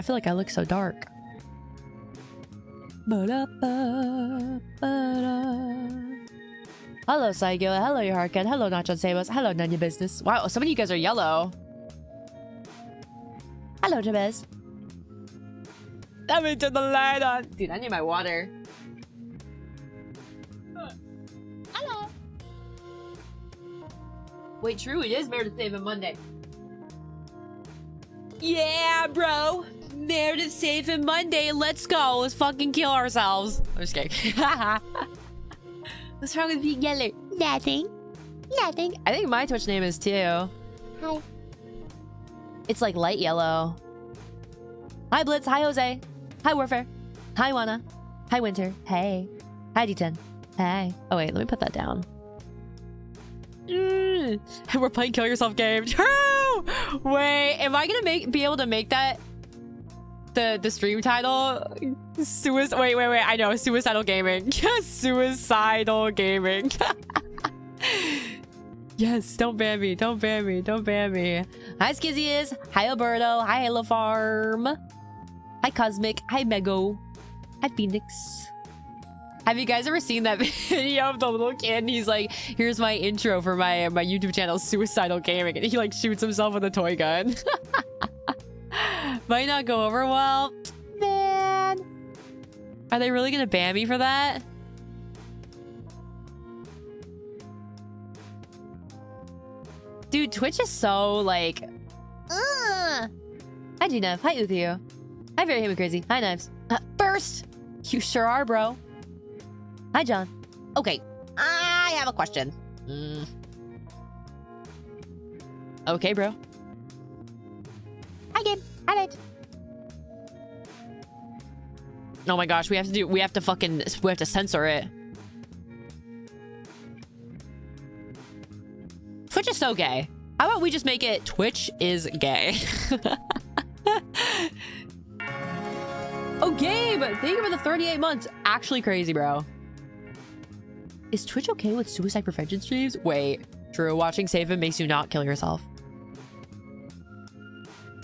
feel like I look so dark. Hello, Saigyo. Hello, your Harken. Hello, Nachon Sabos. Hello, none of your business. Wow, some of you guys are yellow. Hello, Jabez. Let me turn the light on. Dude, I need my water. Hello. Wait, true, it is Meredith SAVEHYMN Monday. Yeah, bro. Meredith SAVEHYMN Monday. Let's go. Let's fucking kill ourselves. I'm just kidding. What's wrong with being yellow? Nothing. Nothing. I think my Twitch name is too. Hi. It's like light yellow. Hi, Blitz. Hi, Jose. Hi, Warfare. Hi, Wana. Hi, Winter. Hey. Hi, D10. Hey. Oh, wait. Let me put that down. We're playing Kill Yourself game. True! Wait. Am I gonna be able to make that the stream title? Wait. I know. Suicidal Gaming. Suicidal Gaming. Yes. Don't ban me. Don't ban me. Don't ban me. Hi, Skizzy is. Hi, Alberto. Hi, Halo Farm. Hi, Cosmic. Hi, Mego. Hi, Phoenix. Have you guys ever seen that video of the little kid? And he's like, here's my intro for my YouTube channel, Suicidal Gaming. And he like shoots himself with a toy gun. Might not go over well. Man. Are they really gonna ban me for that? Dude, Twitch is so like... Hi, Gnev. Hi, Uthio. Hi, Very Human Crazy. Hi, Knives. First! You sure are, bro. Hi, John. Okay, I have a question. Okay, bro. Hi, Gabe. Hi, Nate. Oh my gosh, we have to censor it. Twitch is so gay. How about we just make it Twitch is gay? Oh, Gabe! Thank you for the 38 months. Actually crazy, bro. Is Twitch okay with suicide prevention streams? Wait. True. Watching SAVEHYMN makes you not kill yourself.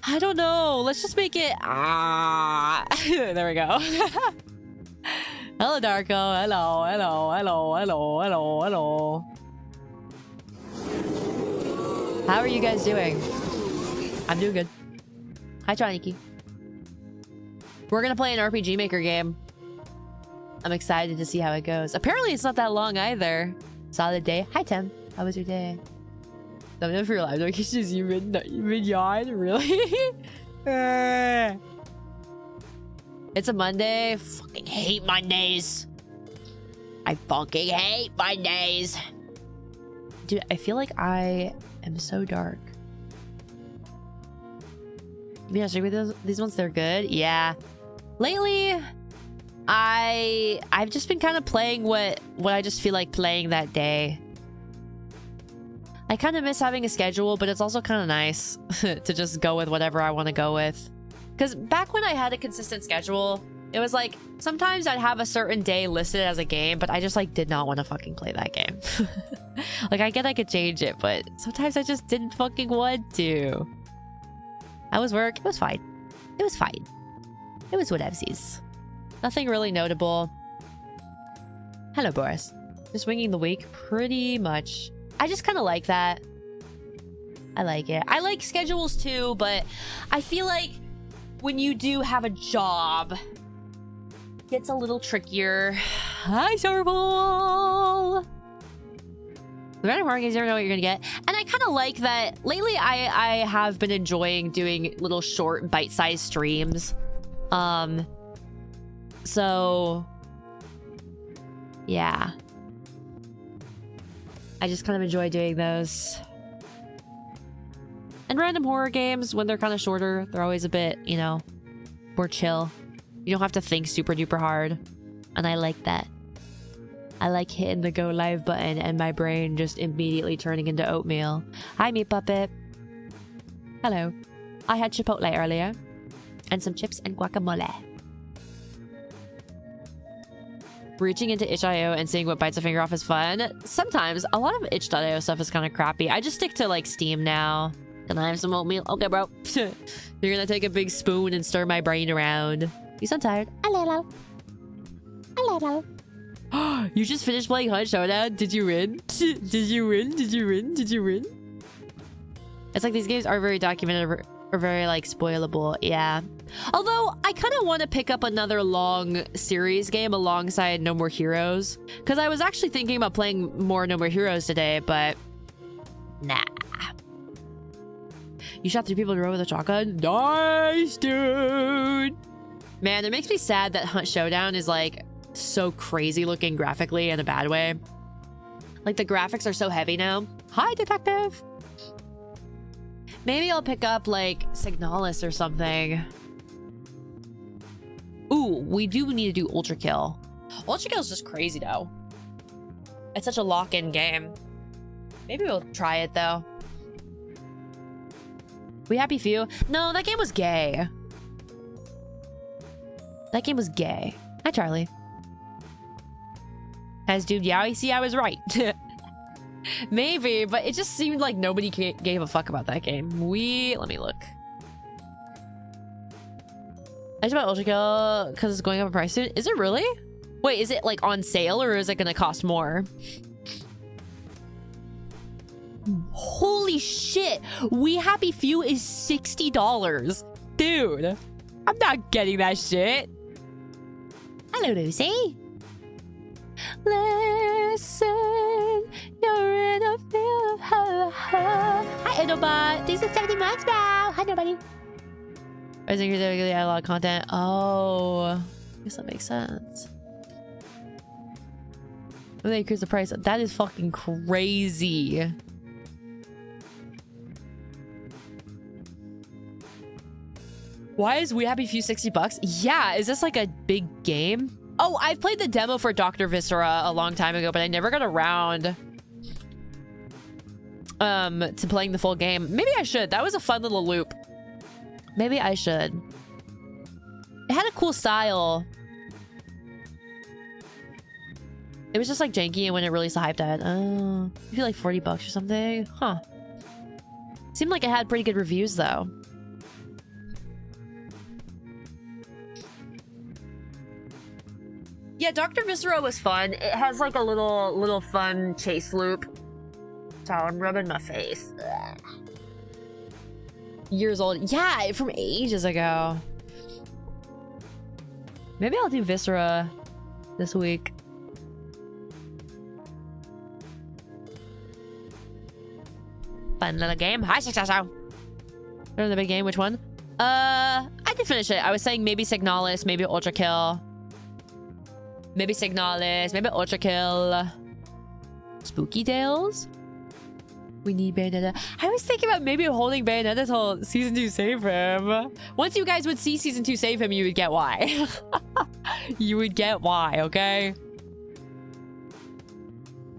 I don't know. Let's just make it... There we go. Hello, Darko. Hello, hello, hello, hello, hello, hello. How are you guys doing? I'm doing good. Hi, Troniki. We're gonna play an RPG Maker game. I'm excited to see how it goes. Apparently, it's not that long either. Solid day. Hi, Tim. How was your day? Sometimes for your live, like it's just you mid yawn, really? It's a Monday. Fucking hate Mondays. I fucking hate Mondays. Dude, I feel like I am so dark. Yeah, should we these ones? They're good. Yeah. Lately, I've just been kind of playing what I just feel like playing that day. I kind of miss having a schedule, but it's also kind of nice to just go with whatever I want to go with. Because back when I had a consistent schedule, it was like sometimes I'd have a certain day listed as a game, but I just like did not want to fucking play that game. Like I get I could change it, but sometimes I just didn't fucking want to. How was work? It was fine. It was fine. It was whatevsies. Nothing really notable. Hello, Boris. Just winging the week, pretty much. I just kind of like that. I like it. I like schedules too, but I feel like when you do have a job, it gets a little trickier. Hi, Sorbal! The random horror games, you never know what you're gonna get. And I kind of like that. Lately, I have been enjoying doing little short, bite-sized streams. So... yeah. I just kind of enjoy doing those. And random horror games, when they're kind of shorter, they're always a bit, you know, more chill. You don't have to think super duper hard. And I like that. I like hitting the go live button and my brain just immediately turning into oatmeal. Hi, Meat Puppet. Hello. I had Chipotle earlier. And some chips and guacamole. Reaching into itch.io and seeing what bites a finger off is fun. Sometimes. A lot of itch.io stuff is kind of crappy. I just stick to like Steam now. Can I have some oatmeal? Okay, bro. You're gonna take a big spoon and stir my brain around. You sound tired. A little. A little. You just finished playing Hunt Showdown? Did you win? Did you win? Did you win? Did you win? It's like these games are very documented or very like spoilable. Yeah. Although I kind of want to pick up another long series game alongside No More Heroes, because I was actually thinking about playing more No More Heroes today, but nah. You shot 3 people in a row with a shotgun? Nice, dude. Man, it makes me sad that Hunt Showdown is like so crazy looking graphically in a bad way. Like the graphics are so heavy now. Hi, detective. Maybe I'll pick up like Signalis or something. Ooh, we do need to do Ultra Kill. Ultra Kill is just crazy though. It's such a lock-in game. Maybe we'll try it though. We Happy Few? No, that game was gay. That game was gay. Hi, Charlie. As dude, yeah, I see I was right. Maybe, but it just seemed like nobody gave a fuck about that game. Let me look. I just bought Ultra Kill because it's going up in price soon. Is it really? Wait, is it like on sale or is it gonna cost more? Holy shit! We Happy Few is $60. Dude, I'm not getting that shit. Hello, Lucy. Listen, you're in a field of ho ho. Hi, Edobot. These are 70 months now. Hi, nobody. I think you're gonna add a lot of content. Oh, I guess that makes sense. They increase the price. That is fucking crazy. Why is We Happy Few $60? Yeah, is this like a big game? Oh, I've played the demo for Dr. Viscera a long time ago, but I never got around to playing the full game. Maybe I should. That was a fun little loop. Maybe I should. It had a cool style. It was just like janky, and when it released, the hype died. Oh, I feel like $40 or something. Huh. Seemed like it had pretty good reviews though. Yeah, Dr. Viscera was fun. It has like a little fun chase loop. So I'm rubbing my face. Ugh. Years old. Yeah, from ages ago. Maybe I'll do Viscera this week. Fun little game. Hi, Successor. The big game. Which one? I did finish it. I was saying maybe Signalis, maybe Ultra Kill. Maybe Signalis, maybe Ultra Kill. Spooky Tales? We need Bayonetta. I was thinking about maybe holding Bayonetta till Season 2 Save Him. Once you guys would see Season 2 Save Him, you would get why. You would get why, okay?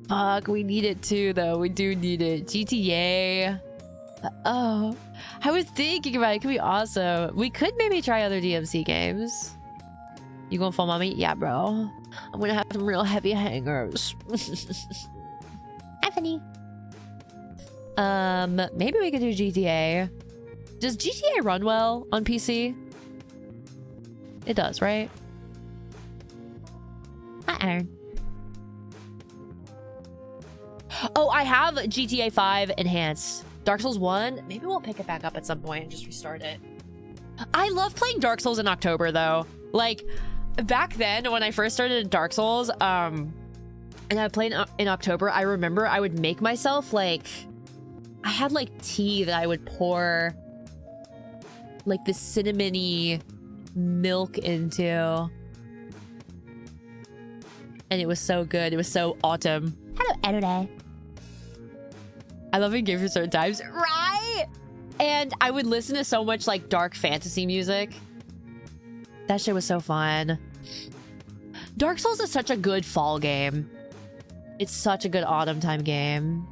Fuck, we need it too, though. We do need it. GTA. Oh. I was thinking about it. It could be awesome. We could maybe try other DMC games. You going full mommy? Yeah, bro. I'm gonna have some real heavy hangers. Anthony. Maybe we could do GTA. Does GTA run well on PC? It does, right? Hi, Aaron. Oh, I have GTA 5 Enhanced. Dark Souls 1? Maybe we'll pick it back up at some point and just restart it. I love playing Dark Souls in October, though. Like, back then, when I first started Dark Souls, and I played in October, I remember I would make myself, like... I had, like, tea that I would pour, like, this cinnamony milk into. And it was so good. It was so autumn. Hello, Edda. I love in games for certain times. Right? And I would listen to so much, like, dark fantasy music. That shit was so fun. Dark Souls is such a good fall game. It's such a good autumn time game.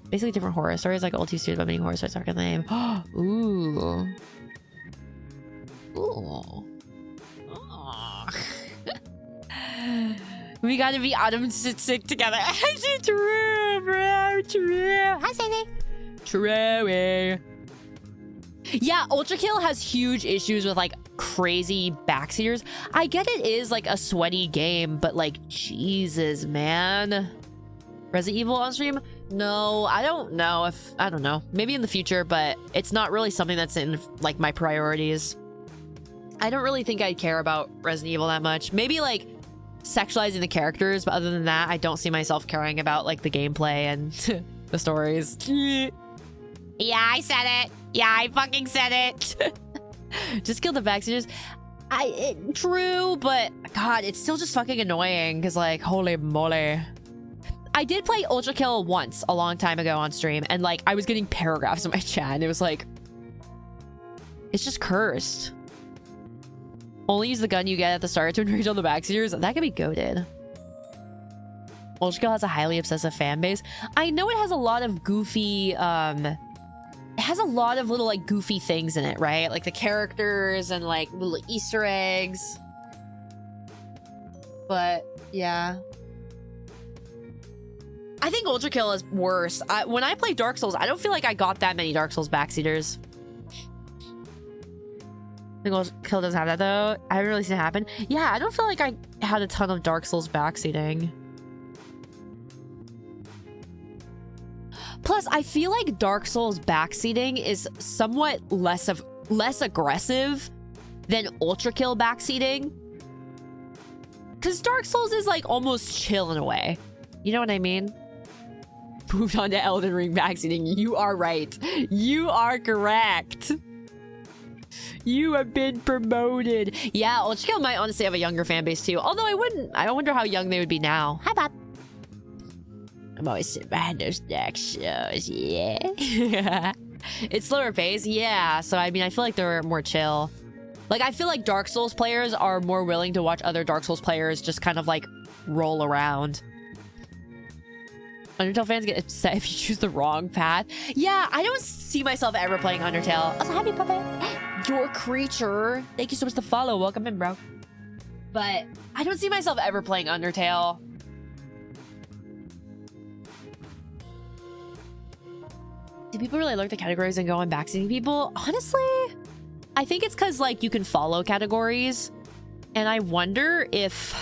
Basically different horror stories, like old T-Studio about many horror stories, dark in the name. Ooh. Ooh. Oh. We gotta be autumn sick together. True, bro. True. Hi, Sadie. True. Yeah, Ultra Kill has huge issues with like crazy backseaters. I get it is like a sweaty game, but like Jesus, man. Resident Evil on stream? No, I don't know if I don't know. Maybe in the future, but it's not really something that's in like my priorities. I don't really think I'd care about Resident Evil that much. Maybe like sexualizing the characters, but other than that, I don't see myself caring about like the gameplay and the stories. Yeah, I said it. Yeah, I fucking said it. Just kill the backseaters. True, but God, it's still just fucking annoying because like, holy moly. I did play Ultra Kill once a long time ago on stream, and like I was getting paragraphs in my chat, and it was like, it's just cursed. Only use the gun you get at the start to enrage all the backseaters. That could be goated. Ultra Kill has a highly obsessive fan base. I know it has a lot of goofy, it has a lot of little like goofy things in it, right? Like the characters and like little Easter eggs. But yeah. I think Ultra Kill is worse. When I play Dark Souls, I don't feel like I got that many Dark Souls backseaters. I think Ultra Kill doesn't have that though. I haven't really seen it happen. Yeah, I don't feel like I had a ton of Dark Souls backseating. Plus, I feel like Dark Souls backseating is somewhat less aggressive than Ultra Kill backseating. Because Dark Souls is like almost chill in a way. You know what I mean? Moved on to Elden Ring backseating. You are right. You are correct. You have been promoted. Yeah, Ultra Kill might honestly have a younger fan base too. Although I wonder how young they would be now. Hi, Bob. I'm always sitting behind those dark shows, yeah. It's slower pace, yeah. So, I mean, I feel like they're more chill. Like, I feel like Dark Souls players are more willing to watch other Dark Souls players just kind of, like, roll around. Undertale fans get upset if you choose the wrong path. Yeah, I don't see myself ever playing Undertale. Also, happy puppet. Your creature. Thank you so much to follow. Welcome in, bro. But I don't see myself ever playing Undertale. Do people really look at categories and go on backseating people? Honestly, I think it's because like you can follow categories, and I wonder if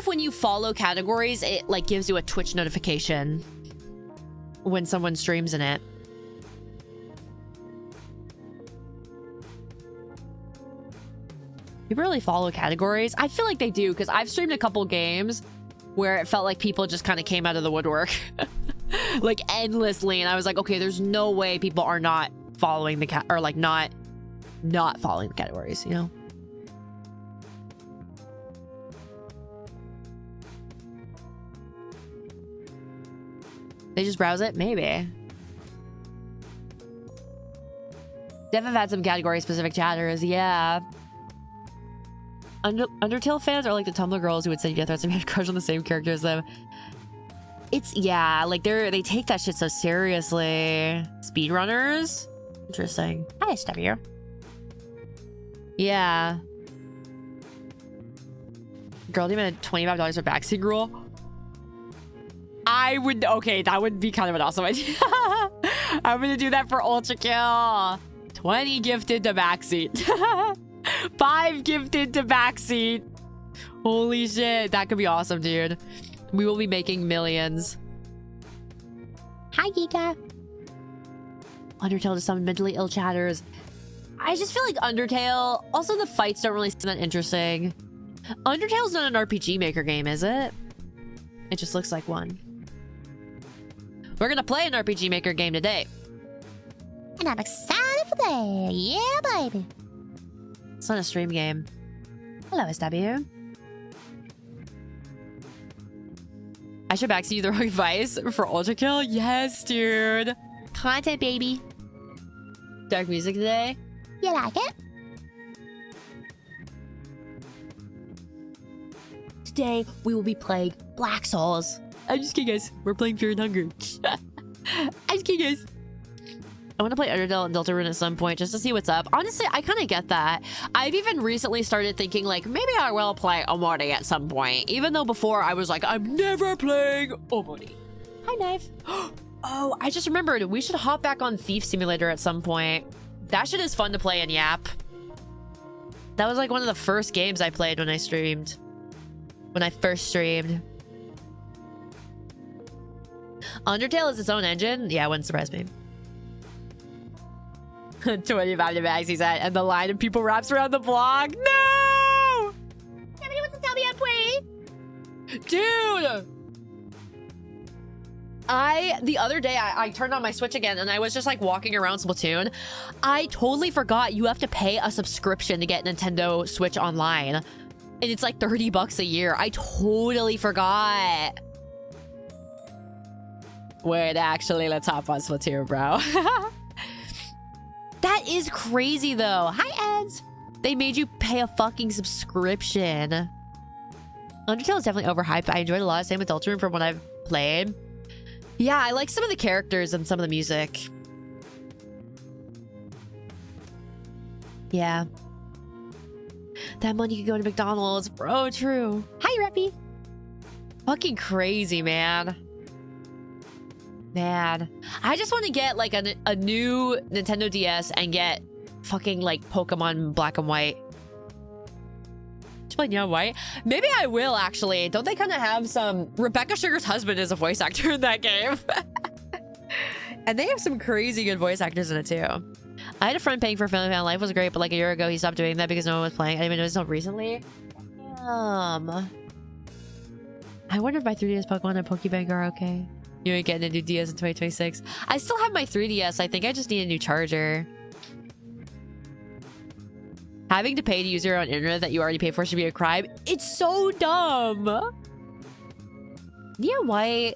when you follow categories, it like gives you a Twitch notification when someone streams in it. People really follow categories? I feel like they do, because I've streamed a couple games where it felt like people just kind of came out of the woodwork. Like endlessly, and I was like, okay, there's no way people are not following the or like not following the categories, you know? They just browse it? Maybe. Dev have had some category specific chatters, yeah. Undertale fans are like the Tumblr girls who would send you death threats and have a crush on the same character as them. It's, yeah, like they take that shit so seriously. Speedrunners? Interesting. Hi, SW. Yeah. Girl demanded $25 for backseat rule. I would, okay, that would be kind of an awesome idea. I'm gonna do that for Ultra Kill. 20 gifted to backseat. 5 gifted to backseat. Holy shit, that could be awesome, dude. We will be making millions. Hi, Giga. Undertale to summon mentally ill chatters. I just feel like Undertale... Also, the fights don't really seem that interesting. Undertale's not an RPG Maker game, is it? It just looks like one. We're gonna play an RPG Maker game today. And I'm excited for that. Yeah, baby. It's not a stream game. Hello, SW. I should backseat you the wrong advice for Ultra Kill? Yes, dude. Content, baby. Dark music today? You like it? Today, we will be playing Black Souls. I'm just kidding, guys. We're playing Fear and Hunger. I'm just kidding, guys. I want to play Undertale and Deltarune at some point just to see what's up. Honestly, I kind of get that. I've even recently started thinking, like, maybe I will play Omori at some point. Even though before I was like, I'm never playing Omori. Hi, Knife. Oh, I just remembered. We should hop back on Thief Simulator at some point. That shit is fun to play in Yap. That was like one of the first games I played when I streamed. When I first streamed. Undertale is its own engine? Yeah, it wouldn't surprise me. 25 to max, he said. And the line of people wraps around the block. No! Nobody wants to tell me I'm pretty. Dude! The other day, I turned on my Switch again and I was just like walking around Splatoon. I totally forgot you have to pay a subscription to get Nintendo Switch Online. And it's like 30 bucks a year. I totally forgot. Wait, actually, let's hop on Splatoon, bro. That is crazy, though. Hi, Eds. They made you pay a fucking subscription. Undertale is definitely overhyped, but I enjoyed a lot. Same with Deltarune from what I've played. Yeah, I like some of the characters and some of the music. Yeah. That money could go to McDonald's. Bro, true. Hi, Reppy. Fucking crazy, man. Man. I just want to get, like, a new Nintendo DS and get fucking, like, Pokemon Black and White. Playing Young White? Maybe I will, actually. Don't they kind of have some... Rebecca Sugar's husband is a voice actor in that game. And they have some crazy good voice actors in it, too. I had a friend paying for Family Fan. Life was great, but like a year ago, he stopped doing that because no one was playing. I didn't even notice until recently. I wonder if my 3DS Pokemon and Pokebank are okay. You ain't getting a new DS in 2026. I still have my 3DS. I think I just need a new charger. Having to pay to use your own internet that you already paid for should be a crime. It's so dumb. Neo White.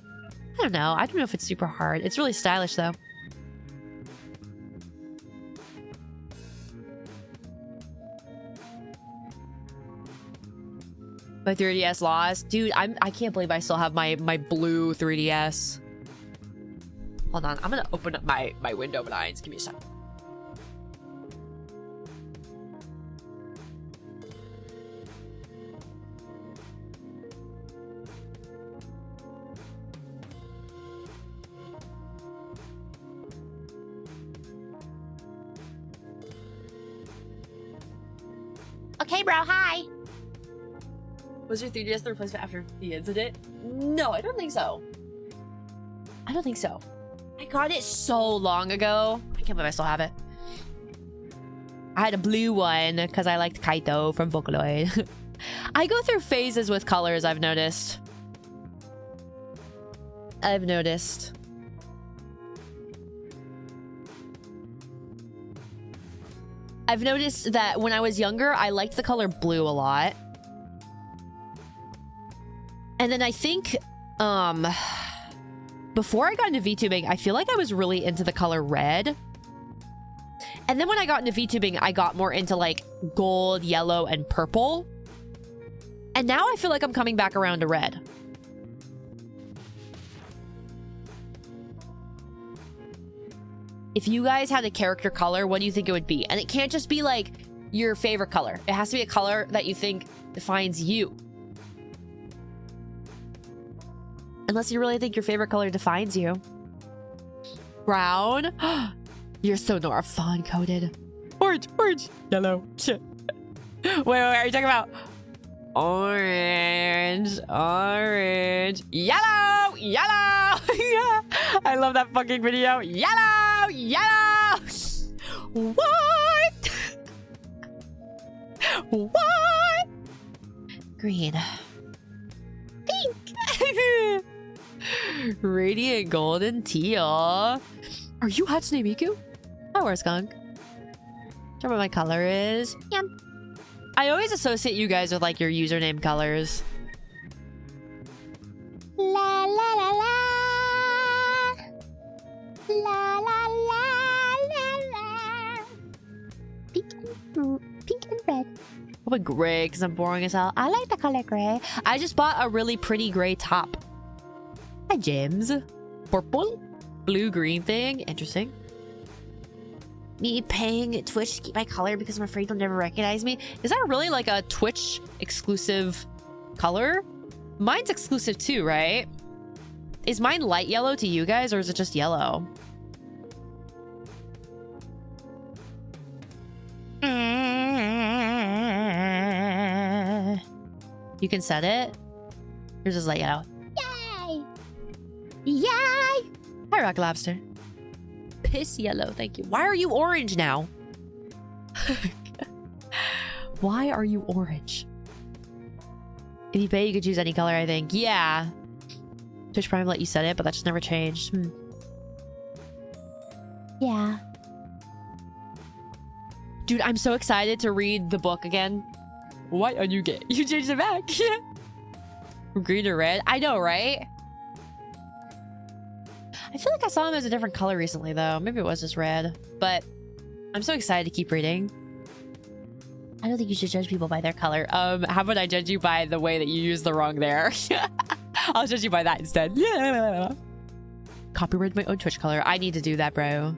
I don't know. I don't know if it's super hard. It's really stylish, though. My 3DS lost. Dude, I can't believe I still have my blue 3DS. Hold on. I'm going to open up my window blinds. Give me a second. Okay, bro. Hi. Was your 3DS the replacement after the incident? No, I don't think so. I don't think so. I got it so long ago. I can't believe I still have it. I had a blue one because I liked Kaito from Vocaloid. I go through phases with colors, I've noticed. I've noticed that when I was younger, I liked the color blue a lot. And then I think, before I got into VTubing, I feel like I was really into the color red. And then when I got into VTubing, I got more into like gold, yellow, and purple. And now I feel like I'm coming back around to red. If you guys had a character color, what do you think it would be? And it can't just be like your favorite color. It has to be a color that you think defines you. Unless you really think your favorite color defines you. Brown? You're so Nora Fawn coded. Orange, orange, yellow. Shit. Wait, are you talking about? Orange, orange, yellow, yellow. Yeah. I love that fucking video. Yellow, yellow. What? What? Green. Pink. Radiant golden teal. Are you Hatsune Miku? I wear skunk. Tell me what my color is. Yeah. I always associate you guys with like your username colors. La la la la. La la la la la. Pink and red. What about gray? Because I'm boring as hell. I like the color gray. I just bought a really pretty gray top. Hi, James. Purple? Blue-green thing? Interesting. Me paying Twitch to keep my color because I'm afraid they'll never recognize me. Is that really like a Twitch exclusive color? Mine's exclusive too, right? Is mine light yellow to you guys, or is it just yellow? You can set it. Yours is light yellow. Yay! Yay! Hi, Rock Lobster. Piss yellow, thank you. Why are you orange now? Why are you orange? If you pay, you could choose any color, I think. Yeah. Twitch Prime let you set it, but that just never changed. Yeah. Dude, I'm so excited to read the book again. Why are you gay? You changed it back. From green to red. I know, right? I feel like I saw him as a different color recently, though. Maybe it was just red. But I'm so excited to keep reading. I don't think you should judge people by their color. How about I judge you by the way that you use the wrong there? I'll judge you by that instead. Yeah. Copyright my own Twitch color. I need to do that, bro.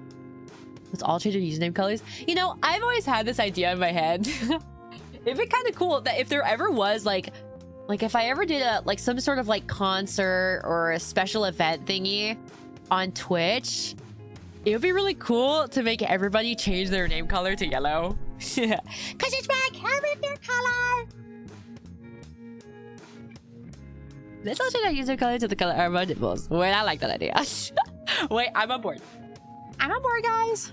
Let's all change our username colors. You know, I've always had this idea in my head. It'd be kind of cool that if there ever was like if I ever did a some sort of like concert or a special event thingy on Twitch, it would be really cool to make everybody change their name color to yellow. Yeah. Cause it's my character color. Let's all change our user color to the color of our nipples. Wait, I like that idea. Wait, I'm on board. I'm on board, guys.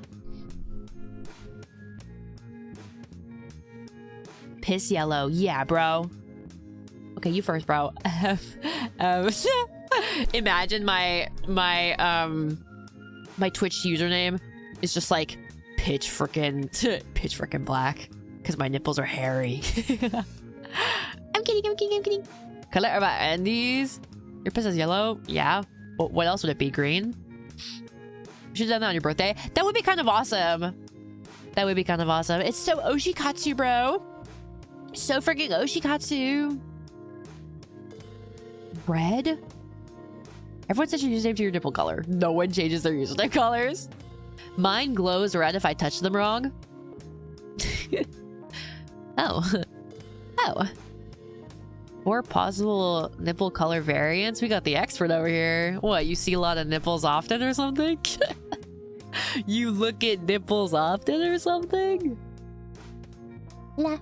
Piss yellow. Yeah, bro. Okay, you first, bro. Imagine my Twitch username is just like pitch frickin' black because my nipples are hairy. I'm kidding. Color of our undies. Your piss is yellow. Yeah. What else would it be? Green? You should have done that on your birthday. That would be kind of awesome. That would be kind of awesome. It's so oshikatsu, bro. So freaking oshikatsu. Red? Everyone says your username to your nipple color. No one changes their username colors. Mine glows red if I touch them wrong. Oh. Oh. 4 possible nipple color variants. We got the expert over here. What, you see a lot of nipples often or something? You look at nipples often or something? Yeah.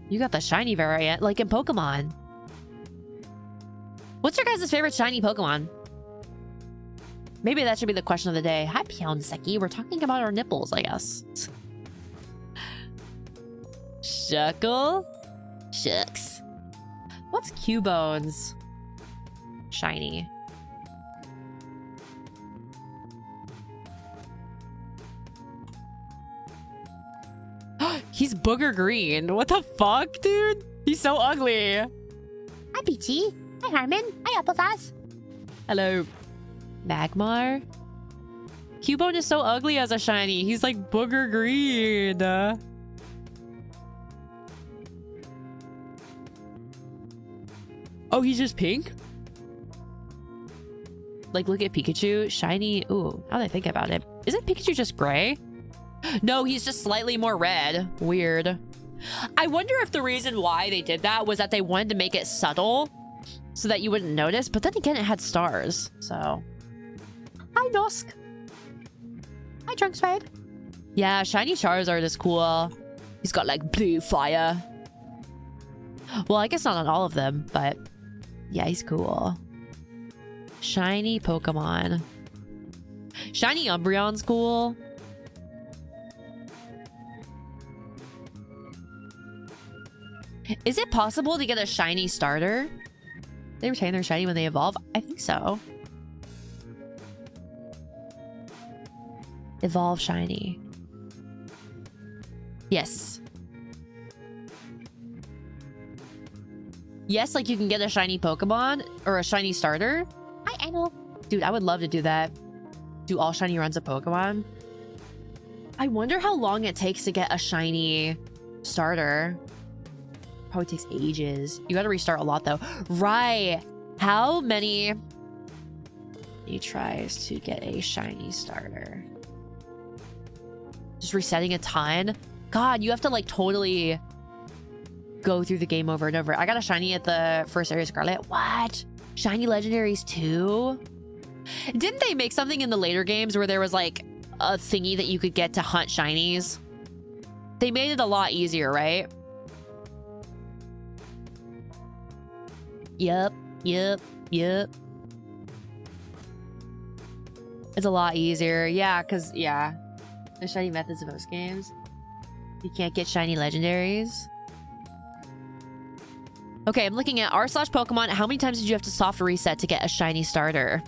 You got the shiny variant, like in Pokemon. What's your guys' favorite shiny Pokemon? Maybe that should be the question of the day. Hi, Pyeonseki. We're talking about our nipples, I guess. Shuckle? Shucks. What's Cubone's shiny? He's booger green. What the fuck, dude? He's so ugly. Hi, Peachy. Hi, Harmon. Hi, Applesauce. Hello, Magmar. Cubone is so ugly as a shiny. He's like booger green. Oh, he's just pink? Like, look at Pikachu. Shiny. Ooh, now that I think about it. Isn't Pikachu just gray? No, he's just slightly more red. Weird. I wonder if the reason why they did that was that they wanted to make it subtle so that you wouldn't notice. But then again, it had stars. So. Hi, Nosk. Hi, Trunksfade. Yeah, shiny Charizard is cool. He's got like blue fire. Well, I guess not on all of them, but yeah, he's cool. Shiny Pokemon. Shiny Umbreon's cool. Is it possible to get a shiny starter? They retain their shiny when they evolve? I think so. Evolve shiny. Yes. Yes, like you can get a shiny Pokemon or a shiny starter. I know. Dude, I would love to do that. Do all shiny runs of Pokemon. I wonder how long it takes to get a shiny starter. Probably takes ages. You gotta restart a lot though. Right. How many he tries to get a shiny starter? Just resetting a ton? God, you have to like totally go through the game over and over. I got a shiny at the first area Scarlet. What? Shiny legendaries too? Didn't they make something in the later games where there was like a thingy that you could get to hunt shinies? They made it a lot easier, right? Yep. It's a lot easier. Yeah, because, yeah. There's shiny methods in most games. You can't get shiny legendaries. Okay, I'm looking at r/Pokemon. How many times did you have to soft reset to get a shiny starter?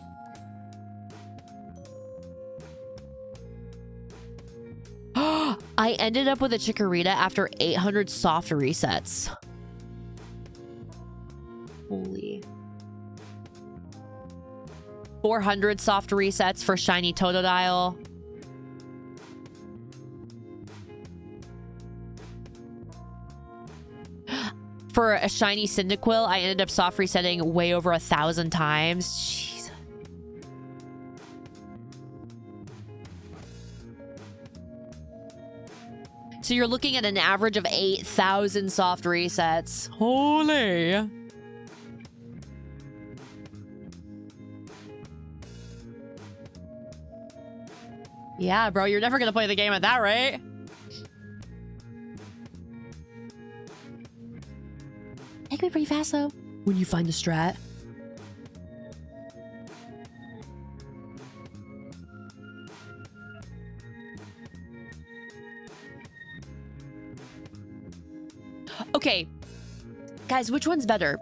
I ended up with a Chikorita after 800 soft resets. Holy. 400 soft resets for shiny Totodile. For a shiny Cyndaquil, I ended up soft resetting way over 1,000 times. Jeez. So you're looking at an average of 8,000 soft resets. Holy. Yeah, bro, you're never gonna play the game at that rate. It can be pretty fast, though, when you find the strat. Okay. Guys, which one's better?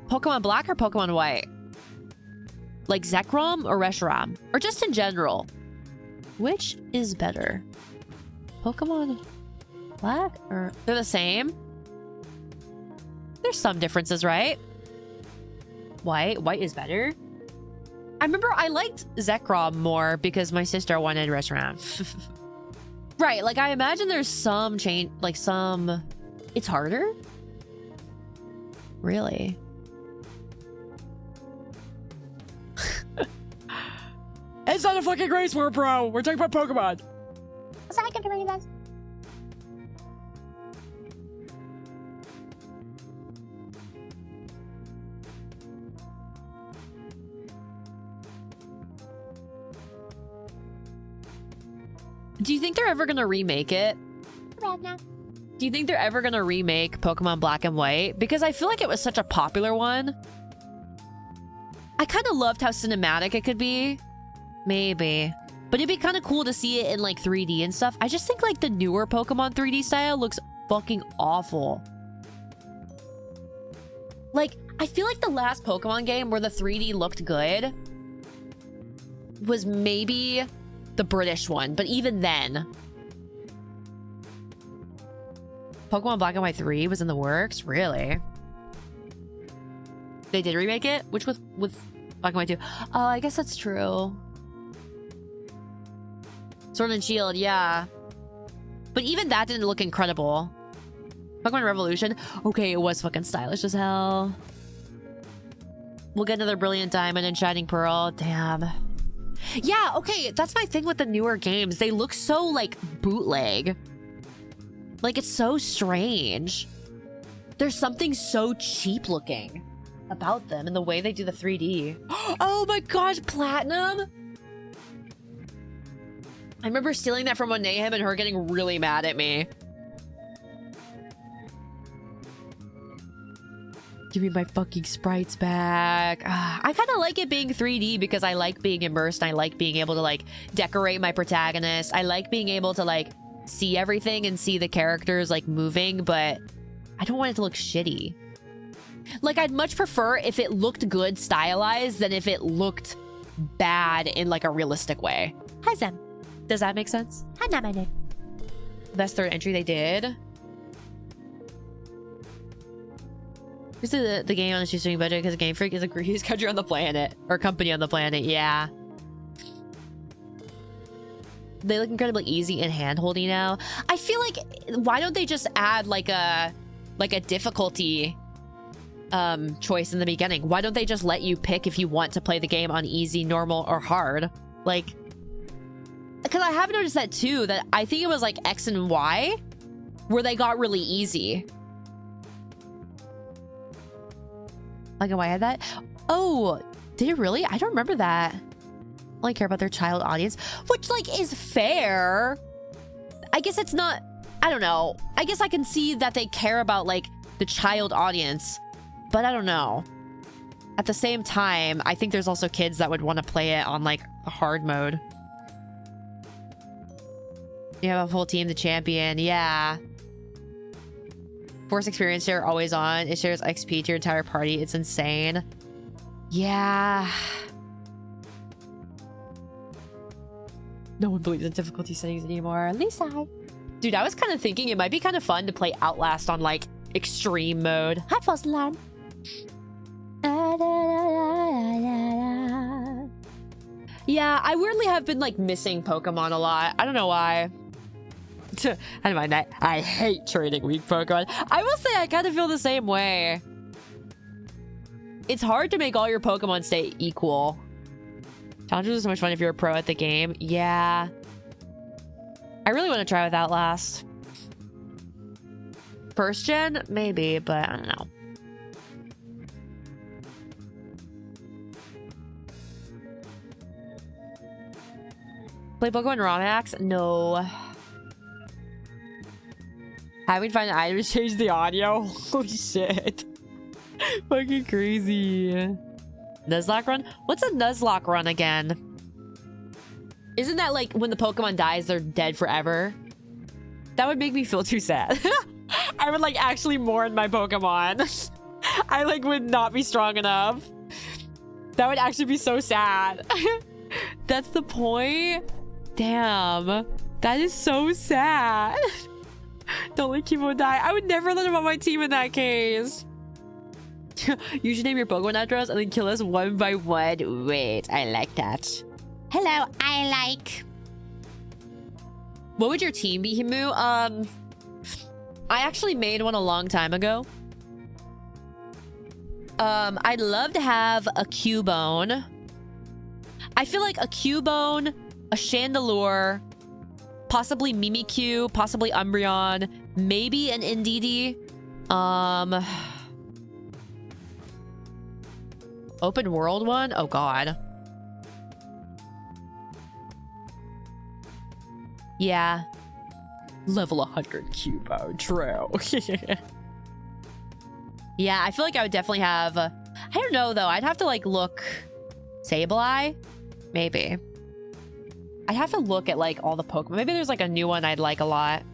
Pokemon Black or Pokemon White? Like Zekrom or Reshiram? Or just in general? Which is better? Pokemon Black or... They're the same? There's some differences, right? White is better. I remember I liked Zekrom more because my sister wanted Reshiram. Right, like I imagine there's some change, like some... It's harder? Really? It's not a fucking race war, bro! We're talking about Pokemon! Sorry, can you guys? Do you think they're ever gonna remake it? Do you think they're ever gonna remake Pokemon Black and White? Because I feel like it was such a popular one. I kind of loved how cinematic it could be. Maybe. But it'd be kind of cool to see it in like 3D and stuff. I just think like the newer Pokemon 3D style looks fucking awful. Like, I feel like the last Pokemon game where the 3D looked good was maybe the British one, but even then. Pokemon Black and White 3 was in the works? Really? They did remake it? Which with Black and White 2? Oh, I guess that's true. Sword and Shield, yeah. But even that didn't look incredible. Pokemon Revolution? Okay, it was fucking stylish as hell. We'll get another Brilliant Diamond and Shining Pearl. Damn. Yeah, okay, that's my thing with the newer games. They look so, like, bootleg. Like, it's so strange. There's something so cheap looking about them and the way they do the 3D. Oh my gosh, Platinum! I remember stealing that from Onehim and her getting really mad at me. Give me my fucking sprites back. I kind of like it being 3D because I like being immersed and I like being able to like decorate my protagonist. I like being able to like see everything and see the characters like moving, but I don't want it to look shitty. Like, I'd much prefer if it looked good stylized than if it looked bad in like a realistic way. Hi, Zen. Does that make sense? Hi, not my name. Best third entry they did. Here's the game on the shoestring budget because Game Freak is the greatest country on the planet. Or company on the planet, yeah. They look incredibly easy and hand-holdy now. I feel like, why don't they just add like a difficulty choice in the beginning? Why don't they just let you pick if you want to play the game on easy, normal, or hard? Like, because I have noticed that too, that I think it was like X and Y where they got really easy. Like, why I had that? Oh, did it really? I don't remember that. I only care about their child audience, which, like, is fair. I guess it's not... I don't know. I guess I can see that they care about, like, the child audience, but I don't know. At the same time, I think there's also kids that would want to play it on, like, a hard mode. You have a full team, the champion. Yeah. Force experience share always on. It shares XP to your entire party. It's insane. Yeah. No one believes in difficulty settings anymore. At least I... Dude, I was kind of thinking it might be kind of fun to play Outlast on, like, extreme mode. Hi, false alarm. Yeah, I weirdly have been, like, missing Pokemon a lot. I don't know why. I don't mind that. I hate trading weak Pokemon. I will say I kind of feel the same way. It's hard to make all your Pokemon stay equal. Challenges are so much fun if you're a pro at the game. Yeah. I really want to try with Outlast. First gen? Maybe, but I don't know. Play Pokemon ROM hacks? No. Having to find an item to change the audio? Holy shit. Fucking crazy. Nuzlocke run? What's a Nuzlocke run again? Isn't that like when the Pokemon dies, they're dead forever? That would make me feel too sad. I would like actually mourn my Pokemon. I like would not be strong enough. That would actually be so sad. That's the point? Damn. That is so sad. Don't let Kimo die. I would never let him on my team in that case. You should name your Pokemon address and then kill us one by one. Wait, I like that. Hello, I like... What would your team be, Himu? I actually made one a long time ago. I'd love to have a Cubone. I feel like a Cubone, a Chandelure, possibly Mimikyu, possibly Umbreon, maybe an Indeedee. Open world one? Oh god. Yeah. Level 100 Cubone, true. Yeah, I feel like I would definitely have... I don't know, though. I'd have to, like, look... Sableye? Maybe. I'd have to look at, like, all the Pokemon. Maybe there's, like, a new one I'd like a lot.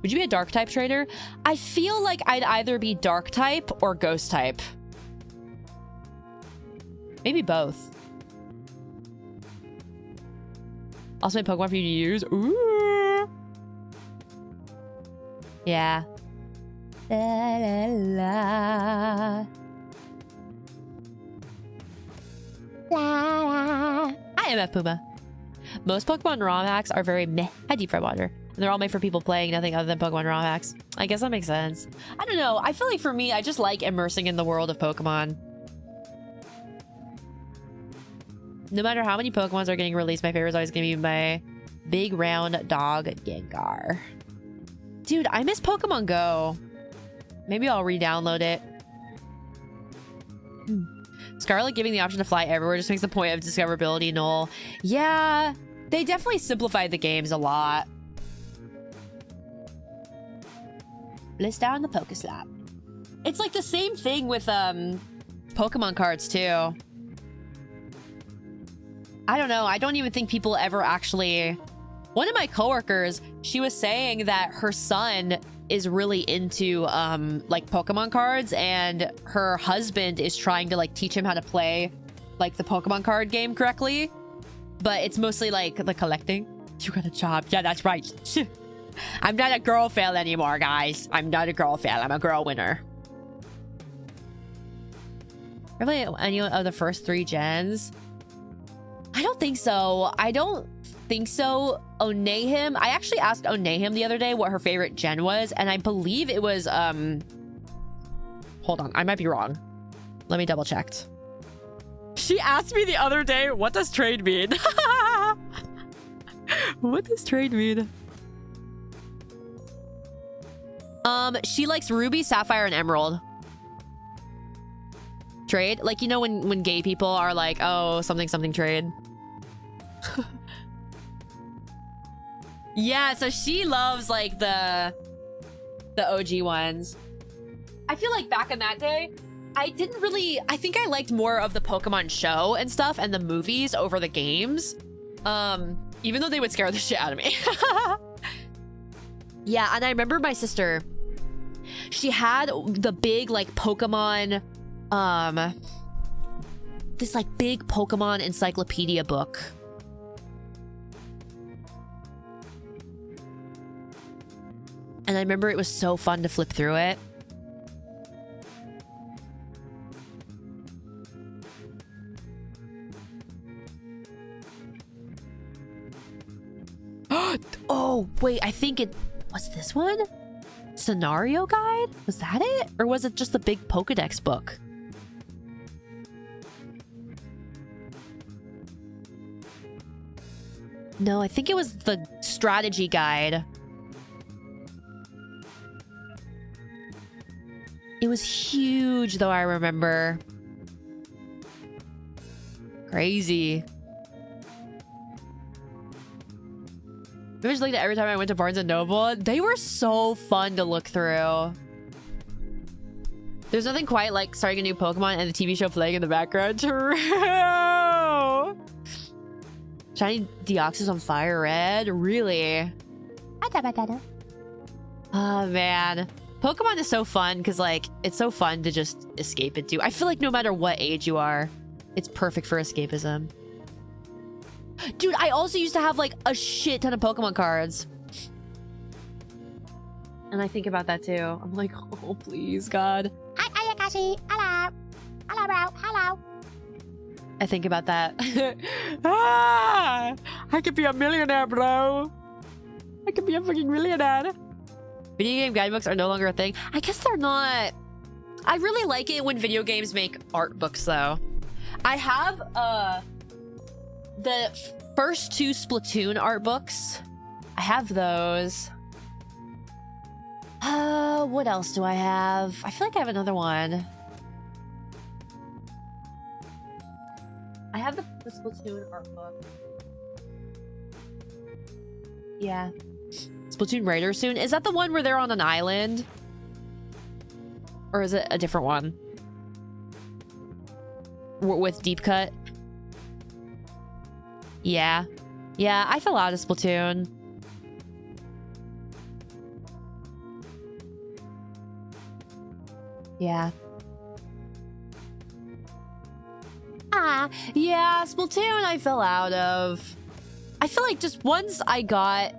Would you be a Dark-type trader? I feel like I'd either be Dark-type or Ghost-type. Maybe both. Also, my Pokemon for you to use. Ooh. Yeah. La, la, la. La. Hi, MF Puma. Most Pokemon ROM hacks are very meh. Hi, Deep Fried Water. And they're all made for people playing nothing other than Pokemon ROM hacks. I guess that makes sense. I don't know. I feel like for me, I just like immersing in the world of Pokemon. No matter how many Pokemons are getting released, my favorite is always going to be my big round dog, Gengar. Dude, I miss Pokemon Go. Maybe I'll re-download it. Scarlet giving the option to fly everywhere just makes the point of discoverability null. Yeah, they definitely simplified the games a lot. List down the Pokeslap. It's like the same thing with Pokemon cards too. I don't know. I don't even think people ever actually... One of my coworkers, she was saying that her son is really into like Pokemon cards, and her husband is trying to like teach him how to play like the Pokemon card game correctly, but it's mostly like the collecting. You got a job. Yeah, that's right. I'm not a girl fail anymore, guys. I'm not a girl fail. I'm a girl winner. Really, any of the first 3 gens? I don't think so. I don't think so. Onehim. I actually asked Onehim the other day what her favorite gen was, and I believe it was hold on, I might be wrong. Let me double check. She asked me the other day, what does trade mean? What does trade mean? She likes Ruby, Sapphire, and Emerald. Trade? Like, you know when gay people are like, oh, something, something trade. Yeah, so she loves, like, the OG ones. I feel like back in that day, I think I liked more of the Pokemon show and stuff and the movies over the games. Even though they would scare the shit out of me. Yeah, and I remember my sister, she had the big, like, Pokemon, this, like, big Pokemon encyclopedia book. And I remember it was so fun to flip through it. Oh, wait, I think it... What's this one? Scenario guide? Was that it? Or was it just the big Pokedex book? No, I think it was the strategy guide. It was huge, though, I remember. Crazy. I just looked at every time I went to Barnes & Noble. They were so fun to look through. There's nothing quite like starting a new Pokemon and the TV show playing in the background. True! Shiny Deoxys on fire red? Really? Oh, man. Pokemon is so fun because, like, it's so fun to just escape into. I feel like no matter what age you are, it's perfect for escapism. Dude, I also used to have, like, a shit ton of Pokemon cards. And I think about that, too. I'm like, oh, please, God. Hi, Ayakashi. Hello. Hello, bro. Hello. I think about that. Ah! I could be a millionaire, bro. I could be a fucking millionaire. Video game guidebooks are no longer a thing. I guess they're not. I really like it when video games make art books, though. I have, the first 2 Splatoon art books. I have those. What else do I have? I feel like I have another one. I have the Splatoon art book. Yeah. Splatoon Raider soon. Is that the one where they're on an island? Or is it a different one? With deep cut? Yeah. Yeah, I fell out of Splatoon. Yeah. Yeah, Splatoon I fell out of. I feel like just once I guess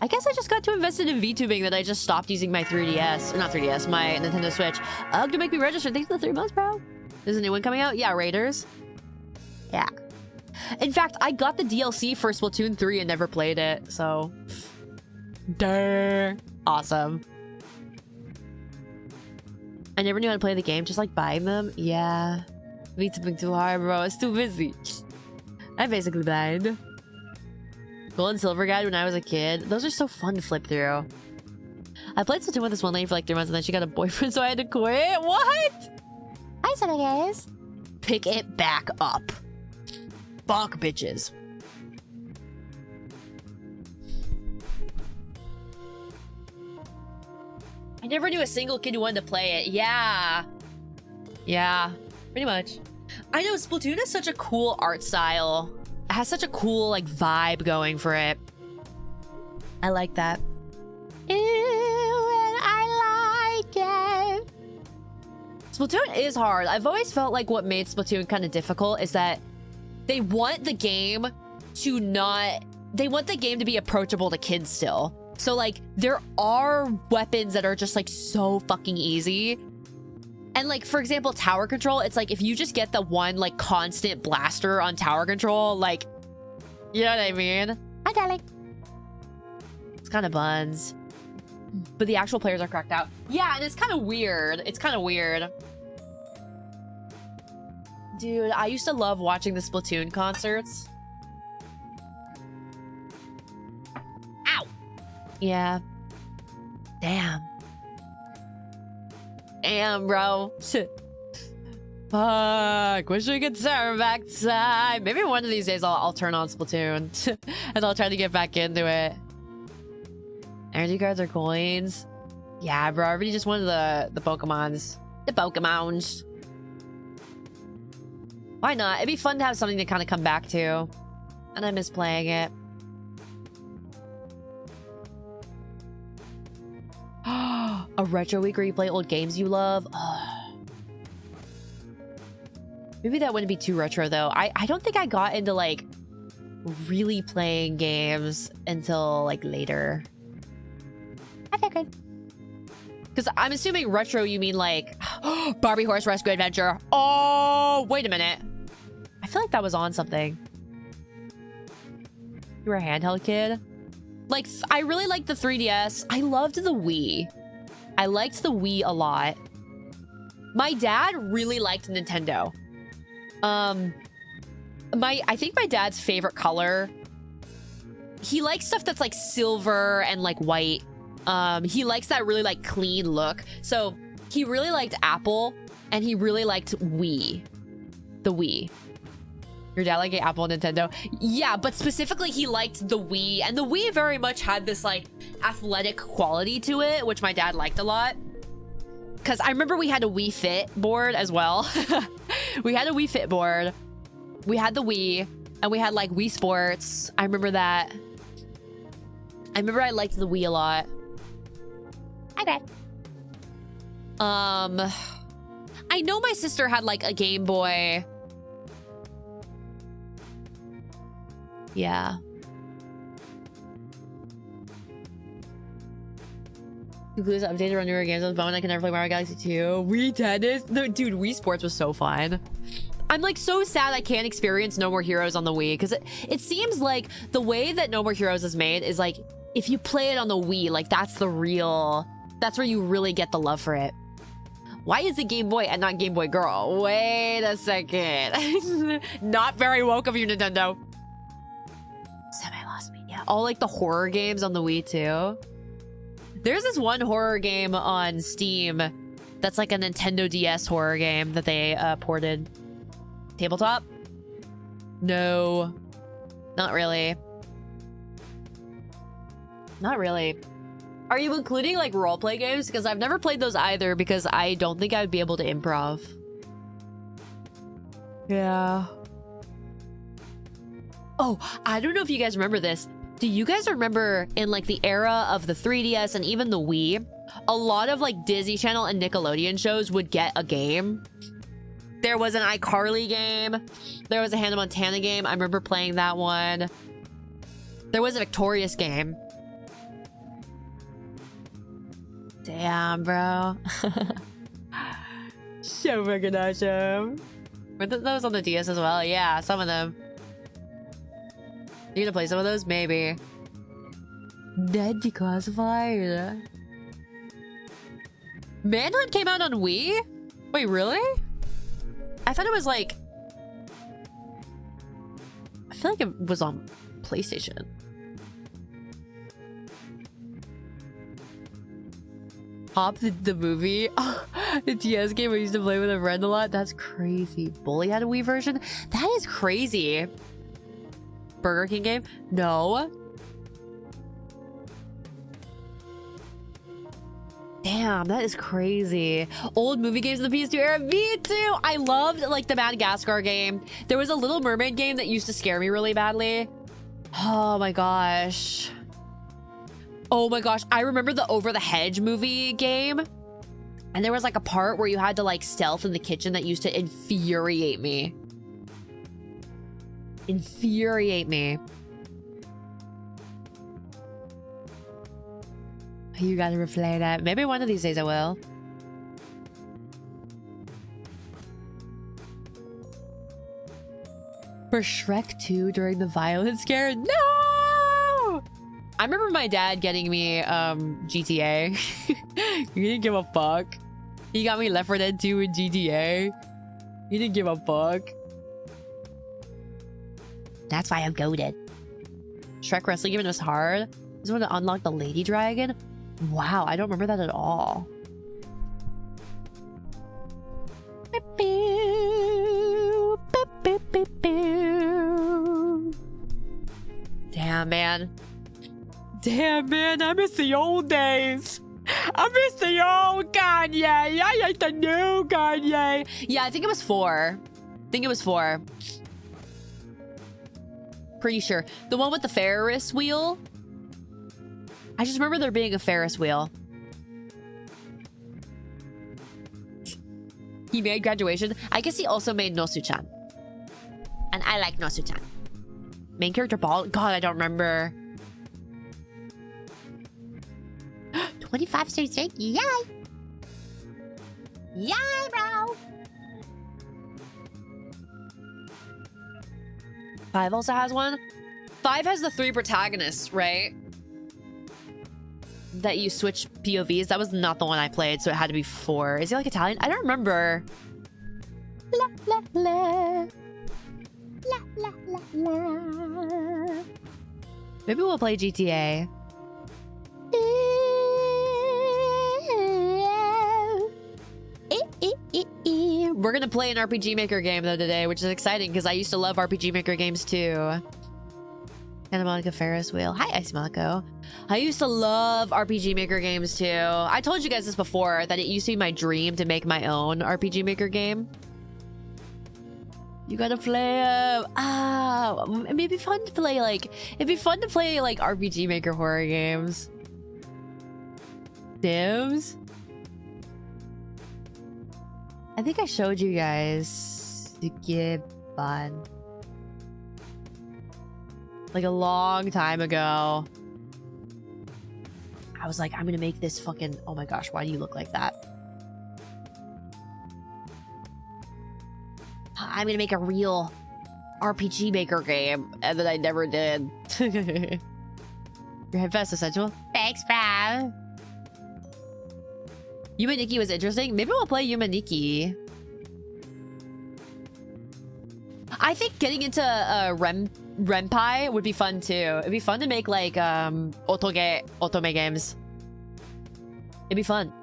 I just got too invested in VTubing that I just stopped using my 3DS. Or not 3DS, my Nintendo Switch. To make me register. Thanks for the 3 months, bro. There's a new one coming out? Yeah, Raiders. Yeah. In fact, I got the DLC for Splatoon 3 and never played it, so... Duh. Awesome. I never knew how to play the game, just like buying them. Yeah. VTubing too hard, bro. It's too busy. I'm basically blind. Gold and Silver Guide when I was a kid. Those are so fun to flip through. I played Splatoon with this one lady for like 3 months and then she got a boyfriend, so I had to quit. What? Hi, Summer guys. Pick it back up. Fuck bitches. I never knew a single kid who wanted to play it. Yeah. Yeah. Pretty much. I know Splatoon has such a cool art style. It has such a cool, like, vibe going for it. I like that. Ew, and I like it. Splatoon is hard. I've always felt like what made Splatoon kind of difficult is that they want the game to not... They want the game to be approachable to kids still. So, like, there are weapons that are just, like, so fucking easy. And, like, for example, tower control, it's like, if you just get the one, like, constant blaster on tower control, like, you know what I mean? Hi, darling. It's kind of buns. But the actual players are cracked out. Yeah, and it's kind of weird. It's kind of weird. Dude, I used to love watching the Splatoon concerts. Ow! Yeah. Damn. Damn, bro. Fuck. Wish we could turn back time. Maybe one of these days I'll turn on Splatoon and I'll try to get back into it. Energy cards or coins? Yeah, bro. I already just wanted the Pokemons. The Pokemons. Why not? It'd be fun to have something to kind of come back to. And I miss playing it. A retro week where you play old games you love? Maybe that wouldn't be too retro, though. I don't think I got into, like, really playing games until, like, later. I figured. Because I'm assuming retro, you mean, like, Barbie Horse Rescue Adventure. Oh, wait a minute. I feel like that was on something. You were a handheld kid? Like, I really liked the 3DS. I loved the Wii. I liked the Wii a lot. My dad really liked Nintendo. I think my dad's favorite color, he likes stuff that's like silver and like white. He likes that really like clean look. So he really liked Apple and he really liked Wii. The Wii. Your dad liked Apple and Nintendo? Yeah, but specifically he liked the Wii, and the Wii very much had this like athletic quality to it, which my dad liked a lot. Because I remember we had a Wii Fit board as well. We had a Wii Fit board. We had the Wii, and we had like Wii Sports. I remember that. I remember I liked the Wii a lot. Okay. I know my sister had like a Game Boy. Yeah. Google's updated on newer games. I was bummed I can never play Mario Galaxy 2. Wii Tennis? No, dude, Wii Sports was so fun. I'm like so sad I can't experience No More Heroes on the Wii, because it seems like the way that No More Heroes is made is like, if you play it on the Wii, like that's where you really get the love for it. Why is it Game Boy and not Game Boy Girl? Wait a second. Not very woke of you, Nintendo. Semi-lost me. Yeah, all like the horror games on the Wii too. There's this one horror game on Steam that's like a Nintendo DS horror game that they ported. Tabletop? No. Not really. Not really. Are you including like roleplay games? Because I've never played those either, because I don't think I would be able to improv. Yeah. Oh, I don't know if you guys remember this. Do you guys remember in like the era of the 3DS and even the Wii, a lot of like Disney Channel and Nickelodeon shows would get a game? There was an iCarly game. There was a Hannah Montana game. I remember playing that one. There was a Victorious game. Damn, bro. So freaking awesome. Were those on the DS as well? Yeah, some of them. You gonna play some of those? Maybe. Dead Declassified. Manhunt came out on Wii? Wait, really? I thought it was like... I feel like it was on PlayStation. Hop the movie? Oh, the DS game I used to play with a friend a lot? That's crazy. Bully had a Wii version? That is crazy. Burger King game? No. Damn, that is crazy. Old movie games in the PS2 era. Me too. I loved like the Madagascar game. There was a Little Mermaid game that used to scare me really badly. Oh my gosh. Oh my gosh. I remember the Over the Hedge movie game. And there was like a part where you had to like stealth in the kitchen that used to infuriate me. Infuriate me. You gotta replay that. Maybe one of these days I will. For Shrek 2 during the violence scare? No! I remember my dad getting me GTA. He didn't give a fuck. He got me Left 4 Dead 2 and GTA. He didn't give a fuck. That's why I'm goated. Shrek wrestling game was hard. This one to unlock the lady dragon. Wow, I don't remember that at all. Damn, man. Damn, man, I miss the old days. I miss the old Kanye. I like the new Kanye. Yeah, I think it was 4. I think it was 4. Pretty sure. The one with the Ferris wheel. I just remember there being a Ferris wheel. He made Graduation. I guess he also made Nosu-chan. And I like Nosu-chan. Main character ball? God, I don't remember. 25 straight. Yay! Yay, bro! 5 also has one. 5 has the 3 protagonists, right? That you switch POVs. That was not the one I played, so it had to be 4. Is he like Italian? I don't remember. La la la. La la la la. Maybe we'll play GTA. We're gonna play an RPG Maker game though today, which is exciting because I used to love RPG Maker games too. Santa Monica Ferris wheel. Hi, Ice Monaco. I used to love RPG Maker games too. I told you guys this before, that it used to be my dream to make my own RPG Maker game. You gotta play it'd be fun to play like RPG Maker horror games. Sims. I think I showed you guys Sukeban like a long time ago. I was like, I'm gonna make this fucking... Oh my gosh, why do you look like that? I'm gonna make a real RPG Maker game, and then I never did. Your headfast essential. Thanks, bro. Yume Nikki was interesting. Maybe we'll play Yume Nikki. I think getting into Renpai would be fun too. It'd be fun to make like otome games. It'd be fun.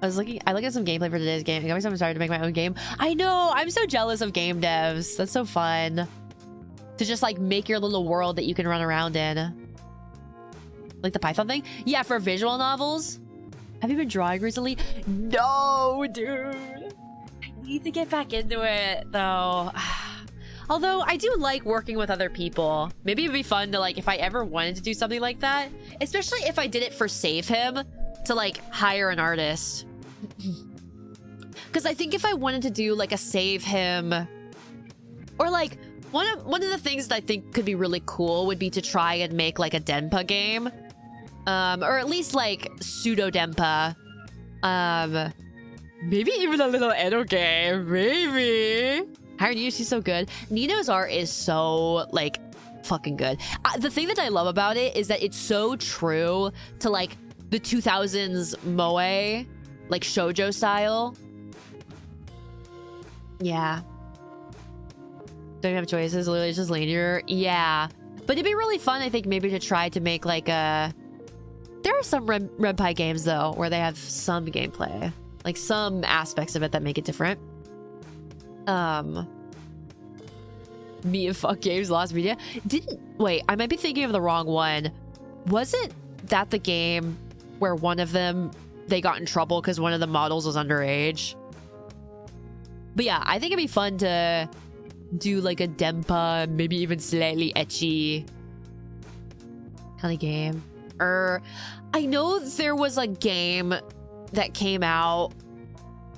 I looked at some gameplay for today's game. It got me so excited to make my own game. I know, I'm so jealous of game devs. That's so fun. To just like make your little world that you can run around in. Like the Python thing? Yeah, for visual novels. Have you been drawing recently? No, dude. I need to get back into it, though. Although, I do like working with other people. Maybe it'd be fun to, like, if I ever wanted to do something like that. Especially if I did it for SAVEHYMN, to, like, hire an artist. Because I think if I wanted to do, like, a SAVEHYMN... Or, like, one of the things that I think could be really cool would be to try and make, like, a Denpa game. Or at least like pseudo Denpa. Maybe even a little Edo game. Maybe. Hire Nino, she's so good. Nino's art is so like fucking good. The thing that I love about it is that it's so true to like the 2000s moe, like shoujo style. Yeah. Don't have choices. Literally just linear. Yeah. But it'd be really fun, I think, maybe to try to make like a... There are some Renpai games, though, where they have some gameplay. Like, some aspects of it that make it different. Me and Fuck Games Lost Media. Wait, I might be thinking of the wrong one. Wasn't that the game where one of them, they got in trouble because one of the models was underage? But yeah, I think it'd be fun to do, like, a Denpa, maybe even slightly ecchi kind of game. I know there was a game that came out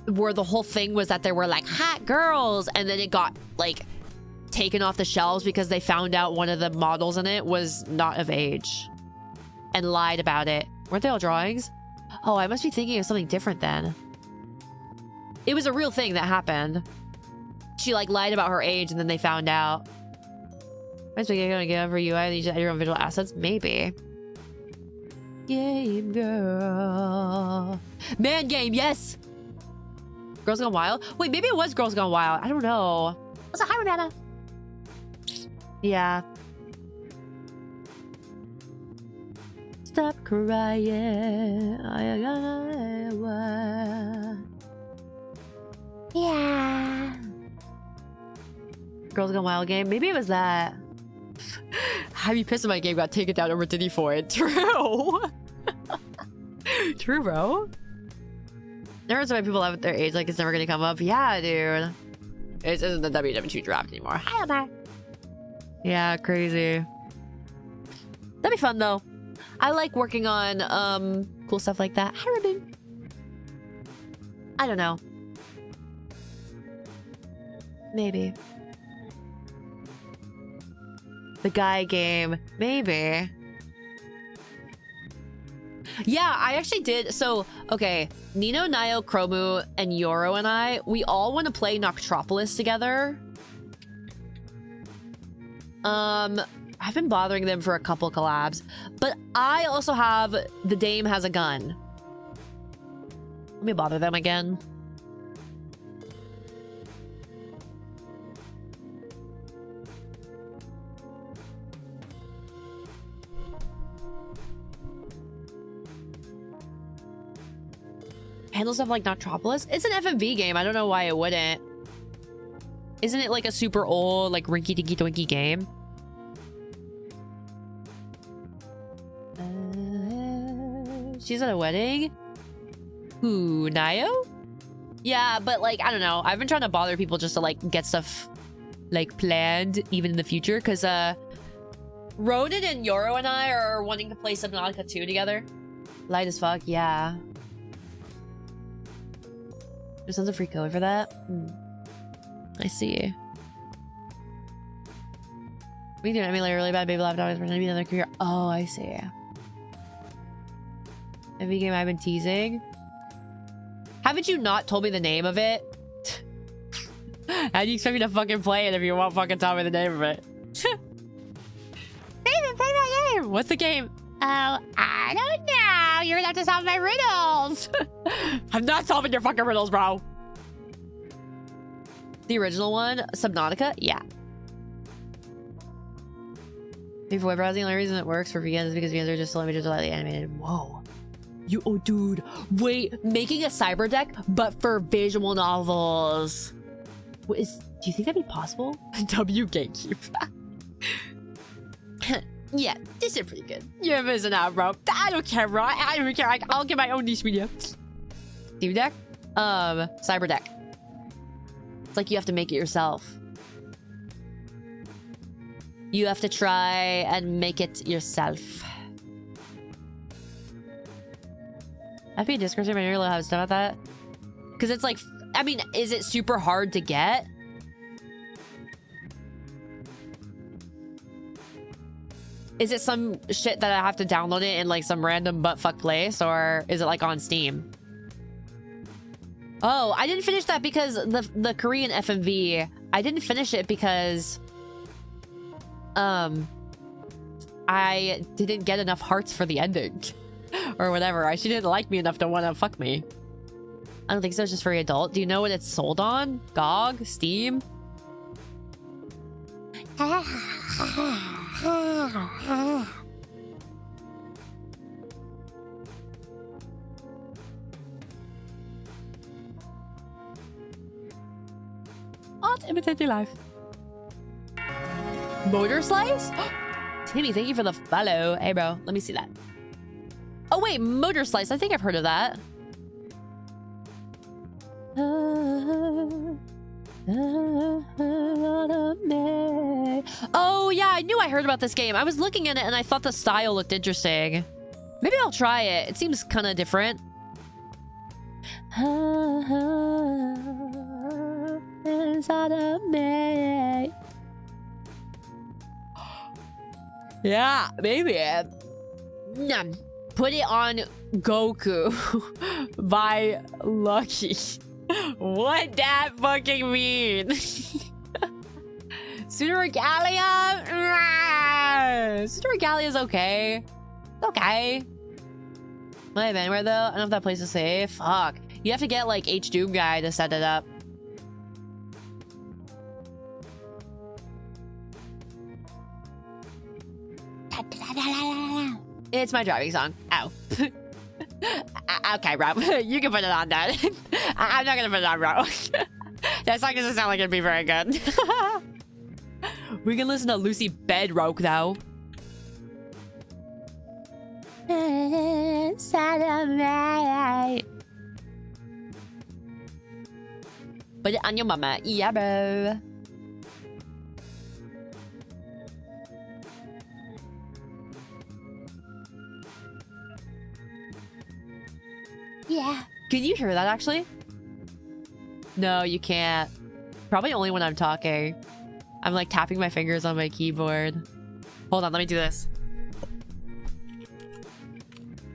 where the whole thing was that there were like hot girls, and then it got like taken off the shelves because they found out one of the models in it was not of age and lied about it. Weren't they all drawings? Oh, I must be thinking of something different then. It was a real thing that happened. She like lied about her age and then they found out. Am I gonna give for UI and you just add your own visual assets? Maybe. Game girl. Man game, yes! Girls Gone Wild? Wait, maybe it was Girls Gone Wild. I don't know. What's a high banana? Yeah. Stop crying. Yeah. Girls Gone Wild game. Maybe it was that. Have you pissed in my game got taken down over Diddy for it? True. True, bro. Never heard so many people have their age like it's never gonna come up. Yeah, dude. It isn't the WW2 draft anymore. Hi, Omar. Yeah, crazy. That'd be fun though. I like working on cool stuff like that. Hi, Ribbon. I don't know. Maybe. The guy game. Maybe. Yeah, I actually did. So, okay. Nino, Nio, Chromu, and Yoro and I, we all want to play Noctropolis together. I've been bothering them for a couple collabs. But I also have The Dame Has a Gun. Let me bother them again. Handle stuff like Noctropolis? It's an FMV game. I don't know why it wouldn't. Isn't it like a super old, like rinky-dinky twinky game? She's at a wedding? Who, Nayo? Yeah, but like, I don't know. I've been trying to bother people just to like get stuff like planned even in the future. Because Ronan and Yoro and I are wanting to play Subnautica 2 together. Light as fuck, yeah. There's tons of free code for that. I see. We can emulate really bad baby laptops for maybe another career. Oh, I see. Every game I've been teasing. Haven't you not told me the name of it? How do you expect me to fucking play it if you won't fucking tell me the name of it? David, play that game. What's the game? Oh, I don't know. You're gonna have to solve my riddles. I'm not solving your fucking riddles, bro. The original one, Subnautica? Yeah. Maybe for web browsing, the only reason it works for VNs is because VNs are just so images are lightly animated. Whoa. You, oh dude. Wait, making a cyber deck, but for visual novels. What is, do you think that'd be possible? W Gatekeep. Yeah, this is pretty good. You're missing out, bro. I don't care, bro. I don't care. I'll get my own niche media. Steam deck? Cyber deck. It's like you have to make it yourself. You have to try and make it yourself. I think Discord server really have stuff about that. Because it's like, I mean, is it super hard to get? Is it some shit that I have to download it in like some random buttfuck place, or is it like on Steam? Oh, I didn't finish that because the Korean FMV. I didn't finish it because I didn't get enough hearts for the ending. Or whatever. She didn't like me enough to want to fuck me. I don't think so. It's just for adult. Do you know what it's sold on? GOG? Steam? Art imitating life. Motor Slice? Timmy, thank you for the follow. Hey, bro. Let me see that. Oh, wait. Motor Slice. I think I've heard of that. Oh, yeah. I knew I heard about this game. I was looking at it and I thought the style looked interesting. Maybe I'll try it. It seems kind of different. Yeah, maybe. Put it on Goku by Lucky. What that fucking mean? Pseudo Regalia? Pseudo Regalia is okay. It's okay. My Vanware though? I don't know if that place is safe. Fuck. You have to get like H-Doom guy to set it up. It's my driving song. Ow. Okay, bro. You can put it on that. I'm not gonna put it on, bro. That song doesn't sound like it'd be very good. We can listen to Lucy Bedrock though. Put it on your mama. Yeah, bro. Yeah. Can you hear that actually? No, you can't. Probably only when I'm talking. I'm like tapping my fingers on my keyboard. Hold on, let me do this.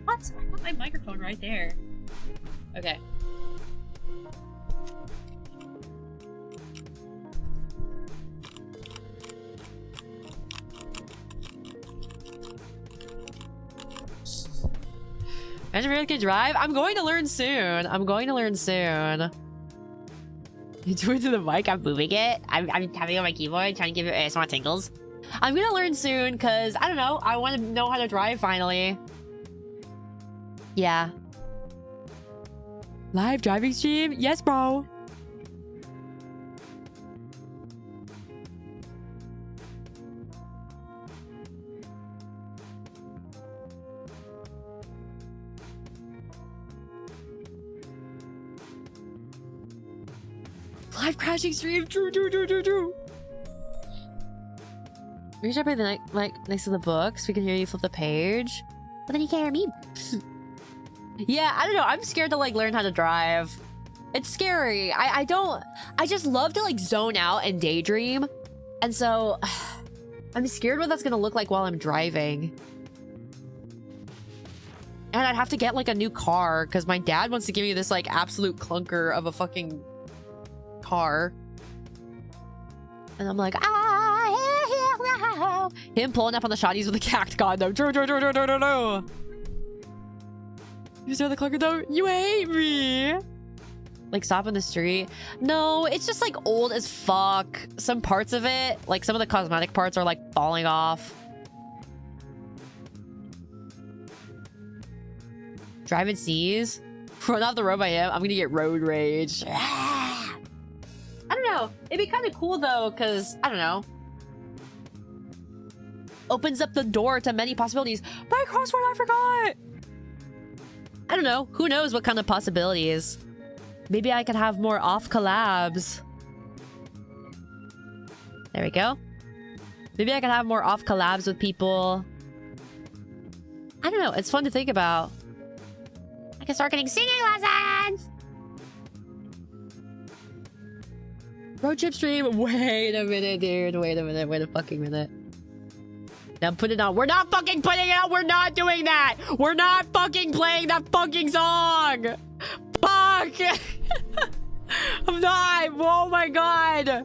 What? I put my microphone right there. Okay. Imagine if I could drive. I'm going to learn soon. I'm going to learn soon. You do it to the mic. I'm moving it. I'm tapping on my keyboard, trying to give it ASMR tingles. I'm gonna learn soon because I don't know. I want to know how to drive finally. Yeah. Live driving stream? Yes, bro. Live crashing stream. True. We should put the like next to the books. We can hear you flip the page. But then you can't hear me. Yeah, I don't know. I'm scared to like learn how to drive. It's scary. I just love to like zone out and daydream. And so I'm scared what that's gonna look like while I'm driving. And I'd have to get like a new car because my dad wants to give me this like absolute clunker of a fucking car. And I'm like, him pulling up on the shotties with the cact god though. No. You saw the clunker though? You hate me. Like stop in the street. No, it's just like old as fuck. Some parts of it, like some of the cosmetic parts are like falling off. Drive and sneeze. Run off the road by him. I'm gonna get road rage. I don't know. It'd be kind of cool though, because I don't know. Opens up the door to many possibilities. My crossword, I forgot. I don't know. Who knows what kind of possibilities? Maybe I could have more off collabs. There we go. Maybe I could have more off collabs with people. I don't know. It's fun to think about. I can start getting singing lessons. Road trip stream. Wait a minute, dude. Wait a minute. Wait a fucking minute. Now put it on. We're not fucking putting it out. We're not doing that. We're not fucking playing that fucking song. Fuck. I'm not. Oh my god.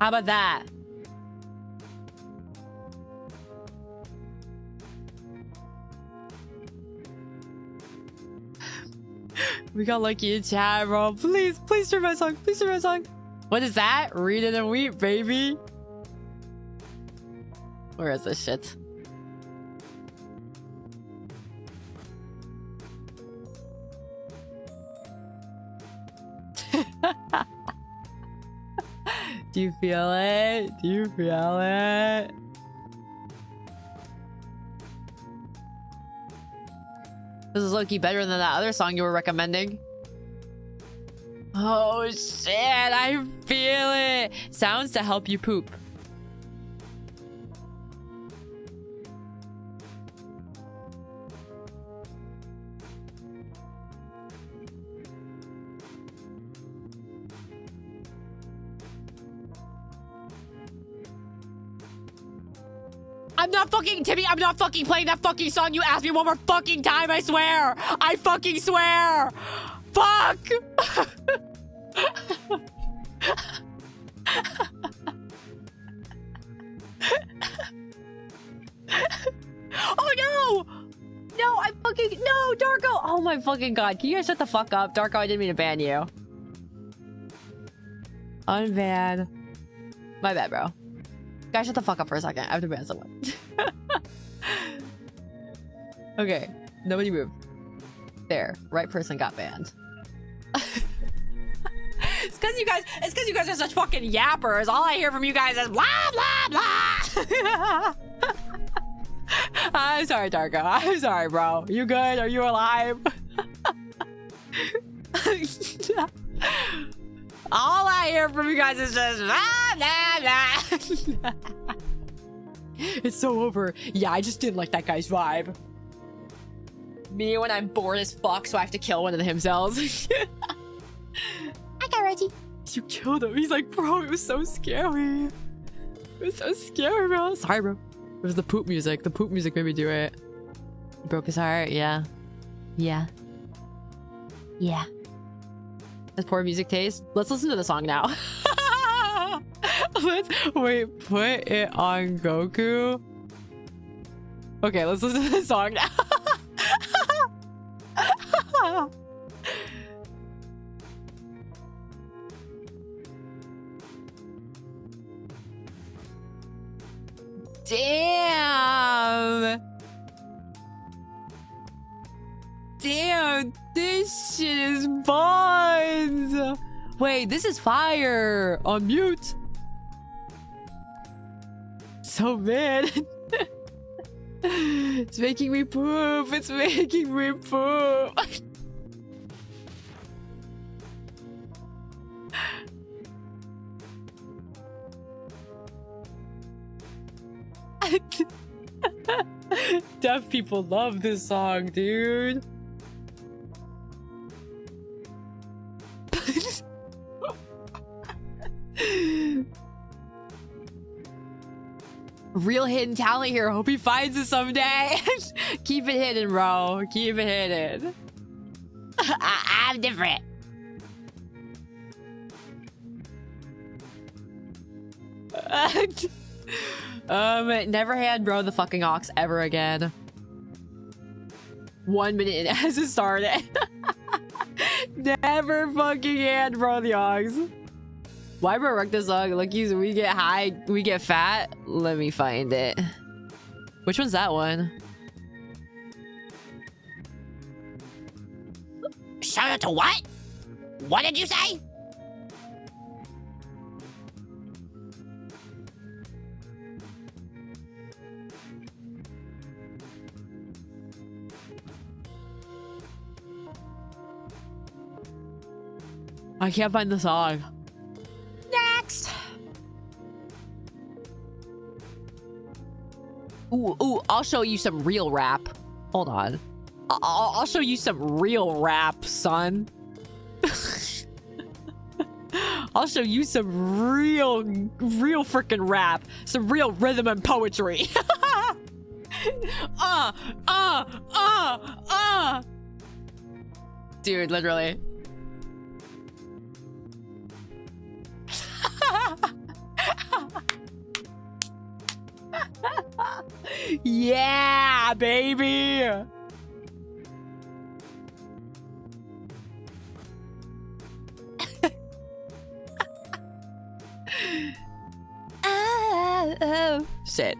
How about that? We got lucky in chat, bro. Please turn my song. Please turn my song. What is that? Read it and weep, baby. Where is this shit? Do you feel it? Do you feel it? This is low-key better than that other song you were recommending. Oh shit, I feel it. Sounds to help you poop. I'm not fucking, Timmy, I'm not fucking playing that fucking song. You asked me one more fucking time, I swear. I fucking swear. Fuck. Oh no. No, I fucking, no, Darko. Oh my fucking god. Can you guys shut the fuck up? Darko, I didn't mean to ban you. Unban. My bad, bro. Guys, shut the fuck up for a second. I have to ban someone. Okay. Nobody move. There. Right person got banned. It's because you guys are such fucking yappers. All I hear from you guys is blah, blah, blah. I'm sorry, Darko. I'm sorry, bro. You good? Are you alive? All I hear from you guys is just blah, blah, blah. It's so over. Yeah, I just didn't like that guy's vibe. Me when I'm bored as fuck, so I have to kill one of the himselves. I got Reggie. You killed him. He's like, bro, it was so scary. It was so scary, bro. Sorry, bro. It was the poop music. The poop music made me do it. Broke his heart. Yeah. Yeah. Yeah. That's poor music taste. Let's listen to the song now. Wait, put it on Goku. Okay, let's listen to the song now. Damn! Damn, this shit is buns! Wait, this is fire! On mute! So mad! It's making me poop! It's making me poop! Deaf people love this song, dude. Real hidden talent here. Hope he finds it someday. Keep it hidden, bro. Keep it hidden. I'm different. Never hand bro the fucking ox ever again. 1 minute in as it started. Never fucking hand bro the ox. Why bro wreck this song? Look, we get high, we get fat. Let me find it. Which one's that one? Shout out to what? What did you say? I can't find the song. Next. Ooh, I'll show you some real rap. Hold on. I'll show you some real rap, son. I'll show you some real freaking rap. Some real rhythm and poetry. Dude, literally. Yeah, baby. Oh, shit.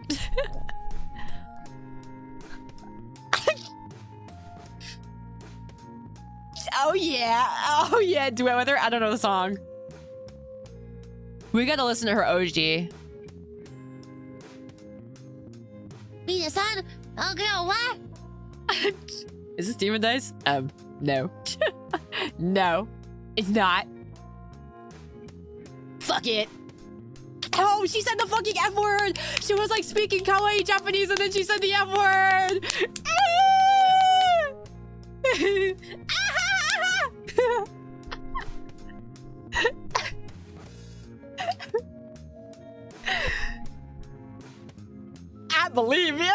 Oh yeah, do it with her. I don't know the song. We gotta listen to her OG. Be the son. Okay, what? Is this Demon Dice? No. No, it's not. Fuck it. Oh, she said the fucking F word. She was like speaking kawaii Japanese and then she said the F word. I believe you.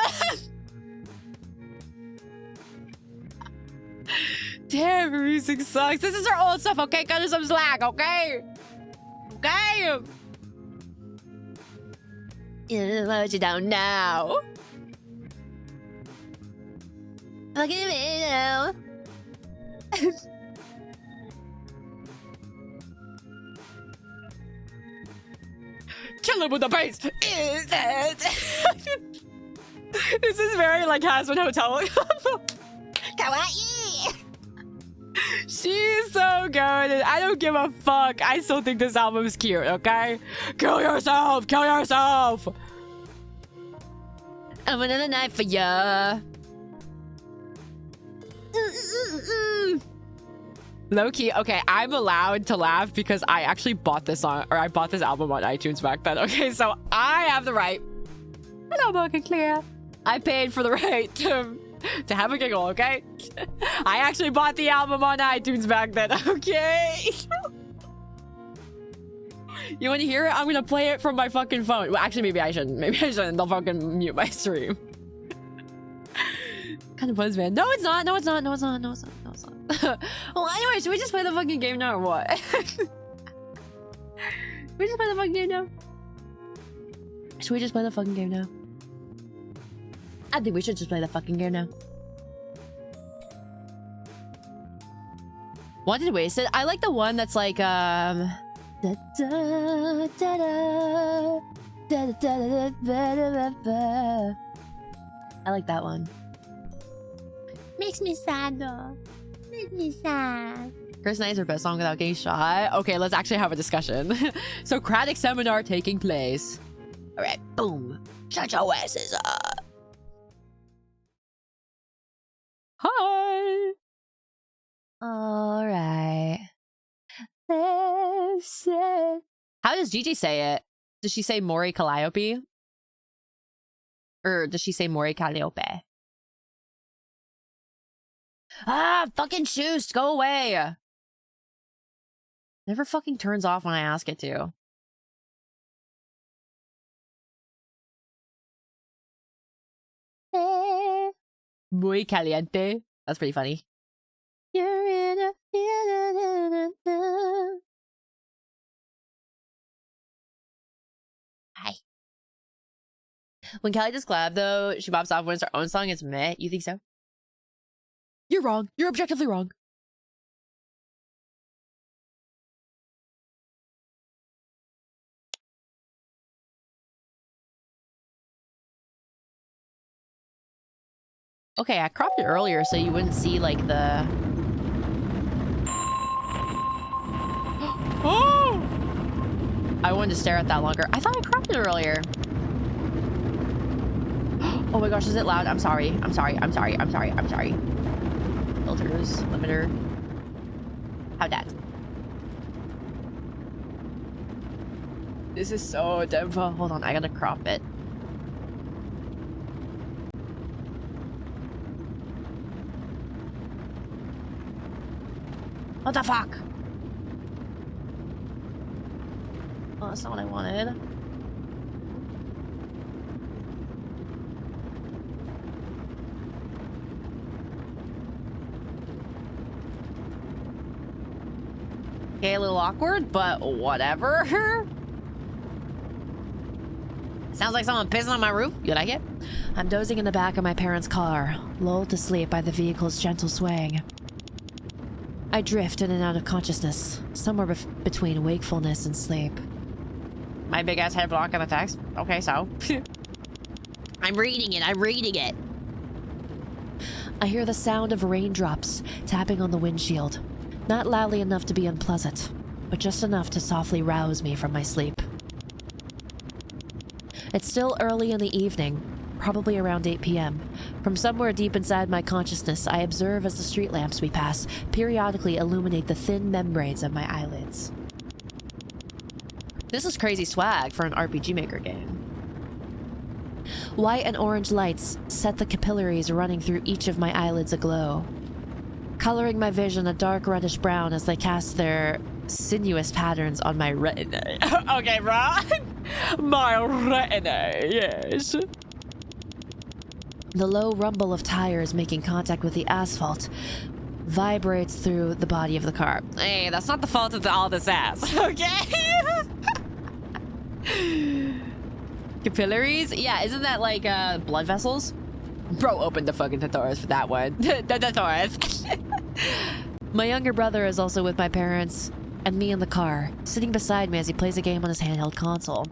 Damn, her music sucks. This is her old stuff, okay? Cut her some slack, okay? Okay? What you don't know. Look at me now. can't live with the bass. This is very like Hazbin Hotel. Kawaii! She's so good, and I don't give a fuck. I still think this album is cute, okay? Kill yourself! Kill yourself! I'm another knife for ya. Low-key, okay, I'm allowed to laugh because I actually bought this song, or I bought this album on iTunes back then, okay? So I have the right. Hello, Mocha Clear. I paid for the right to have a giggle, okay? I actually bought the album on iTunes back then, okay? You want to hear it? I'm gonna play it from my fucking phone. Well, actually, maybe I shouldn't. Maybe I shouldn't. They'll fucking mute my stream. Kind of buzz, man. No, it's not. No, it's not. No, it's not. No, it's not. No, it's not. Well, anyway, should we just play the fucking game now or what? Should we just play the fucking game now? Should we just play the fucking game now? I think we should just play the fucking game now. Wanted Wasted? I like the one that's like, I like that one. Makes me sad though. Makes me sad. Chris Knight's her best song without getting shot. Okay, let's actually have a discussion. Socratic seminar taking place. Alright, boom. Shut your asses up. Hi. Alright. How does Gigi say it? Does she say Mori Calliope? Or does she say Mori Calliope? Ah, fucking shoes, go away. Never fucking turns off when I ask it to. Muy caliente. That's pretty funny. You're in a Hi. When Callie does collab, though, she bops off when it's her own song. It's meh. You think so? You're wrong. You're objectively wrong. Okay, I cropped it earlier so you wouldn't see, like, the... Oh! I wanted to stare at that longer. I thought I cropped it earlier. Oh my gosh, is it loud? I'm sorry. I'm sorry. I'm sorry. I'm sorry. I'm sorry. Filters, limiter. How that? This is so dumb. Hold on, I gotta crop it. What the fuck? Oh, that's not what I wanted. Okay, a little awkward, but whatever. Sounds like someone pissing on my roof. You like it? I'm dozing in the back of my parents' car, lulled to sleep by the vehicle's gentle swaying. I drift in and out of consciousness, somewhere between wakefulness and sleep. My big ass head block on the text? Okay, so. I'm reading it, I'm reading it. I hear the sound of raindrops tapping on the windshield. Not loudly enough to be unpleasant, but just enough to softly rouse me from my sleep. It's still early in the evening, probably around 8 p.m. From somewhere deep inside my consciousness, I observe as the street lamps we pass periodically illuminate the thin membranes of my eyelids. This is crazy swag for an RPG Maker game. White and orange lights set the capillaries running through each of my eyelids aglow, coloring my vision a dark reddish brown as they cast their sinuous patterns on my retina. Okay, bro. My retina, yes. The low rumble of tires making contact with the asphalt vibrates through the body of the car. Hey, that's not the fault of all this ass, okay? Capillaries? Yeah, isn't that like blood vessels? Bro opened the fucking tutorials for that one. The tutorials. My younger brother is also with my parents and me in the car, sitting beside me as he plays a game on his handheld console.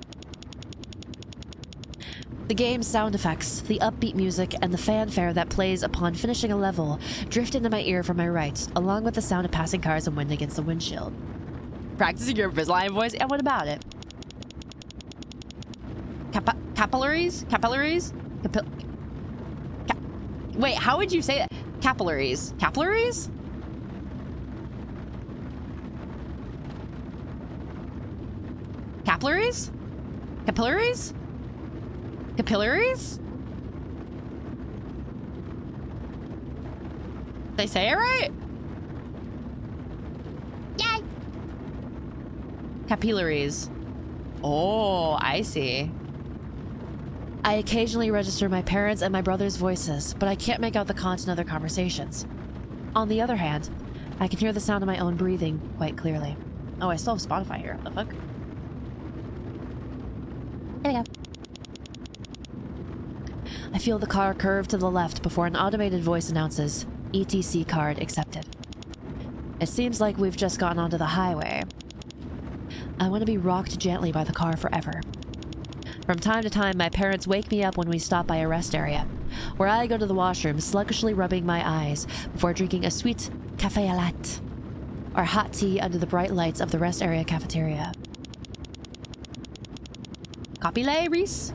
The game's sound effects, the upbeat music, and the fanfare that plays upon finishing a level drift into my ear from my right, along with the sound of passing cars and wind against the windshield. Practicing your Invisalign voice? And what about it? Capillaries? Capillaries? Wait, how would you say that? Capillaries. Capillaries? Capillaries? Capillaries? Capillaries? Did they say it right? Yay! Capillaries. Oh, I see. I occasionally register my parents' and my brother's voices, but I can't make out the content of their conversations. On the other hand, I can hear the sound of my own breathing quite clearly. Oh, I still have Spotify here. What the fuck? There we go. I feel the car curve to the left before an automated voice announces, ETC card accepted. It seems like we've just gotten onto the highway. I want to be rocked gently by the car forever. From time to time, my parents wake me up when we stop by a rest area, where I go to the washroom, sluggishly rubbing my eyes before drinking a sweet café à latte, or hot tea under the bright lights of the rest area cafeteria. Copy-lay, Reese?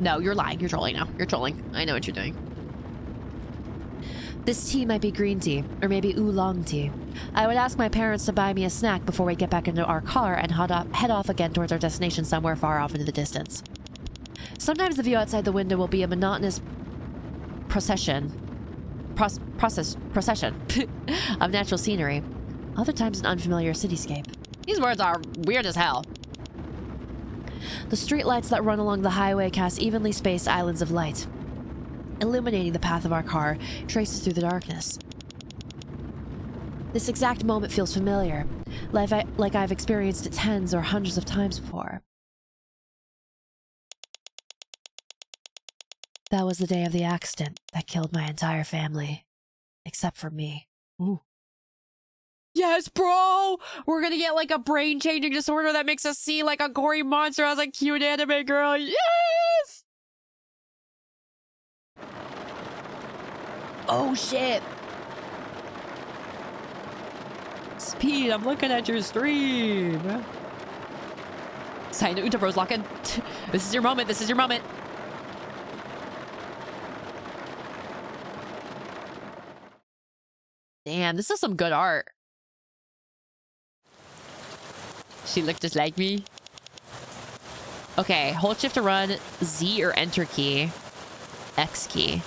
No, you're lying. You're trolling now. You're trolling. I know what you're doing. This tea might be green tea, or maybe oolong tea. I would ask my parents to buy me a snack before we get back into our car and head off again towards our destination somewhere far off into the distance. Sometimes the view outside the window will be a monotonous procession of natural scenery. Other times an unfamiliar cityscape. These words are weird as hell. The streetlights that run along the highway cast evenly spaced islands of light, illuminating the path of our car traces through the darkness. This exact moment feels familiar, like I've experienced it tens or hundreds of times before. That was the day of the accident that killed my entire family, except for me. Ooh. Yes, bro! We're gonna get like a brain-changing disorder that makes us see like a gory monster as a cute anime girl. Yes! Oh shit! Speed, I'm looking at your stream. Sign to Utabro's lock-in. This is your moment, this is your moment. Damn, this is some good art. She looked just like me. Okay, hold shift to run, Z or enter key, X key.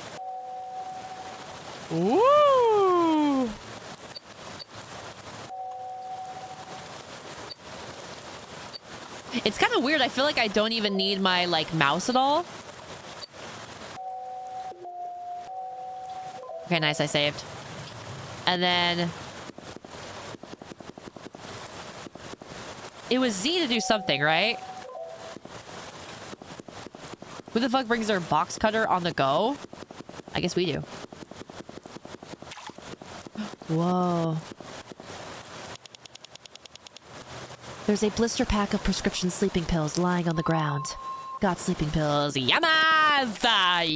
Woo! It's kind of weird. I feel like I don't even need my like mouse at all. Okay, nice. I saved. And then it was Z to do something, right? Who the fuck brings their box cutter on the go? I guess we do. Whoa. There's a blister pack of prescription sleeping pills lying on the ground. Got sleeping pills. Yamas!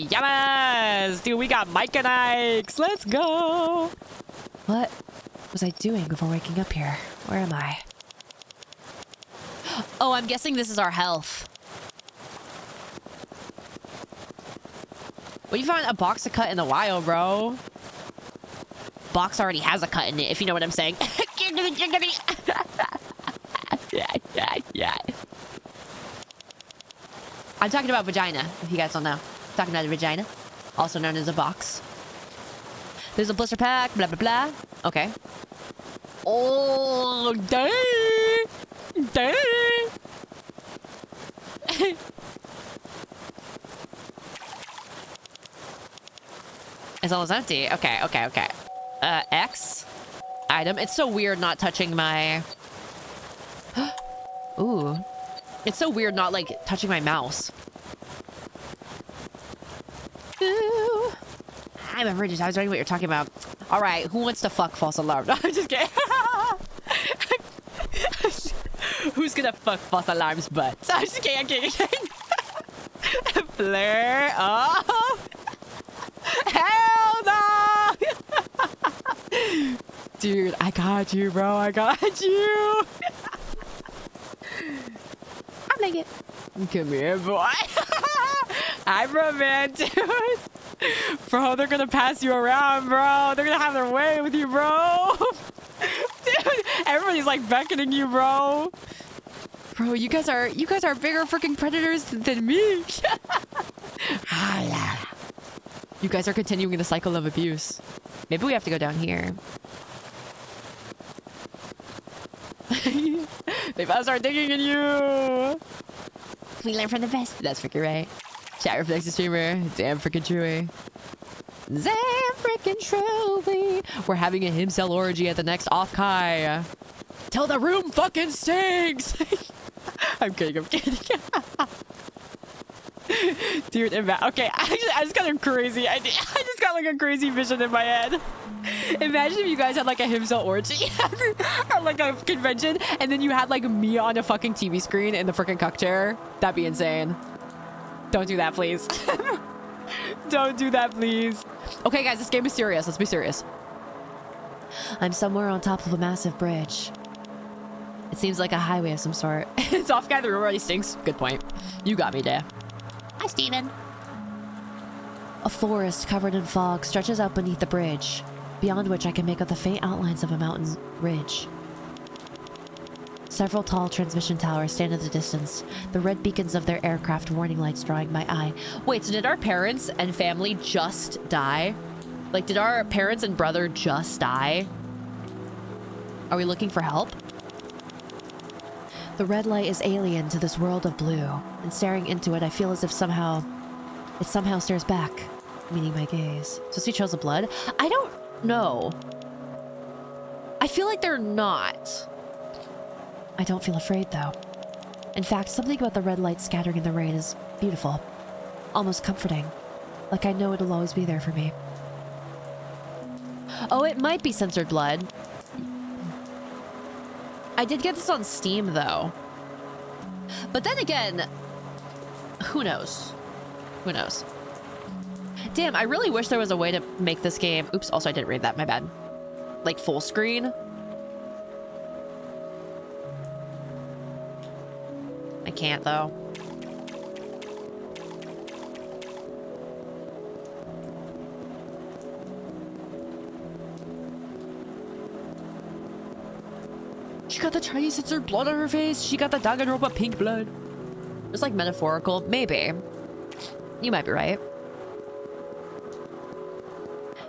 Yamas! Dude, we got Mike and Ike's. Let's go! What was I doing before waking up here? Where am I? Oh, I'm guessing this is our health. Well, you found a box to cut in the wild, bro. Box already has a cut in it, if you know what I'm saying. Yeah. I'm talking about vagina, if you guys don't know. I'm talking about a vagina, also known as a box. There's a blister pack, blah, blah, blah. Okay. Oh, dang! Dang! It's almost empty. Okay. X. Item. It's so weird not touching my... Ooh. It's so weird not, like, touching my mouse. Ooh. I'm a virgin. I was wondering what you're talking about. All right. Who wants to fuck false alarm? No, I'm just kidding. Who's gonna fuck false alarms butts? I'm just kidding. Flare. Oh. Hell no. Dude, I got you, bro. I got you. I'm like it. Come here, boy. I'm romantic, dude. Bro, they're gonna pass you around, bro. They're gonna have their way with you, bro. Dude, everybody's like beckoning you, bro. Bro, you guys are bigger freaking predators than me. You guys are continuing the cycle of abuse. Maybe we have to go down here. They must start digging in you. We learn from the best. That's freaking right. Chat reflex the streamer. Damn freaking truey. Damn freaking truey. We're having a himcell orgy at the next Offkai. Till the room fucking stinks. I'm kidding. I'm kidding. Dude, okay, I just got a crazy idea. I just got like a crazy vision in my head. Imagine if you guys had like a himcell orgy or like a convention, and then you had like me on a fucking TV screen in the freaking cuck chair. That'd be insane. Don't do that, please. Don't do that, please. Okay, guys, this game is serious. Let's be serious. I'm somewhere on top of a massive bridge. It seems like a highway of some sort. It's off guy, the room already stinks. Good point. You got me, Dea. Hi, Steven. A forest covered in fog stretches out beneath the bridge, beyond which I can make out the faint outlines of a mountain ridge. Several tall transmission towers stand at a distance, the red beacons of their aircraft warning lights drawing my eye. Wait, so did our parents and family just die? Like, did our parents and brother just die? Are we looking for help? The red light is alien to this world of blue, and staring into it, I feel as if it somehow stares back, meeting my gaze. So see trails of blood? I don't know. I feel like they're not. I don't feel afraid, though. In fact, something about the red light scattering in the rain is beautiful, almost comforting, like I know it'll always be there for me. Oh, it might be censored blood. I did get this on Steam, though. But then again, who knows? Who knows? Damn, I really wish there was a way to make this game... Oops, also I didn't read that, my bad. Like full screen. I can't, though. She got the Chinese censored blood on her face. She got the Danganronpa pink blood. It's like metaphorical. Maybe. You might be right.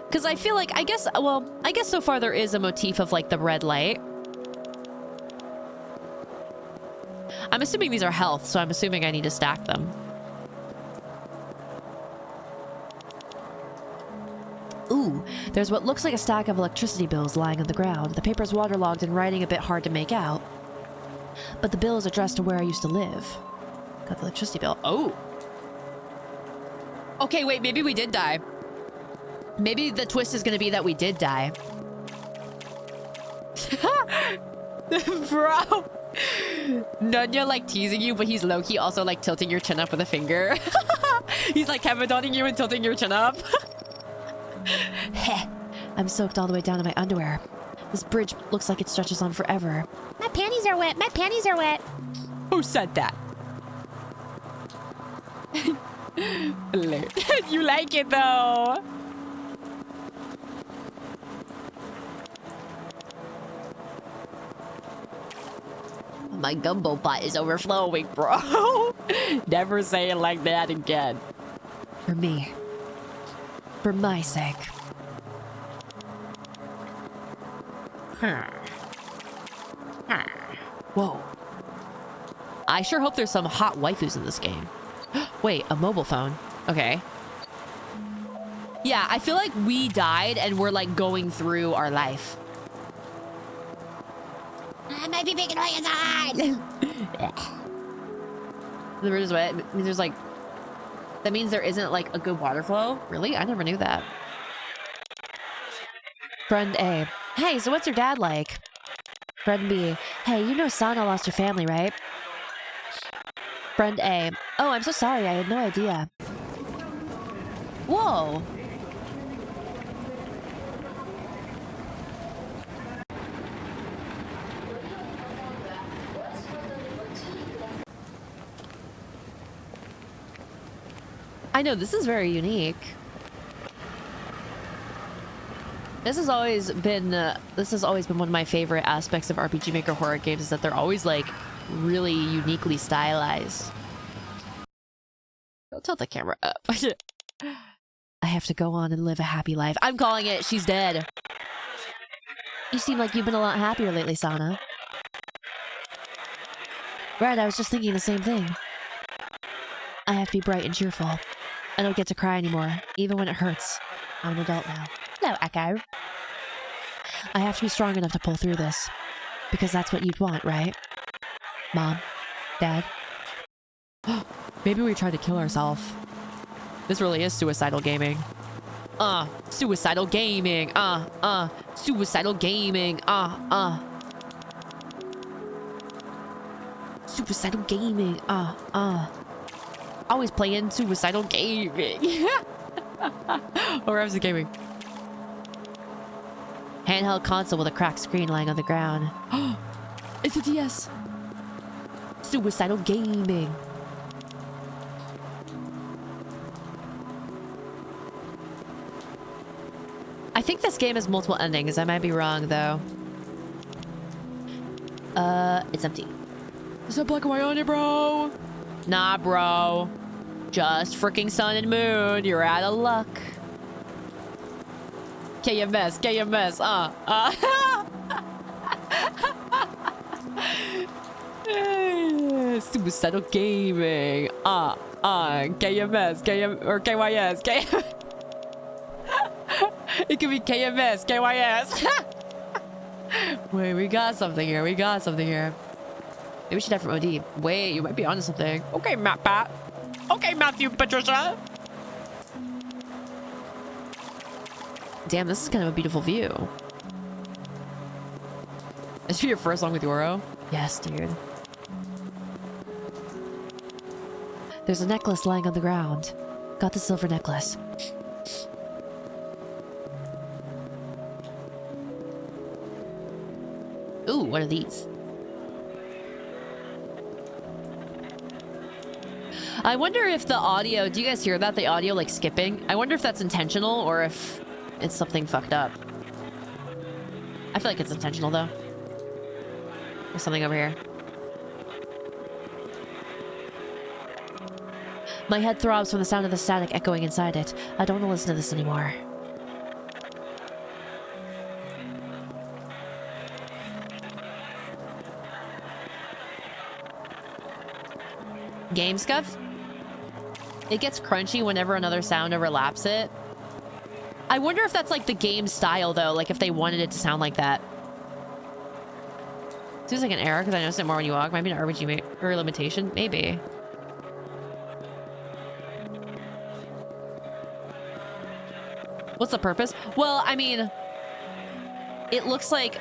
Because I feel like, I guess so far there is a motif of like the red light. I'm assuming these are health, so I'm assuming I need to stack them. Ooh, there's what looks like a stack of electricity bills lying on the ground. The paper's waterlogged and writing a bit hard to make out. But the bill is addressed to where I used to live. Got the electricity bill. Oh. Okay, wait, maybe we did die. Maybe the twist is gonna be that we did die. Bro. Nunya like teasing you, but he's low-key also like tilting your chin up with a finger. He's like Kevin-donning you and tilting your chin up. Heh. I'm soaked all the way down to my underwear. This bridge looks like it stretches on forever. My panties are wet. My panties are wet. Who said that? You like it though. My gumbo pot is overflowing, bro. Never say it like that again. For me. For my sake. Whoa. I sure hope there's some hot waifus in this game. Wait, a mobile phone. Okay. Yeah, I feel like we died and we're like going through our life. I might be making my inside. The bridge is wet. I mean, there's like... That means there isn't like a good water flow? Really? I never knew that. Friend A. Hey, so what's your dad like? Friend B. Hey, you know Sana lost her family, right? Friend A. Oh, I'm so sorry. I had no idea. Whoa. I know, this is very unique. This has always been one of my favorite aspects of RPG Maker horror games, is that they're always like really uniquely stylized. Don't tilt the camera up. I have to go on and live a happy life. I'm calling it. She's dead. You seem like you've been a lot happier lately, Sana. Right, I was just thinking the same thing. I have to be bright and cheerful. I don't get to cry anymore, even when it hurts. I'm an adult now. Hello, Echo. I have to be strong enough to pull through this. Because that's what you'd want, right? Mom? Dad? Maybe we tried to kill ourselves. This really is suicidal gaming. Suicidal gaming. Suicidal gaming. Suicidal gaming. Always playing suicidal gaming. Or I was gaming. Handheld console with a cracked screen lying on the ground. It's a DS. Suicidal gaming. I think this game has multiple endings. I might be wrong, though. It's empty. Is that black and white on it, bro? Nah, bro. Just freaking sun and moon. You're out of luck. KMS, KMS, Suicidal gaming. KMS, KM, or KYS, KM. It could be KMS, KYS. Wait, we got something here. We got something here. Maybe we should have from OD. Wait, you might be onto something. Okay, Matt Pat. Okay, Matthew Patricia. Damn, this is kind of a beautiful view. Is this your first song with Yoro? Yes, dude. There's a necklace lying on the ground. Got the silver necklace. Ooh, what are these? I wonder if the audio... Do you guys hear that? The audio, like, skipping? I wonder if that's intentional or if it's something fucked up. I feel like it's intentional, though. There's something over here. My head throbs from the sound of the static echoing inside it. I don't want to listen to this anymore. Game scuff? It gets crunchy whenever another sound overlaps it. I wonder if that's like the game style, though. Like if they wanted it to sound like that. Seems like an error because I noticed it more when you walk. Might be an RPG or limitation. Maybe. What's the purpose? Well, I mean, it looks like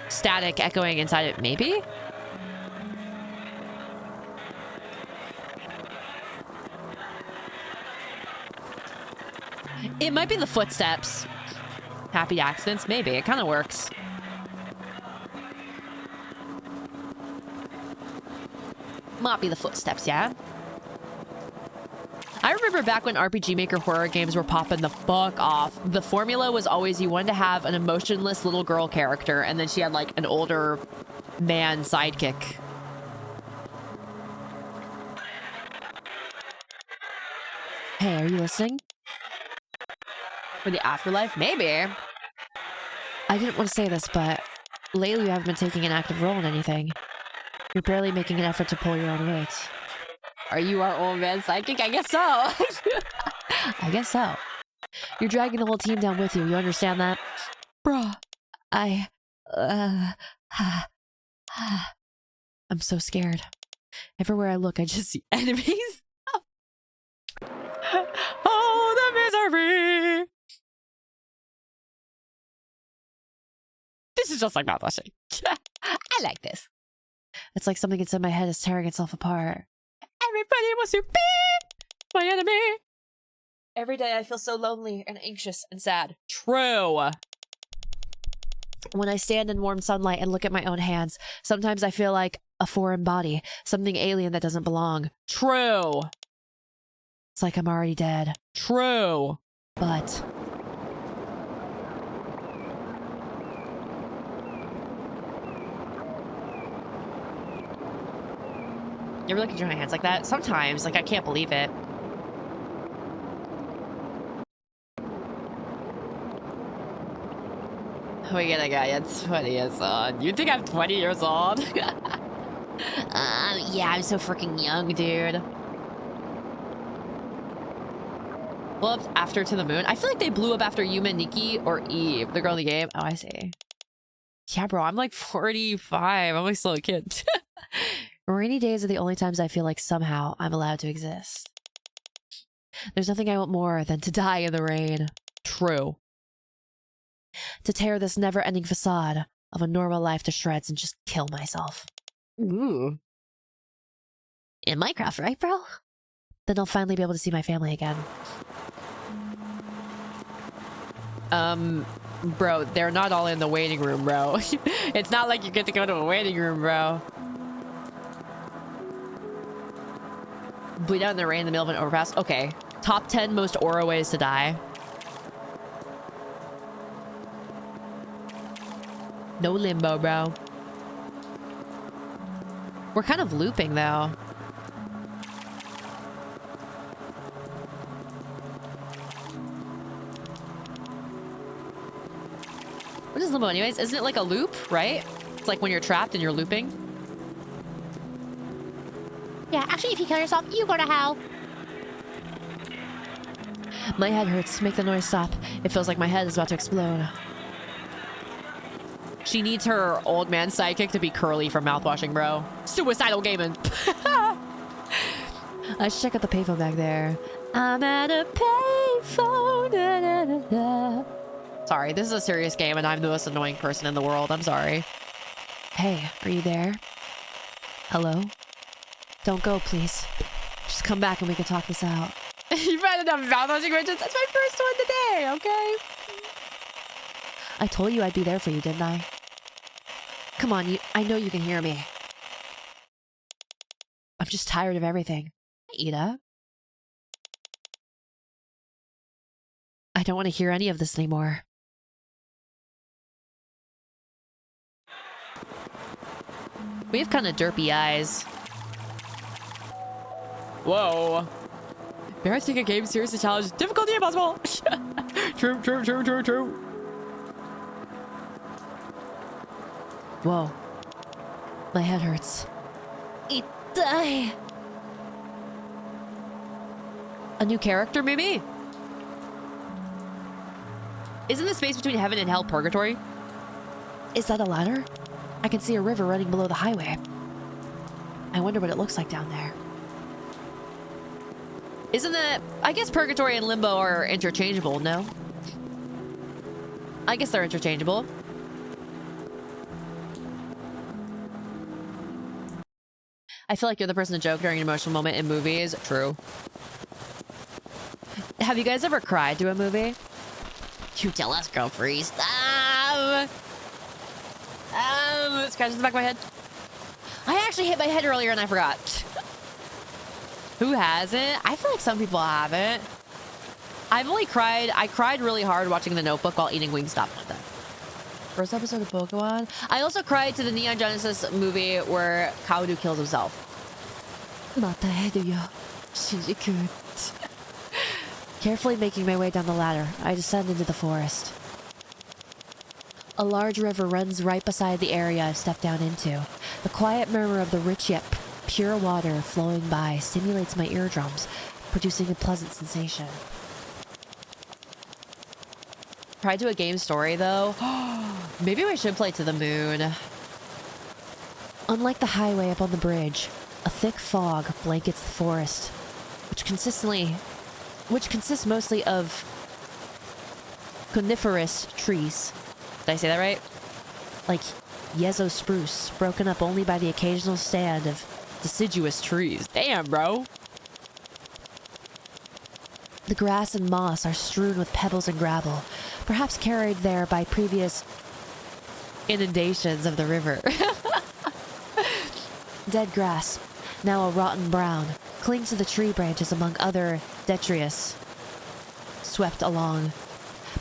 static echoing inside it. Maybe. It might be the footsteps. Happy accidents? Maybe. It kind of works. Might be the footsteps, yeah? I remember back when RPG Maker horror games were popping the fuck off. The formula was always you wanted to have an emotionless little girl character, and then she had like an older man sidekick. Hey, are you listening? For the afterlife? Maybe. I didn't want to say this, but lately you haven't been taking an active role in anything. You're barely making an effort to pull your own weight. Are you our old man sidekick? I guess so. I guess so. You're dragging the whole team down with you. You understand that? Bruh. I'm so scared. Everywhere I look, I just see enemies. Oh, the misery! This is just like my blushing. I like this. It's like something inside my head is tearing itself apart. Everybody Everybody wants to be my enemy. Every day I feel so lonely and anxious and sad. True. When I stand in warm sunlight and look at my own hands, sometimes I feel like a foreign body, something alien that doesn't belong. True. It's like I'm already dead. True. But you ever look at your hands like that? Sometimes, like, I can't believe it. We get a guy at 20 years old. You think I'm 20 years old? Yeah, I'm so freaking young, dude. Blew up after To the Moon. I feel like they blew up after Yuma, Nikki, or Eve, the girl in the game. Oh, I see. Yeah, bro, I'm like 45. I'm like still a kid. Rainy days are the only times I feel like somehow I'm allowed to exist. There's nothing I want more than to die in the rain. True. To tear this never-ending facade of a normal life to shreds and just kill myself. Ooh. In Minecraft, right, bro? Then I'll finally be able to see my family again. Bro, they're not all in the waiting room, bro. It's not like you get to go to a waiting room, bro. Bleed out in the rain in the middle of an overpass. Okay. Top 10 most aura ways to die. No limbo, bro. We're kind of looping, though. What is limbo anyways? Isn't it like a loop, right? It's like when you're trapped and you're looping. Yeah, actually, if you kill yourself, you go to hell. My head hurts. Make the noise stop. It feels like my head is about to explode. She needs her old man sidekick to be Curly from mouthwashing, bro. Suicidal gaming. I should check out the payphone back there. I'm at a payphone. Da, da, da, da. Sorry, this is a serious game and I'm the most annoying person in the world. I'm sorry. Hey, are you there? Hello? Don't go, please. Just come back and we can talk this out. You've had enough mouthwashing mentions. That's my first one today, okay? I told you I'd be there for you, didn't I? Come on, I know you can hear me. I'm just tired of everything. Ida? I don't want to hear any of this anymore. We have kind of derpy eyes. Whoa. Parents take a game seriously challenge. Difficulty impossible. True, true, true, true, true. Whoa. My head hurts. Itai. A new character, maybe? Isn't the space between heaven and hell purgatory? Is that a ladder? I can see a river running below the highway. I wonder what it looks like down there. Isn't that... I guess purgatory and limbo are interchangeable, no? I guess they're interchangeable. I feel like you're the person to joke during an emotional moment in movies. True. Have you guys ever cried to a movie? You tell us, girl, freeze. Scratches the back of my head. I actually hit my head earlier and I forgot. Who hasn't? I feel like some people haven't. I've only cried. I cried really hard watching The Notebook while eating Wingstop. First episode of Pokemon. I also cried to the Neon Genesis movie where Kaoru kills himself. Carefully making my way down the ladder, I descend into the forest. A large river runs right beside the area I've stepped down into. The quiet murmur of the rich yet pure water flowing by stimulates my eardrums, producing a pleasant sensation. Tried to a game story, though. Maybe we should play To the Moon. Unlike the highway up on the bridge, a thick fog blankets the forest, which consists mostly of coniferous trees. Did I say that right? Like Yezo spruce, broken up only by the occasional stand of deciduous trees. Damn, bro. The grass and moss are strewn with pebbles and gravel, perhaps carried there by previous inundations of the river. Dead grass, now a rotten brown, clings to the tree branches among other detritus swept along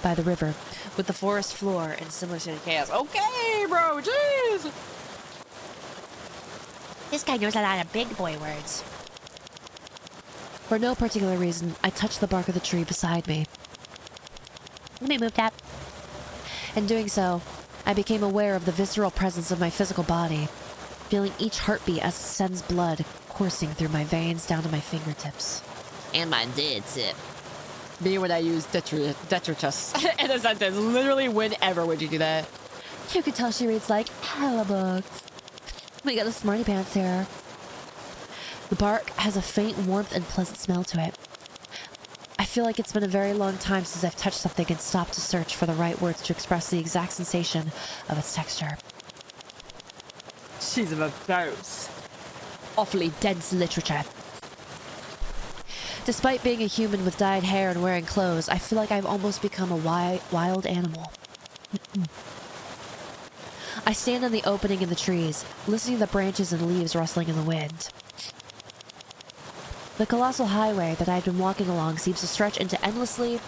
by the river, with the forest floor in similar state of chaos. Okay, bro, jeez! This guy knows a lot of big boy words. For no particular reason, I touched the bark of the tree beside me. Let me move that. In doing so, I became aware of the visceral presence of my physical body, feeling each heartbeat as it sends blood coursing through my veins down to my fingertips. And my dead tip. Me when I use detritus in a sentence. Literally, whenever would you do that? You could tell she reads like hella books. We got the smarty pants here. The bark has a faint warmth and pleasant smell to it. I feel like it's been a very long time since I've touched something and stopped to search for the right words to express the exact sensation of its texture. She's verbose. Awfully dense literature. Despite being a human with dyed hair and wearing clothes, I feel like I've almost become a wild animal. I stand in the opening in the trees, listening to the branches and leaves rustling in the wind. The colossal highway that I've been walking along seems to stretch into endlessly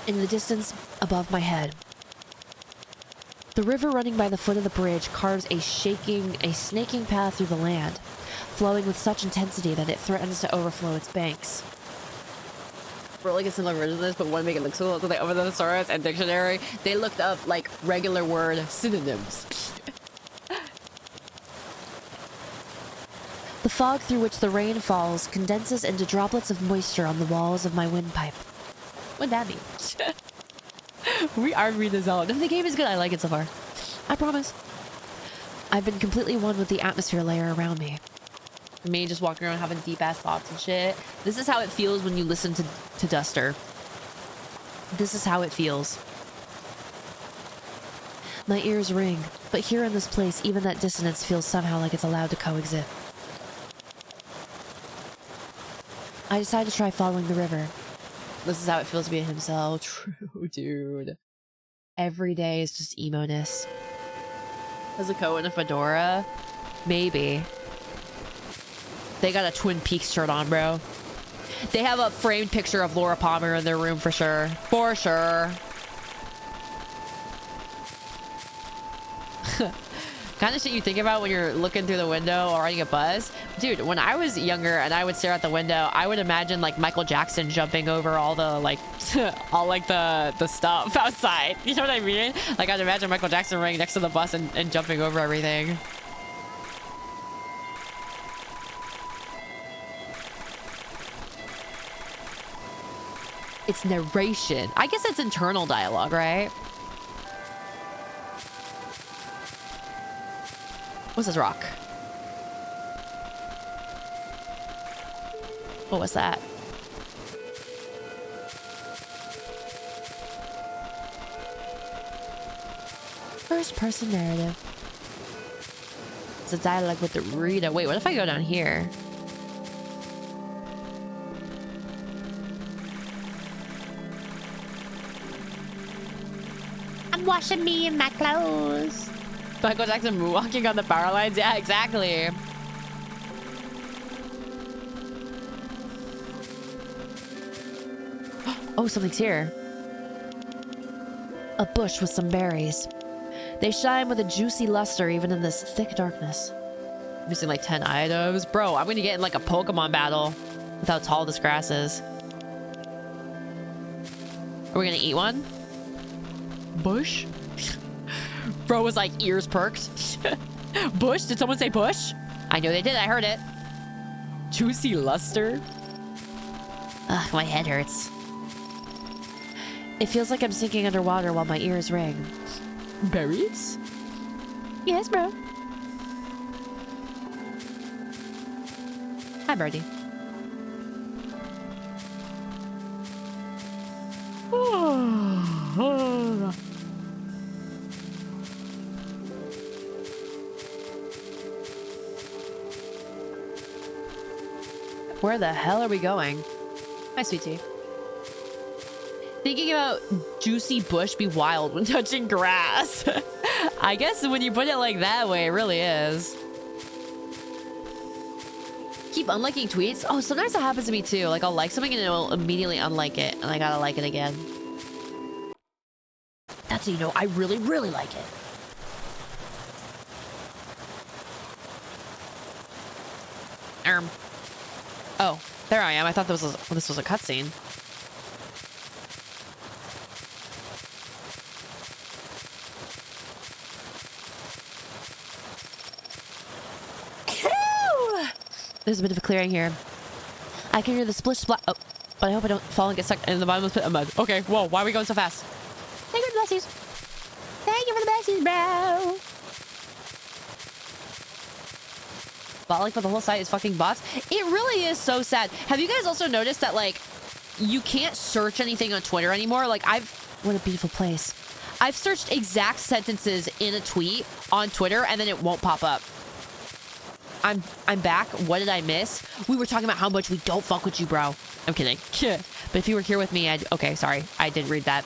in the distance above my head. The river running by the foot of the bridge carves a snaking path through the land, flowing with such intensity that it threatens to overflow its banks. For like a similar version of this, but want to make it look cool, so they opened the thesaurus and dictionary. They looked up like regular word synonyms. The fog through which the rain falls condenses into droplets of moisture on the walls of my windpipe. What'd that mean? We are reading this out. If the game is good, I like it so far. I promise. I've been completely one with the atmosphere layer around me. Me just walking around having deep ass thoughts and shit. This is how it feels when you listen to Duster. This is how it feels. My ears ring, but here in this place, even that dissonance feels somehow like it's allowed to coexist. I decide to try following the river. This is how it feels to be himself. True, dude. Every day is just emo-ness. Has a coat and a fedora? Maybe. They got a Twin Peaks shirt on, bro. They have a framed picture of Laura Palmer in their room for sure. For sure. Kind of shit you think about when you're looking through the window or riding a bus. Dude, when I was younger and I would stare out the window, I would imagine like Michael Jackson jumping over all the like all like the stuff outside. You know what I mean? Like I'd imagine Michael Jackson running next to the bus and jumping over everything. It's narration. I guess it's internal dialogue, right? What's this rock? What was that? First person narrative. It's a dialogue with the reader. Wait, what if I go down here? I'm washing me in my clothes. Michael Jackson moonwalking on the power lines? Yeah, exactly. Oh, something's here. A bush with some berries. They shine with a juicy luster even in this thick darkness. Missing like 10 items. Bro, I'm gonna get in like a Pokemon battle with how tall this grass is. Are we gonna eat one? Bush? Bro was like ears perked. Bush? Did someone say bush? I know they did. I heard it. Juicy luster. Ugh, my head hurts. It feels like I'm sinking underwater while my ears ring. Berries? Yes, bro. Hi, birdie. Where the hell are we going? Hi, sweet tea. Thinking about juicy bush be wild when touching grass. I guess when you put it like that way, it really is. Keep unliking tweets? Oh, sometimes that happens to me too. Like, I'll like something and it'll immediately unlike it. And I gotta like it again. That's how you know I really, really like it. Oh, there I am. I thought this was a cutscene. There's a bit of a clearing here. I can hear the splish splash. Oh, but I hope I don't fall and get stuck in the bottomless pit of mud. Okay, whoa, why are we going so fast? Thank you for the blessies. Thank you for the blessies, bro. But the whole site is fucking bots. It really is so sad. Have you guys also noticed that, like, you can't search anything on Twitter anymore? Like, what a beautiful place. I've searched exact sentences in a tweet on Twitter and then it won't pop up. I'm back. What did I miss? We were talking about how much we don't fuck with you, bro. I'm kidding. But if you were here with me, okay, sorry. I did read that.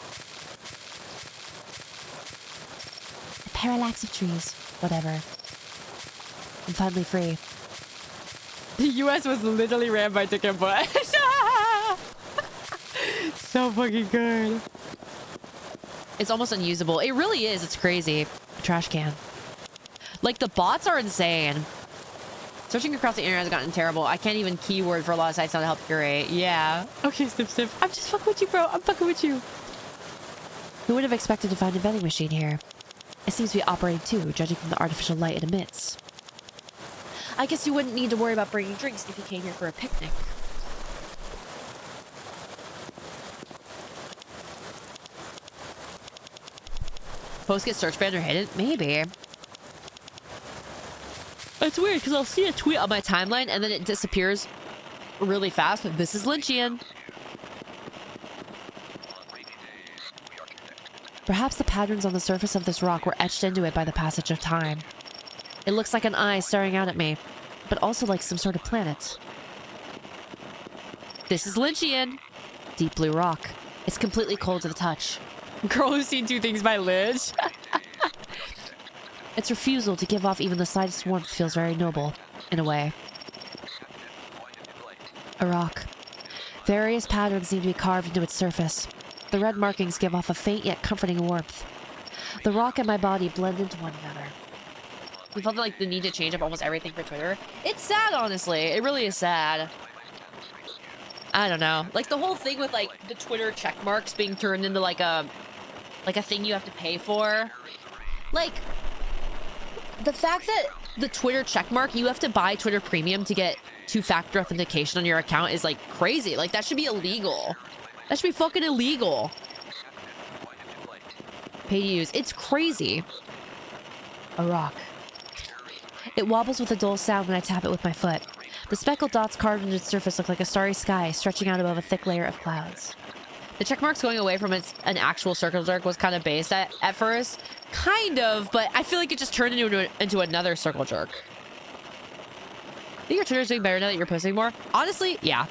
The parallax of trees. Whatever. I'm finally free. The US was literally ran by Dick and Butt. So fucking good. It's almost unusable. It really is. It's crazy. A trash can. Like, the bots are insane. Searching across the internet has gotten terrible. I can't even keyword for a lot of sites now to help curate. Yeah. Okay, Snip Snip. I'm just fucking with you, bro. I'm fucking with you. Who would have expected to find a vending machine here? It seems to be operating too, judging from the artificial light it emits. I guess you wouldn't need to worry about bringing drinks if you came here for a picnic. Posts get search banned or hidden? Maybe. It's weird because I'll see a tweet on my timeline and then it disappears really fast. This is Lynchian. Perhaps the patterns on the surface of this rock were etched into it by the passage of time. It looks like an eye staring out at me, but also like some sort of planet. This is Lynchian. Deep blue rock. It's completely cold to the touch. Girl who's seen two things by Lynch. Its refusal to give off even the slightest warmth feels very noble, in a way. A rock. Various patterns seem to be carved into its surface. The red markings give off a faint yet comforting warmth. The rock and my body blend into one another. We felt like the need to change up almost everything for Twitter. It's sad, honestly. It really is sad. I don't know. Like, the whole thing with, like, the Twitter check marks being turned into, like a thing you have to pay for. Like, the fact that the Twitter checkmark, you have to buy Twitter Premium to get two-factor authentication on your account is, like, crazy. Like, that should be illegal. That should be fucking illegal. Pay to use. It's crazy. A rock. It wobbles with a dull sound when I tap it with my foot. The speckled dots carved into its surface look like a starry sky stretching out above a thick layer of clouds. The checkmarks going away from an actual circle jerk was kind of based at first. Kind of, but I feel like it just turned into another circle jerk. I think your Twitter's doing better now that you're posting more. Honestly, yeah.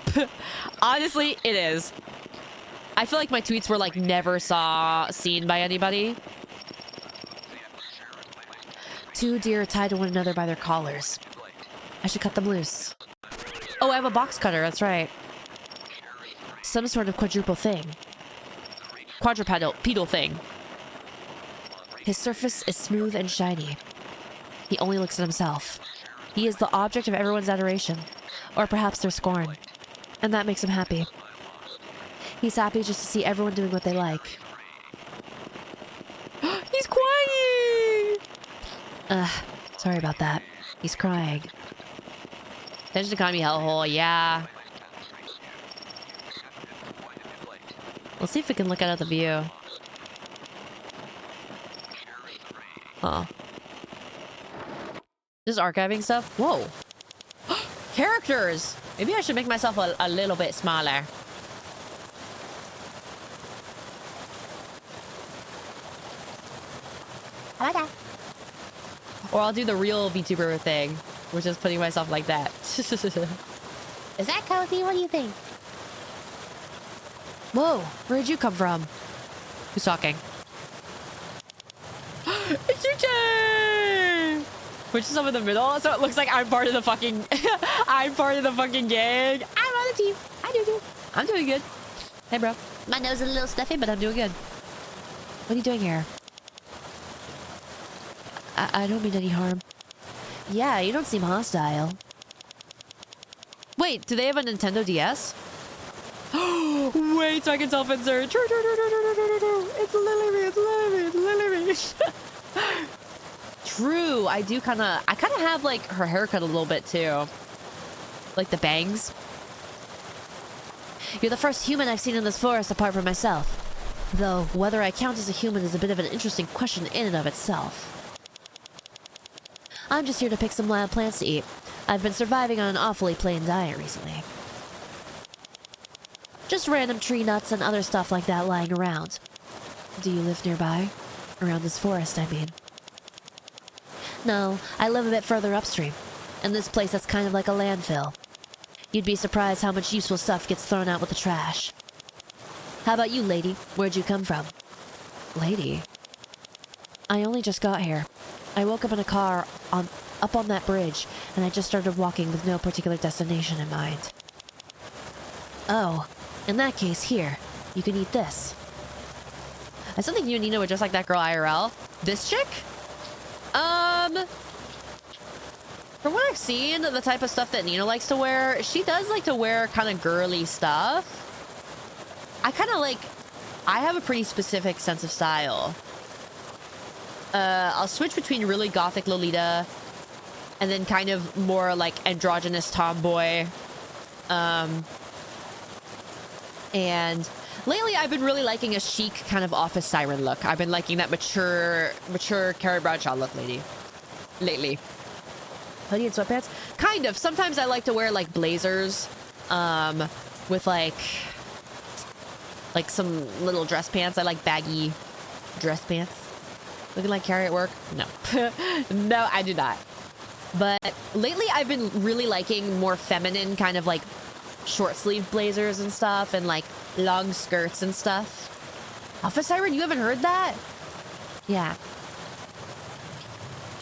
Honestly, it is. I feel like my tweets were like never seen by anybody. Two deer are tied to one another by their collars. I should cut them loose. Oh, I have a box cutter. That's right. Some sort of quadruple thing. Quadrupedal thing. His surface is smooth and shiny. He only looks at himself. He is the object of everyone's adoration, or perhaps their scorn. And that makes him happy. He's happy just to see everyone doing what they like. He's crying! Sorry about that. He's crying. Attention economy hellhole, yeah. Let's see if we can look out the view. Oh. Just archiving stuff? Whoa. Characters! Maybe I should make myself a little bit smaller. How about that? Or I'll do the real VTuber thing, which is putting myself like that. Is that cozy? What do you think? Whoa, where'd you come from? Who's talking? It's Yuji! Which is up in the middle, so it looks like I'm part of the fucking... I'm part of the fucking gang. I'm on the team. I'm doing good. Hey, bro. My nose is a little stuffy, but I'm doing good. What are you doing here? I don't mean any harm. Yeah, you don't seem hostile. Wait, do they have a Nintendo DS? Wait, so I can self-insert. It's Lily. True, I kind of have like her haircut a little bit too. Like the bangs. You're the first human I've seen in this forest apart from myself. Though, whether I count as a human is a bit of an interesting question in and of itself. I'm just here to pick some wild plants to eat. I've been surviving on an awfully plain diet recently. Just random tree nuts and other stuff like that lying around. Do you live nearby? Around this forest, I mean. No, I live a bit further upstream. In this place that's kind of like a landfill. You'd be surprised how much useful stuff gets thrown out with the trash. How about you, lady? Where'd you come from? Lady? I only just got here. I woke up in a car up on that bridge, and I just started walking with no particular destination in mind. Oh, in that case, here. You can eat this. I still think you and Nina were just like that girl IRL. This chick? From what I've seen, the type of stuff that Nina likes to wear, she does like to wear kind of girly stuff. I have a pretty specific sense of style. I'll switch between really gothic Lolita and then kind of more like androgynous tomboy. And lately I've been really liking a chic kind of office siren look. I've been liking that mature Carrie Bradshaw look lately. Hoodie and sweatpants? Kind of. Sometimes I like to wear like blazers with like some little dress pants. I like baggy dress pants. Looking like Carrie at work? No. No, I do not. But lately I've been really liking more feminine kind of like short sleeve blazers and stuff and like long skirts and stuff. Office siren, you haven't heard that? Yeah.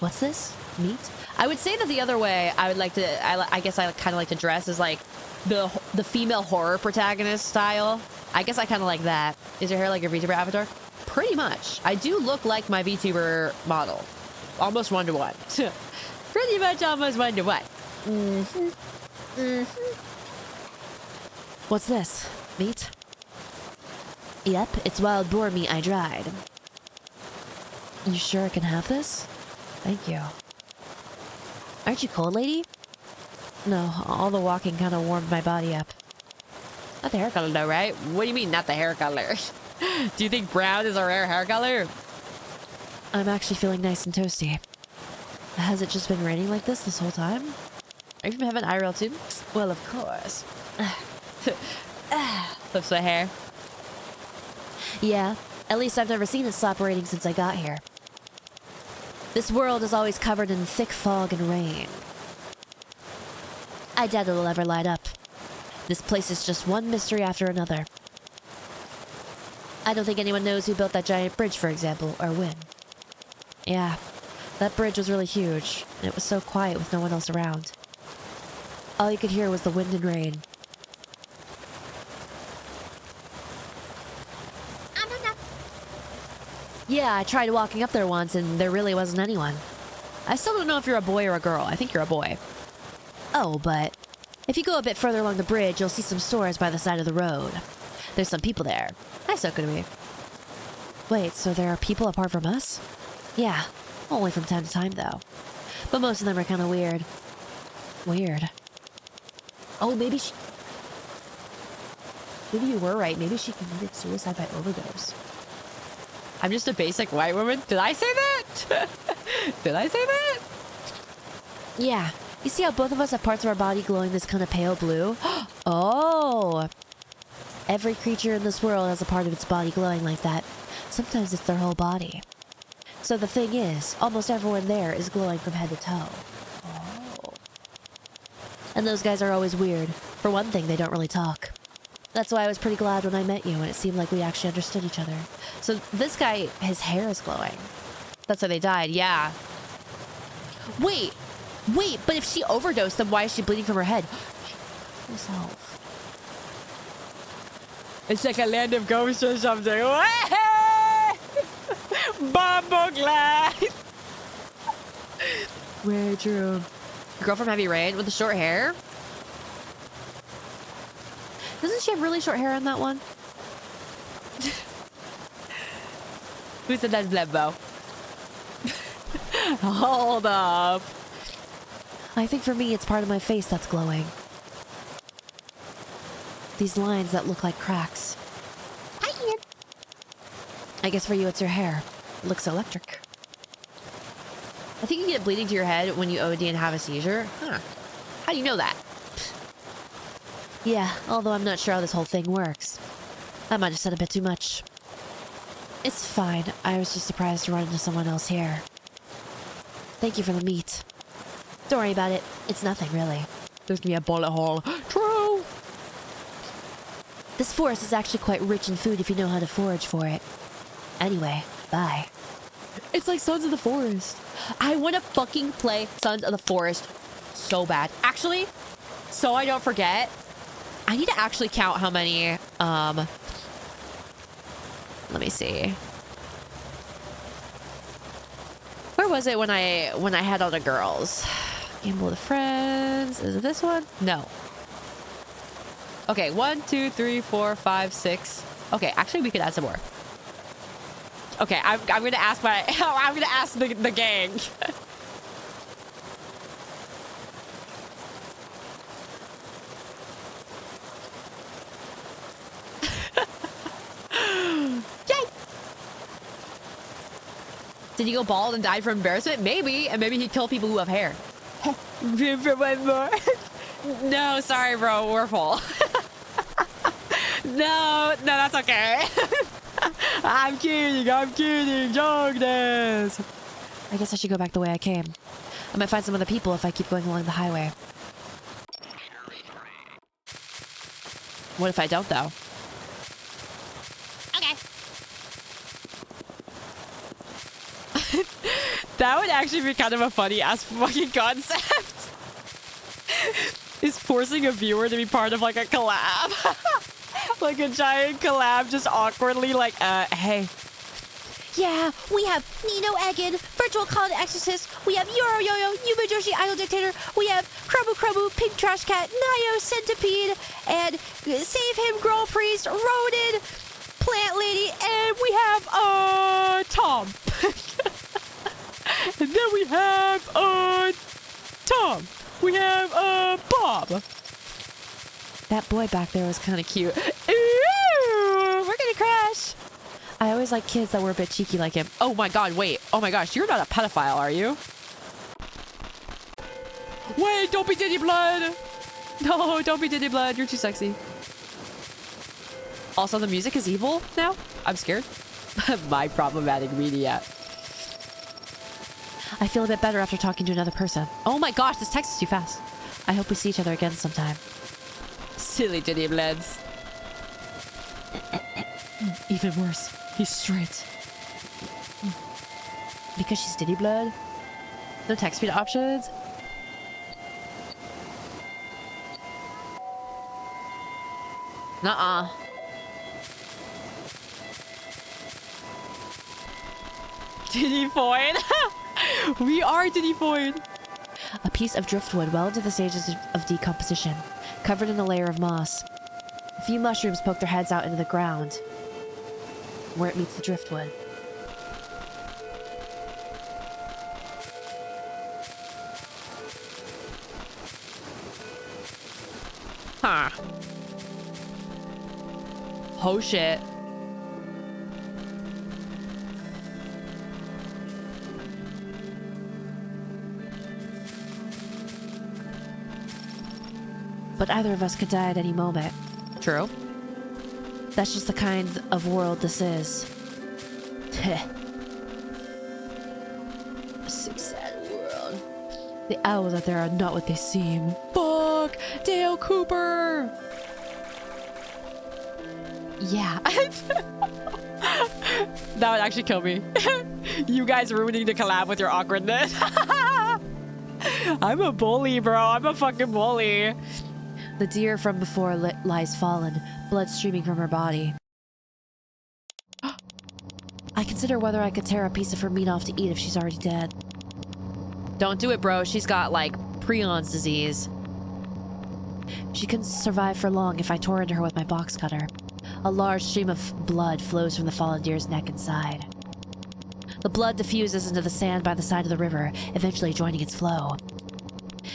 What's this? Meat? I would say that the other way I would like to, I guess I kind of like to dress is like the female horror protagonist style. I guess I kind of like that. Is your hair like your VTuber avatar? Pretty much. I do look like my VTuber model. Almost 1-to-1. Pretty much almost 1-to-1. What's this? Meat? Yep, it's wild boar meat I dried. You sure I can have this? Thank you. Aren't you cold, lady? No, all the walking kind of warmed my body up. Not the hair color though, right? What do you mean, not the hair color? Do you think brown is a rare hair color? I'm actually feeling nice and toasty. Has it just been raining like this whole time? Are you from Heaven IRL too? Well, of course. Flips my hair. Yeah, at least I've never seen it stop raining since I got here. This world is always covered in thick fog and rain. I doubt it'll ever light up. This place is just one mystery after another. I don't think anyone knows who built that giant bridge, for example, or when. Yeah, that bridge was really huge, and it was so quiet with no one else around. All you could hear was the wind and rain. Yeah, I tried walking up there once, and there really wasn't anyone. I still don't know if you're a boy or a girl. I think you're a boy. Oh, but if you go a bit further along the bridge, you'll see some stores by the side of the road. There's some people there. Hi, Sokumi. Wait, so there are people apart from us? Yeah, only from time to time, though. But most of them are kind of weird. Weird. Oh, maybe you were right. Maybe she committed suicide by overdose. I'm just a basic white woman. Did I say that? Did I say that? Yeah. You see how both of us have parts of our body glowing this kind of pale blue? Oh! Every creature in this world has a part of its body glowing like that. Sometimes it's their whole body. So the thing is, almost everyone there is glowing from head to toe. Oh. And those guys are always weird. For one thing, they don't really talk. That's why I was pretty glad when I met you and it seemed like we actually understood each other. So this guy, his hair is glowing. That's why they died, yeah. Wait, but if she overdosed, then why is she bleeding from her head? Herself. It's like a land of ghosts or something. Bumble glide. Way true. Girl from Heavy Rain with the short hair. Doesn't she have really short hair on that one? Who said that's Blembo? Hold up. I think for me, it's part of my face that's glowing. These lines that look like cracks. I guess for you, it's your hair. It looks electric. I think you get bleeding to your head when you OD and have a seizure. Huh. How do you know that? Yeah, although I'm not sure how this whole thing works. I might have said a bit too much. It's fine. I was just surprised to run into someone else here. Thank you for the meat. Don't worry about it. It's nothing, really. There's gonna be a bullet hole. True! This forest is actually quite rich in food if you know how to forage for it. Anyway, bye. It's like Sons of the Forest. I want to fucking play Sons of the Forest so bad. Actually, so I don't forget, I need to actually count how many, let me see. Where was it when I had all the girls? Gamble with Friends. Is it this one? No. Okay, 1, 2, 3, 4, 5, 6. Okay, actually we could add some more. Okay, I'm gonna ask I'm gonna ask the gang. Yay! Did he go bald and die from embarrassment? Maybe, and maybe he'd kill people who have hair. For one more. No, sorry, bro, we're full. No, that's okay. I'm kidding, darkness. I guess I should go back the way I came. I might find some other people if I keep going along the highway. What if I don't, though? Okay. That would actually be kind of a funny-ass fucking concept. Is forcing a viewer to be part of, like, a collab. Like a giant collab, just awkwardly like, hey. Yeah, we have Nino Eggin, Virtual Call to Exorcist. We have Yoro Yo-Yo, Yuma Joshi Idol Dictator. We have Krabu Krabu, Pink Trash Cat, Nayo Centipede, and Save Him Girl Priest, Rodin, Plant Lady, and we have, Tom. And then we have, Tom. We have, Bob. That boy back there was kind of cute. Ooh, we're gonna crash. I always like kids that were a bit cheeky like him. Oh my god, wait. Oh my gosh, you're not a pedophile, are you? Wait, don't be Diddy Blood. No, don't be Diddy Blood. You're too sexy. Also, the music is evil now. I'm scared. My problematic media. I feel a bit better after talking to another person. Oh my gosh, this text is too fast. I hope we see each other again sometime. Silly Diddy Bloods. Even worse, he's straight. Because she's Diddy Blood? No text speed options? Nuh-uh. Diddy Foyd. We are Diddy Foyd. A piece of driftwood well into the stages of decomposition, covered in a layer of moss. A few mushrooms poke their heads out into the ground, where it meets the driftwood. Huh. Oh shit. But either of us could die at any moment. True. That's just the kind of world this is. A sick, sad world. The owls out there are not what they seem. Fuck! Dale Cooper! Yeah. That would actually kill me. You guys ruining the collab with your awkwardness. I'm a bully, bro. I'm a fucking bully. The deer from before lies fallen, blood streaming from her body. I consider whether I could tear a piece of her meat off to eat if she's already dead. Don't do it, bro. She's got, like, Prion's disease. She couldn't survive for long if I tore into her with my box cutter. A large stream of blood flows from the fallen deer's neck and side. The blood diffuses into the sand by the side of the river, eventually joining its flow.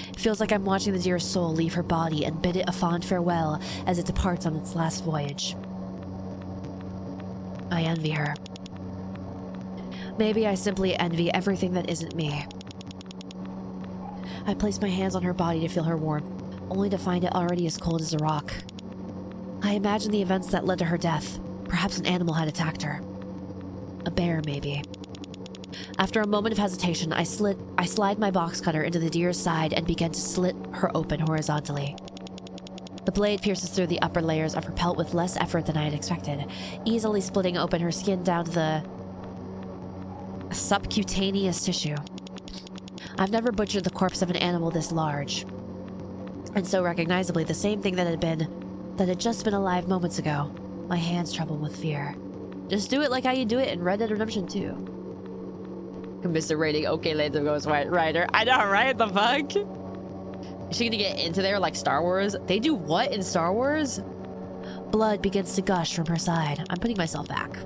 It feels like I'm watching the deer's soul leave her body and bid it a fond farewell as it departs on its last voyage. I envy her. Maybe I simply envy everything that isn't me. I place my hands on her body to feel her warmth, only to find it already as cold as a rock. I imagine the events that led to her death. Perhaps an animal had attacked her. A bear, maybe. After a moment of hesitation, I slide my box cutter into the deer's side and begin to slit her open horizontally. The blade pierces through the upper layers of her pelt with less effort than I had expected, easily splitting open her skin down to the subcutaneous tissue. I've never butchered the corpse of an animal this large, and so recognizably the same thing that had just been alive moments ago. My hands tremble with fear. Just do it like how you do it in Red Dead Redemption 2. Commiserating, okay, laser goes White Rider. I know, right? The fuck? Is she gonna get into there like Star Wars? They do what in Star Wars? Blood begins to gush from her side. I'm putting myself back.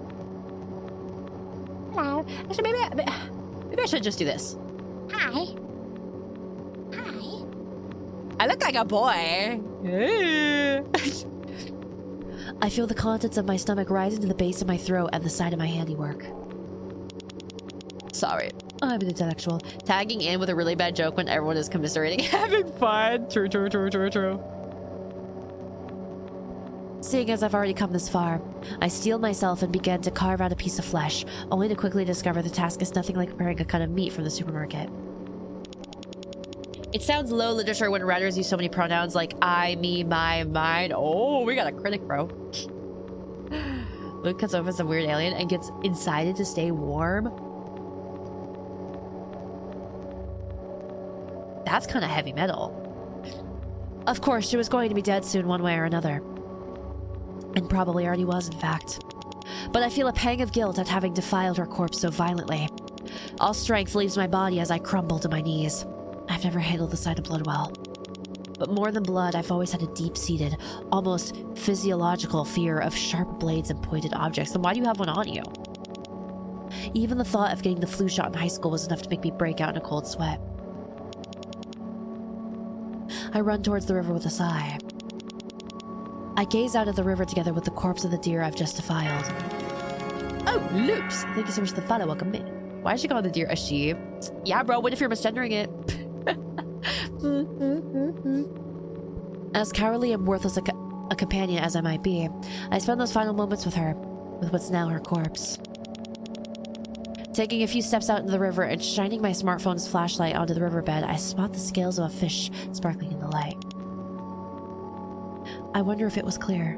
Hello. Actually, maybe I should just do this. Hi. Hi. I look like a boy. I feel the contents of my stomach rising to the base of my throat and the side of my handiwork. Sorry, I'm an intellectual. Tagging in with a really bad joke when everyone is commiserating. Having fun. True. Seeing as I've already come this far, I steel myself and begin to carve out a piece of flesh, only to quickly discover the task is nothing like preparing a cut of meat from the supermarket. It sounds low literature when writers use so many pronouns like I, me, my, mine. Oh, we got a critic, bro. Luke cuts open some weird alien and gets incited to stay warm. That's kind of heavy metal. Of course, she was going to be dead soon one way or another. And probably already was, in fact. But I feel a pang of guilt at having defiled her corpse so violently. All strength leaves my body as I crumble to my knees. I've never handled the sight of blood well. But more than blood, I've always had a deep-seated, almost physiological fear of sharp blades and pointed objects. Then why do you have one on you? Even the thought of getting the flu shot in high school was enough to make me break out in a cold sweat. I run towards the river with a sigh. I gaze out at the river together with the corpse of the deer I've just defiled. Oh, loops! Thank you so much for the follow. Welcome in. Why is she calling the deer a she? Yeah, bro, what if you're misgendering it? As cowardly and worthless a companion as I might be, I spend those final moments with her, with what's now her corpse. Taking a few steps out into the river and shining my smartphone's flashlight onto the riverbed, I spot the scales of a fish sparkling in the light. I wonder if it was clear.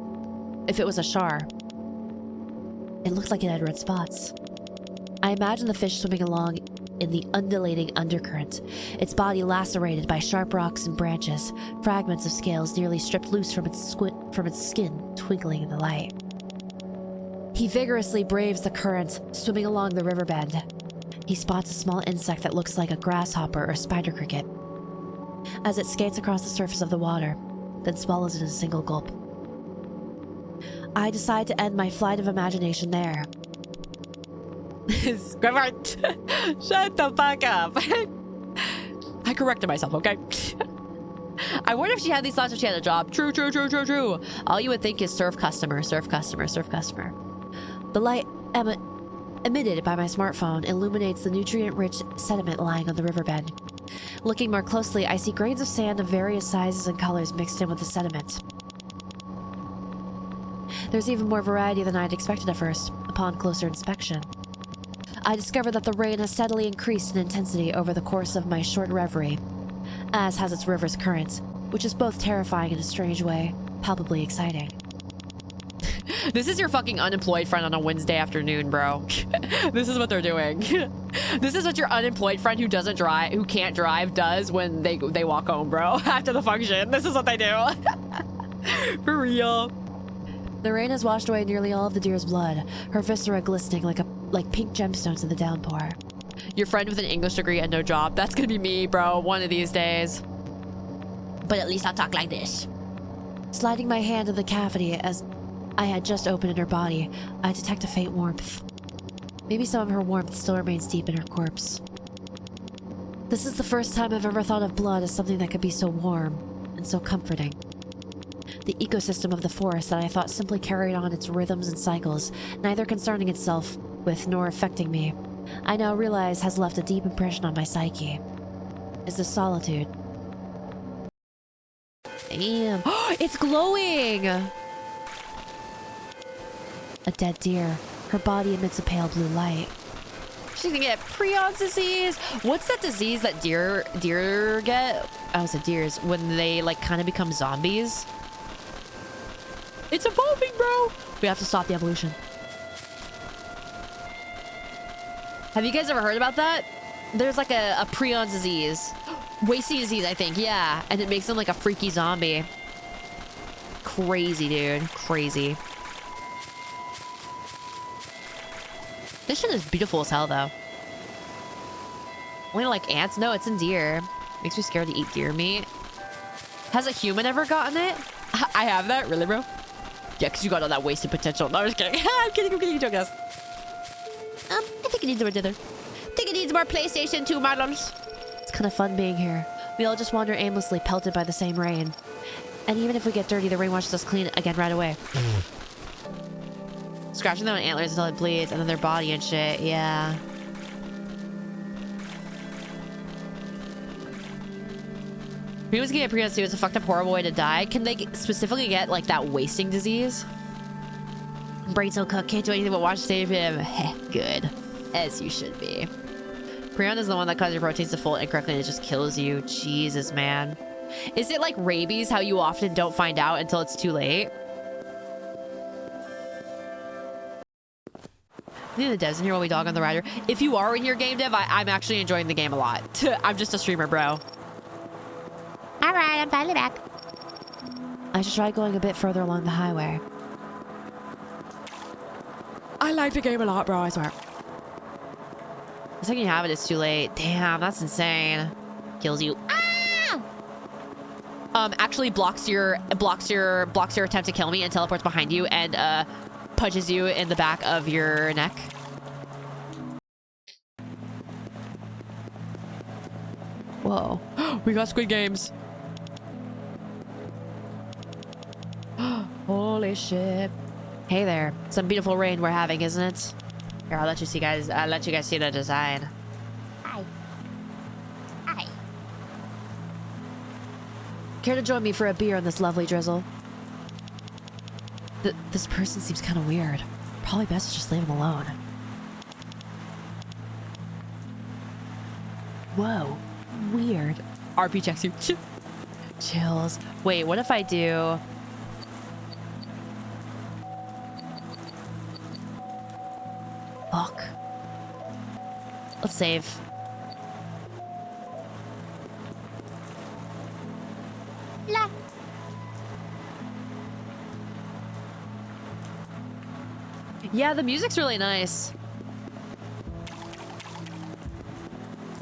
If it was a char. It looked like it had red spots. I imagine the fish swimming along in the undulating undercurrent, its body lacerated by sharp rocks and branches, fragments of scales nearly stripped loose from its skin twinkling in the light. He vigorously braves the current, swimming along the riverbed. He spots a small insect that looks like a grasshopper or spider cricket, as it skates across the surface of the water, then swallows it in a single gulp. I decide to end my flight of imagination there. Squidward! Shut the fuck up! I corrected myself, okay? I wonder if she had these thoughts if she had a job. True. All you would think is serve customer. The light emitted by my smartphone illuminates the nutrient-rich sediment lying on the riverbed. Looking more closely, I see grains of sand of various sizes and colors mixed in with the sediment. There's even more variety than I had expected at first, upon closer inspection. I discover that the rain has steadily increased in intensity over the course of my short reverie, as has its river's current, which is both terrifying in a strange way, palpably exciting. This is your fucking unemployed friend on a Wednesday afternoon, bro. This is what they're doing. This is what your unemployed friend who doesn't drive, who can't drive, does when they walk home, bro. After the function. This is what they do. For real. The rain has washed away nearly all of the deer's blood, her viscera glistening like pink gemstones in the downpour. Your friend with an English degree and no job. That's gonna be me, bro, one of these days. But at least I'll talk like this. Sliding my hand in the cavity as I had just opened in her body, I detect a faint warmth. Maybe some of her warmth still remains deep in her corpse. This is the first time I've ever thought of blood as something that could be so warm and so comforting. The ecosystem of the forest that I thought simply carried on its rhythms and cycles, neither concerning itself with nor affecting me, I now realize has left a deep impression on my psyche. Is the solitude. Damn. It's glowing! A dead deer. Her body emits a pale blue light. She's gonna get prion disease. What's that disease that deer get? I said deers when they like kind of become zombies. It's evolving, bro. We have to stop the evolution. Have you guys ever heard about that? There's like a prion disease. Wasting disease, I think. Yeah. And it makes them like a freaky zombie. Crazy, dude. Crazy. This shit is beautiful as hell, though. Only like ants? No, it's in deer. Makes me scared to eat deer meat. Has a human ever gotten it? I have that? Really, bro? Yeah, because you got all that wasted potential. No, I'm just kidding. I'm kidding, joke us. I think it needs more dinner. I think it needs more PlayStation 2 models. It's kind of fun being here. We all just wander aimlessly, pelted by the same rain. And even if we get dirty, the rain washes us clean again right away. Scratching their own antlers until it bleeds, and then their body and shit. Yeah. Humans can get prions too. It's a fucked up, horrible way to die. Can they specifically get like that wasting disease? Brain so cooked, can't do anything but watch save him. Good. As you should be. Prion is the one that causes your proteins to fold incorrectly and it just kills you. Jesus, man. Is it like rabies, how you often don't find out until it's too late? Need the devs in here while we dog on the rider. If you are in your game dev, I'm actually enjoying the game a lot. I'm just a streamer, bro. Alright, I'm finally back. I should try going a bit further along the highway. I like the game a lot, bro, I swear. The second you have it, it's too late. Damn, that's insane. Kills you. Ah! Actually blocks your attempt to kill me and teleports behind you and punches you in the back of your neck. Whoa. We got Squid Games. Holy shit. Hey there. Some beautiful rain we're having, isn't it? Here, I'll let you guys see the design. Hi. Hi. Care to join me for a beer in this lovely drizzle? This person seems kind of weird. Probably best to just leave him alone. Whoa. Weird. RP checks you. Chills. Wait, what if I do... Fuck. Let's save. La. Yeah, the music's really nice.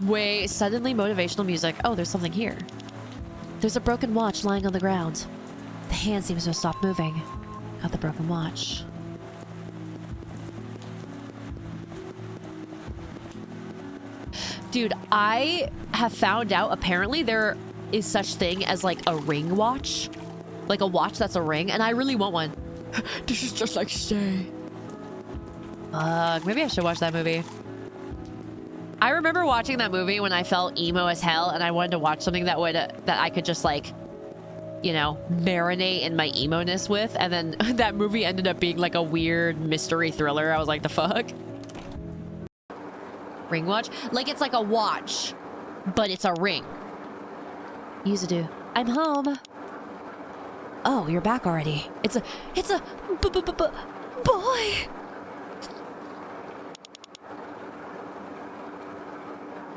Wait, suddenly motivational music. Oh, there's something here. There's a broken watch lying on the ground. The hand seems to have stopped moving. Got the broken watch. Dude, I have found out apparently there is such thing as like a ring watch. Like a watch that's a ring, and I really want one. This is just like stay. Maybe I should watch that movie. I remember watching that movie when I felt emo as hell and I wanted to watch something that would that I could just like, you know, marinate in my emo-ness with, and then that movie ended up being like a weird mystery thriller. I was like, the fuck? Ring watch? Like it's like a watch, but it's a ring. Yuzadu, I'm home. Oh, you're back already. It's a boy.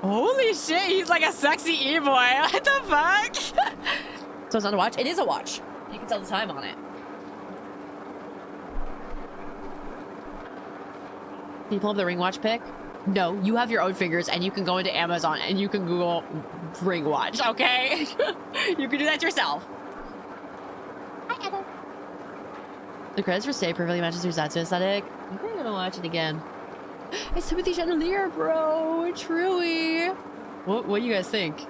Holy shit, he's like a sexy e-boy. What the fuck? So it's not a watch? It is a watch. You can tell the time on it. Can you pull up the ring watch pic? No, you have your own fingers and you can go into Amazon and you can Google ring watch, okay? You can do that yourself. Hi, Etta. The credits for Stay perfectly matches your Zatsu aesthetic. I'm probably gonna watch it again. It's Timothy Chandelier, bro. Truly. What do you guys think?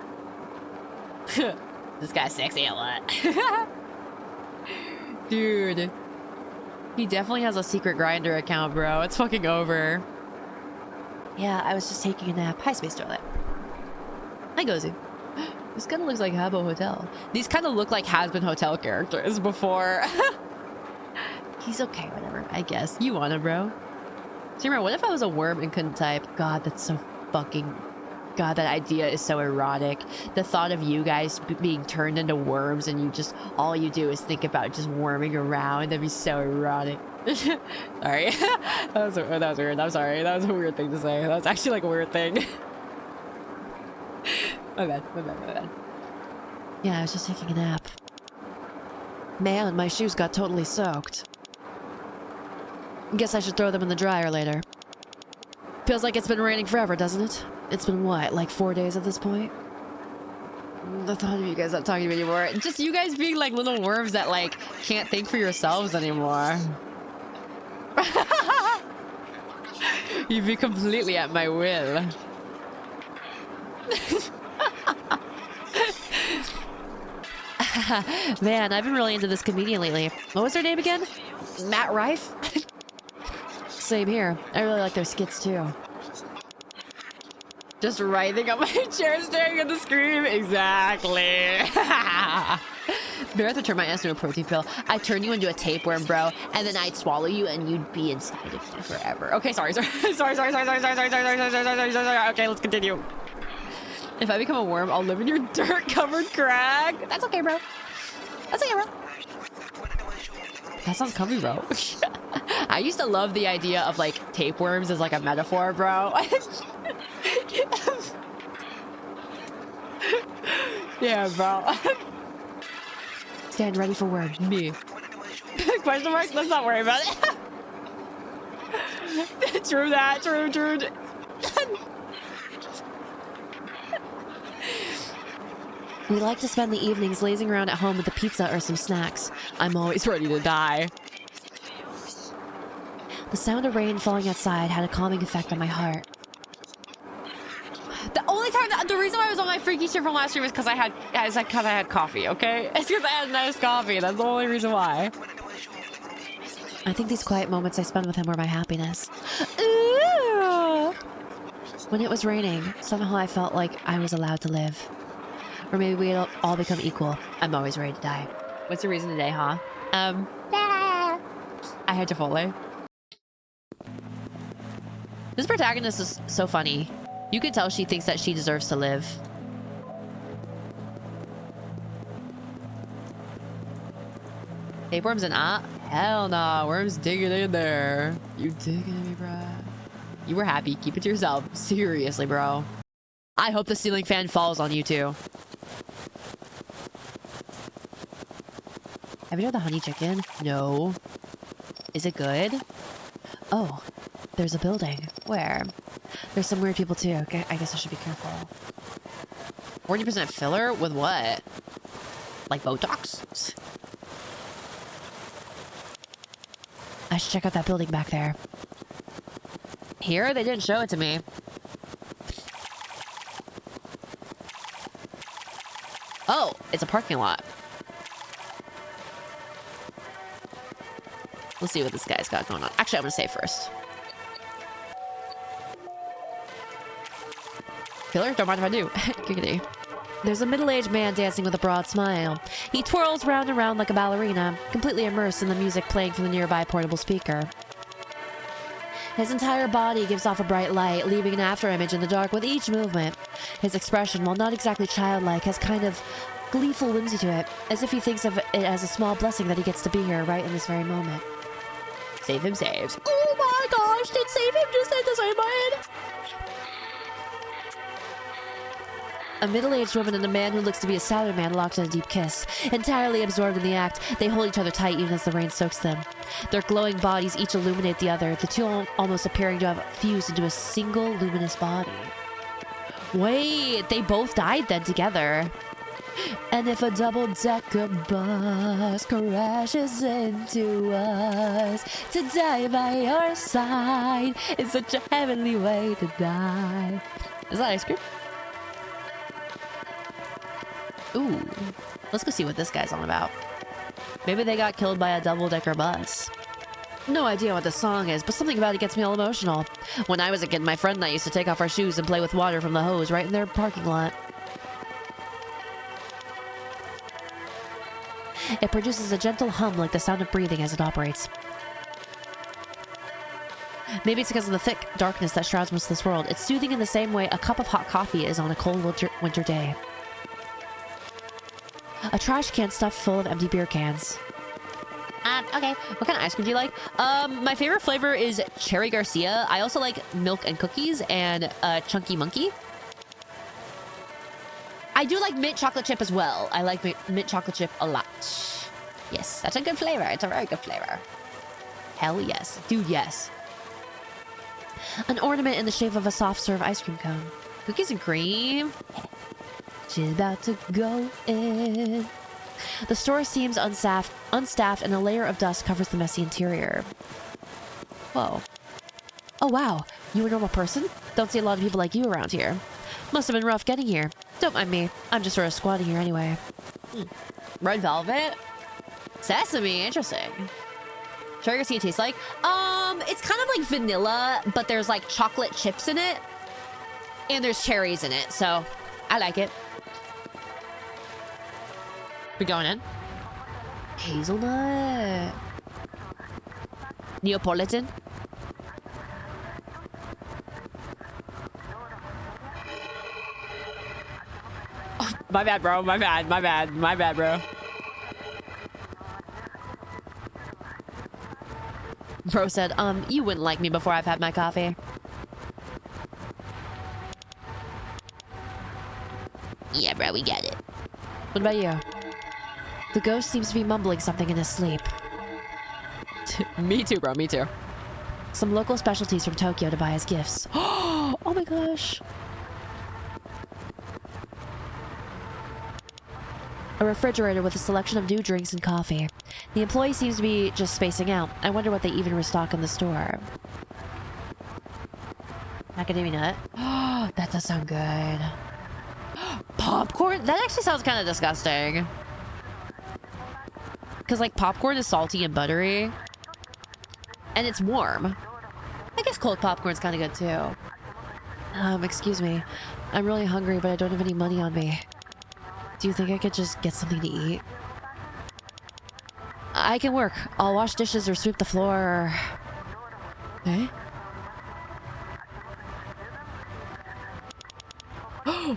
This guy's sexy a lot. Dude. He definitely has a secret Grindr account, bro. It's fucking over. Yeah, I was just taking a nap. Hi, Space Toilet. Hi, Gozu. This kind of looks like Habbo Hotel. These kind of look like Has-Been Hotel characters before. He's okay, whatever, I guess. You want him, bro. Seymour, what if I was a worm and couldn't type? God, that's so fucking... God, that idea is so erotic. The thought of you guys being turned into worms and you just... All you do is think about just worming around. That'd be so erotic. Sorry. that was weird. I'm sorry. That was a weird thing to say. That was actually like a weird thing. My bad. Yeah, I was just taking a nap. Man, my shoes got totally soaked. Guess I should throw them in the dryer later. Feels like it's been raining forever, doesn't it? It's been what, like 4 days at this point? The thought of you guys not talking to me anymore. Just you guys being like little worms that like can't think for yourselves anymore. You'd be completely at my will. Man, I've been really into this comedian lately. What was her name again? Matt Rife? Same here. I really like their skits too. Just writhing up my chair, staring at the screen. Exactly. Meredith would turn my ass into a protein pill. I'd turn you into a tapeworm, bro, and then I'd swallow you, and you'd be inside of me forever. Okay, sorry. Okay, let's continue. If I become a worm, I'll live in your dirt-covered crag. That's okay, bro. That's okay, bro. That sounds comfy, bro. I used to love the idea of like tapeworms as like a metaphor, bro. Yeah, bro. Stand ready for word. Me. Question mark? Let's not worry about it. True that. True. We like to spend the evenings lazing around at home with a pizza or some snacks. I'm always ready to die. The sound of rain falling outside had a calming effect on my heart. The only time, the reason why I was on my freaky shit from last stream is because I had coffee, okay? It's because I had nice coffee. That's the only reason why. I think these quiet moments I spend with him were my happiness. Ooh. When it was raining, somehow I felt like I was allowed to live. Or maybe we'd all become equal. I'm always ready to die. What's the reason today, huh? I had Chipotle. This protagonist is so funny. You can tell she thinks that she deserves to live. Tapeworms and hell nah. Worms digging in there. You digging me, bruh? You were happy. Keep it to yourself. Seriously, bro. I hope the ceiling fan falls on you too. Have you tried the honey chicken? No. Is it good? Oh, there's a building. Where? There's some weird people too. Okay, I guess I should be careful. 40% filler? With what? Like Botox? I should check out that building back there. Here? They didn't show it to me. Oh, it's a parking lot. Let's see what this guy's got going on. Actually, I'm gonna save first. Killer? Don't mind if I do. Giggity. There's a middle-aged man dancing with a broad smile. He twirls round and round like a ballerina, completely immersed in the music playing from the nearby portable speaker. His entire body gives off a bright light, leaving an afterimage in the dark with each movement. His expression, while not exactly childlike, has kind of gleeful whimsy to it, as if he thinks of it as a small blessing that he gets to be here right in this very moment. Save him saves. Oh my gosh, did Save Him just say the same word? A middle-aged woman and a man who looks to be a salad man locked in a deep kiss. Entirely absorbed in the act, they hold each other tight even as the rain soaks them. Their glowing bodies each illuminate the other, the two almost appearing to have fused into a single luminous body. Wait, they both died then together. And if a double-decker bus crashes into us, to die by your side is such a heavenly way to die. Is that ice cream? Ooh, let's go see what this guy's on about. Maybe they got killed by a double-decker bus. No idea what this song is, but something about it gets me all emotional. When I was a kid, my friend and I used to take off our shoes and play with water from the hose right in their parking lot. It produces a gentle hum like the sound of breathing as it operates. Maybe it's because of the thick darkness that shrouds most of this world. It's soothing in the same way a cup of hot coffee is on a cold winter day. A trash can stuffed full of empty beer cans. Okay. What kind of ice cream do you like? My favorite flavor is Cherry Garcia. I also like milk and cookies and Chunky Monkey. I do like mint chocolate chip as well. I like mint chocolate chip a lot. Yes, that's a good flavor. It's a very good flavor. Hell yes. Dude, yes. An ornament in the shape of a soft serve ice cream cone. Cookies and cream. She's about to go in. The store seems unstaffed, and a layer of dust covers the messy interior. Whoa. Oh, wow. You a normal person? Don't see a lot of people like you around here. Must have been rough getting here. Don't mind me. I'm just sort of squatting here anyway. Red velvet? Sesame, interesting. Cherry Garcia tastes like? It's kind of like vanilla, but there's like chocolate chips in it. And there's cherries in it, so I like it. We going in? Hazelnut. Neapolitan? Oh, my bad, bro. My bad, bro. Bro said, you wouldn't like me before I've had my coffee. Yeah, bro, we get it. What about you? The ghost seems to be mumbling something in his sleep. Me too, bro. Me too. Some local specialties from Tokyo to buy as gifts. Oh my gosh. A refrigerator with a selection of new drinks and coffee. The employee seems to be just spacing out. I wonder what they even restock in the store. Macadamia nut. Oh, that does sound good. Popcorn? That actually sounds kind of disgusting. Because, like, popcorn is salty and buttery. And it's warm. I guess cold popcorn's kind of good, too. Excuse me. I'm really hungry, but I don't have any money on me. Do you think I could just get something to eat? I can work. I'll wash dishes or sweep the floor. Eh?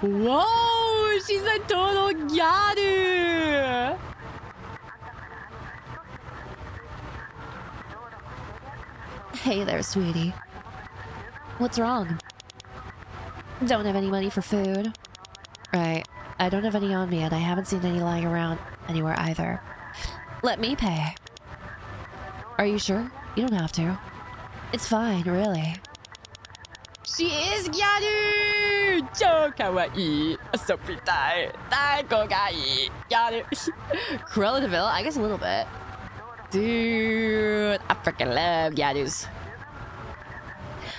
Whoa! She's a total gyaru! Hey there, sweetie. What's wrong? Don't have any money for food. Right. I don't have any on me, and I haven't seen any lying around anywhere either. Let me pay. Are you sure? You don't have to. It's fine, really. She is gyaru! So kawaii. So pitai. Taiko gai. Gyaru. Cruella de Vil? I guess a little bit. Dude, I freaking love gyarus.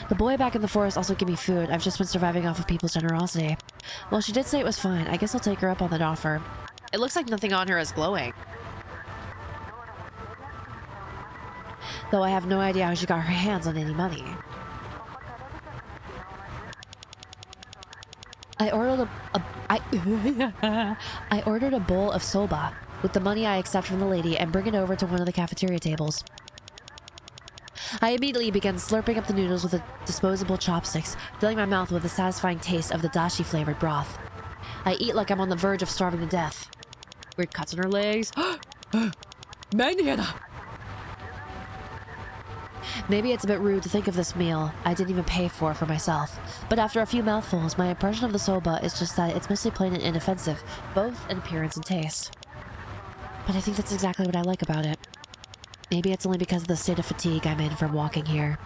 The boy back in the forest also gave me food. I've just been surviving off of people's generosity. Well, she did say it was fine. I guess I'll take her up on that offer. It looks like nothing on her is glowing. Though I have no idea how she got her hands on any money. I ordered I ordered a bowl of soba with the money I accept from the lady and bring it over to one of the cafeteria tables. I immediately began slurping up the noodles with the disposable chopsticks, filling my mouth with the satisfying taste of the dashi-flavored broth. I eat like I'm on the verge of starving to death. Weird cuts on her legs. Meredith! Maybe it's a bit rude to think of this meal I didn't even pay for myself, but after a few mouthfuls, my impression of the soba is just that it's mostly plain and inoffensive, both in appearance and taste. But I think that's exactly what I like about it. Maybe it's only because of the state of fatigue I'm in from walking here,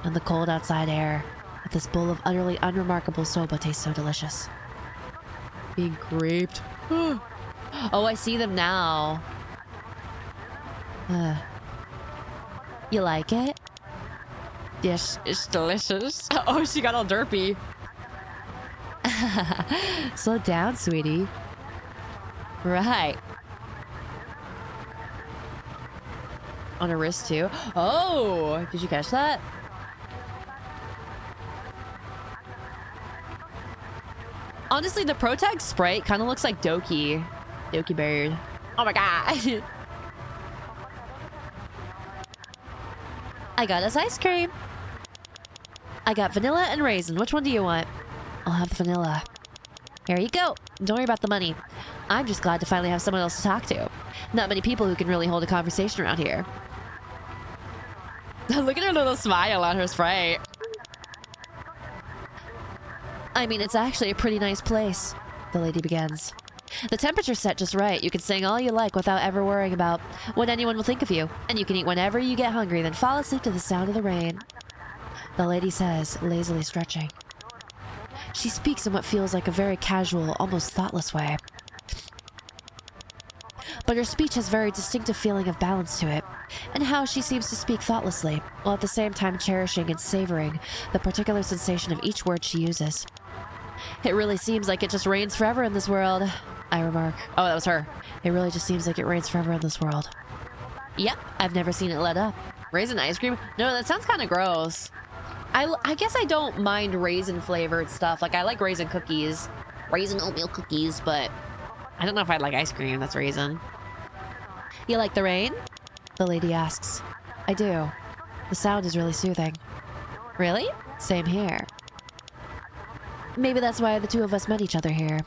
and the cold outside air, that this bowl of utterly unremarkable soba tastes so delicious. Being creeped. Oh, I see them now. You like it? Yes, it's delicious. Oh, she got all derpy. Slow down, sweetie. Right. On her wrist, too. Oh, did you catch that? Honestly, the Protag sprite kind of looks like Doki. Doki Bird. Oh my god. I got us ice cream. I got vanilla and raisin. Which one do you want? I'll have the vanilla. Here you go. Don't worry about the money. I'm just glad to finally have someone else to talk to. Not many people who can really hold a conversation around here. Look at her little smile on her sprite. I mean, it's actually a pretty nice place, the lady begins. The temperature's set just right. You can sing all you like without ever worrying about what anyone will think of you. And you can eat whenever you get hungry, then fall asleep to the sound of the rain. The lady says, lazily stretching. She speaks in what feels like a very casual, almost thoughtless way. But her speech has a very distinctive feeling of balance to it, and how she seems to speak thoughtlessly, while at the same time cherishing and savoring the particular sensation of each word she uses. It really seems like it just rains forever in this world, I remark. Oh, that was her. It really just seems like it rains forever in this world. Yep, I've never seen it let up. Raisin ice cream? No, that sounds kind of gross. I guess I don't mind raisin flavored stuff. Like, I like raisin cookies. Raisin oatmeal cookies, but I don't know if I'd like ice cream that's raisin. You like the rain? The lady asks. I do. The sound is really soothing. Really? Same here. Maybe that's why the two of us met each other here.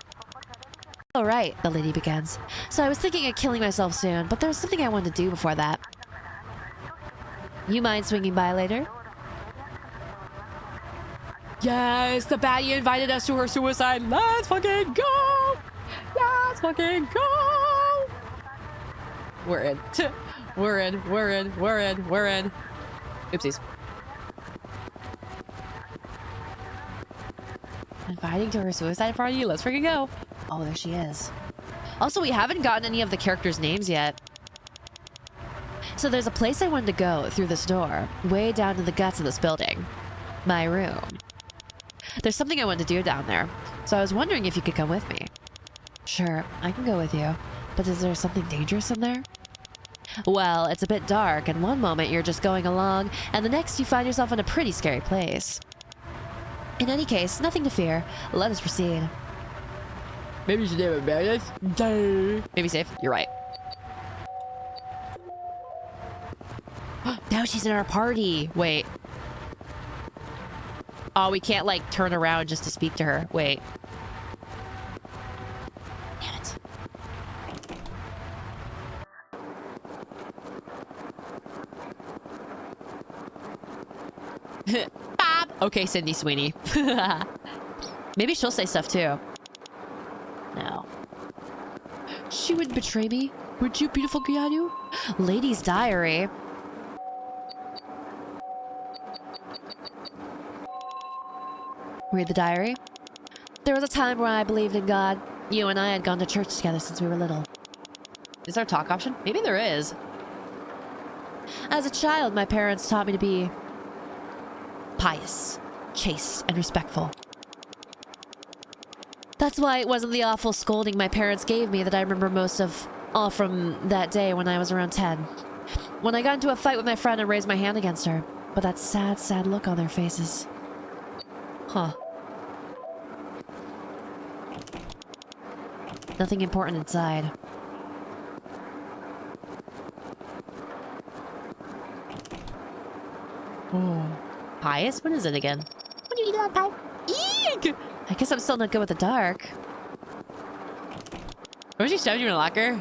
All right, the lady begins. So I was thinking of killing myself soon, but there was something I wanted to do before that. You mind swinging by later? Yes, the baddie invited us to her suicide. Let's fucking go! Let's fucking go! We're in. We're in. We're in. We're in. We're in. Oopsies. Inviting to her suicide party? Let's freaking go. Oh, there she is. Also, we haven't gotten any of the characters' names yet. So there's a place I wanted to go through this door, way down in the guts of this building. My room. There's something I wanted to do down there, so I was wondering if you could come with me. Sure, I can go with you, but is there something dangerous in there? Well, it's a bit dark, and one moment you're just going along, and the next you find yourself in a pretty scary place. In any case, nothing to fear. Let us proceed. Maybe you should name it Meredith. Maybe safe. You're right. Now she's in our party. Wait. Oh, we can't, like, turn around just to speak to her. Wait. Damn it. Bob! Okay, Cindy Sweeney. Maybe she'll say stuff, too. No. She wouldn't betray me. Would you, beautiful Gyadu? Lady's diary. Read the diary. There was a time where I believed in God. You and I had gone to church together since we were little. Is there a talk option? Maybe there is. As a child, my parents taught me to be pious, chaste, and respectful. That's why it wasn't the awful scolding my parents gave me that I remember most of all from that day when I was around 10. When I got into a fight with my friend and raised my hand against her. But that sad, sad look on their faces. Huh. Nothing important inside. Oh. Pious? What is it again? What do you do that, Pie? Eek! I guess I'm still not good with the dark. What if she shoved you in a locker?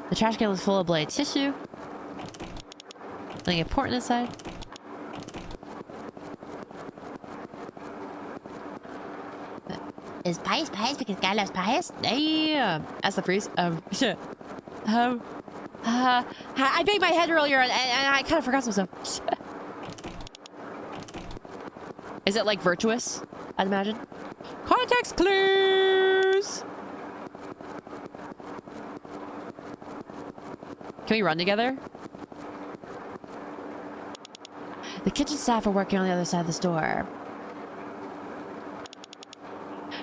The trash can was full of blade tissue. Something important inside. Is pies because God loves pies? Damn. That's the freeze. I banged my head earlier and I kind of forgot some stuff. Is it like virtuous? I'd imagine. Context clues. Can we run together? The kitchen staff are working on the other side of the store.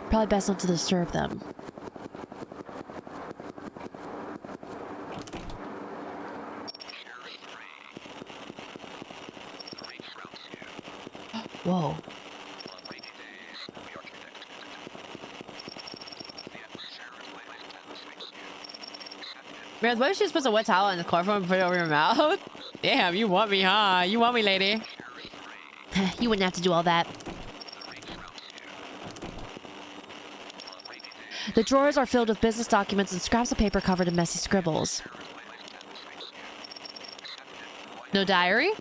Probably best not to disturb them. Whoa. Man, what if she just puts a wet towel in the chloroform and put it over your mouth? Damn, you want me, huh? You want me, lady. You wouldn't have to do all that. The drawers are filled with business documents and scraps of paper covered in messy scribbles. No diary?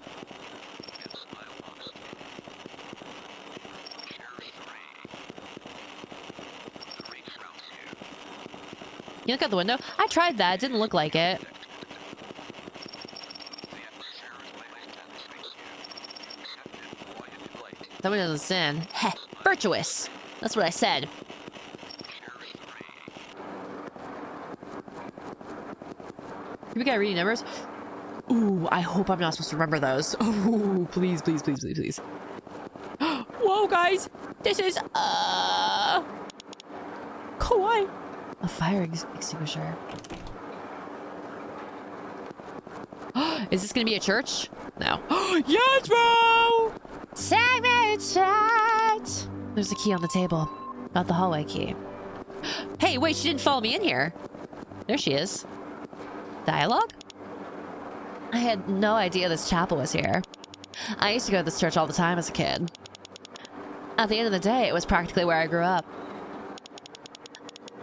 You look out the window? I tried that. It didn't look like it. Someone doesn't sin. Heh. Virtuous. That's what I said. We got reading numbers. Ooh, I hope I'm not supposed to remember those. Oh, please, please, please, please, please. Whoa, guys. This is, kawaii. A fire extinguisher. Is this gonna be a church? No. Yes, bro! Chat! There's a key on the table. Not the hallway key. Hey, wait, she didn't follow me in here. There she is. Dialogue? I had no idea this chapel was here. I used to go to this church all the time as a kid. At the end of the day, it was practically where I grew up.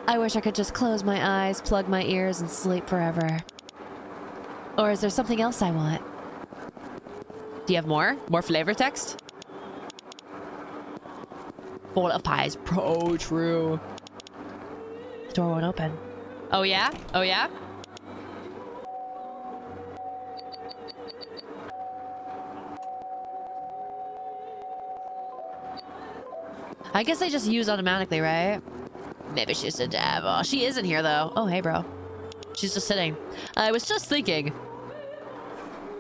I wish I could just close my eyes, plug my ears, and sleep forever. Or is there something else I want? Do you have more? More flavor text? Bowl of pies. Pro true. The door won't open. Oh yeah? Oh yeah? I guess they just use automatically, right? Maybe she's the devil. She isn't here, though. Oh, hey, bro. She's just sitting. I was just thinking.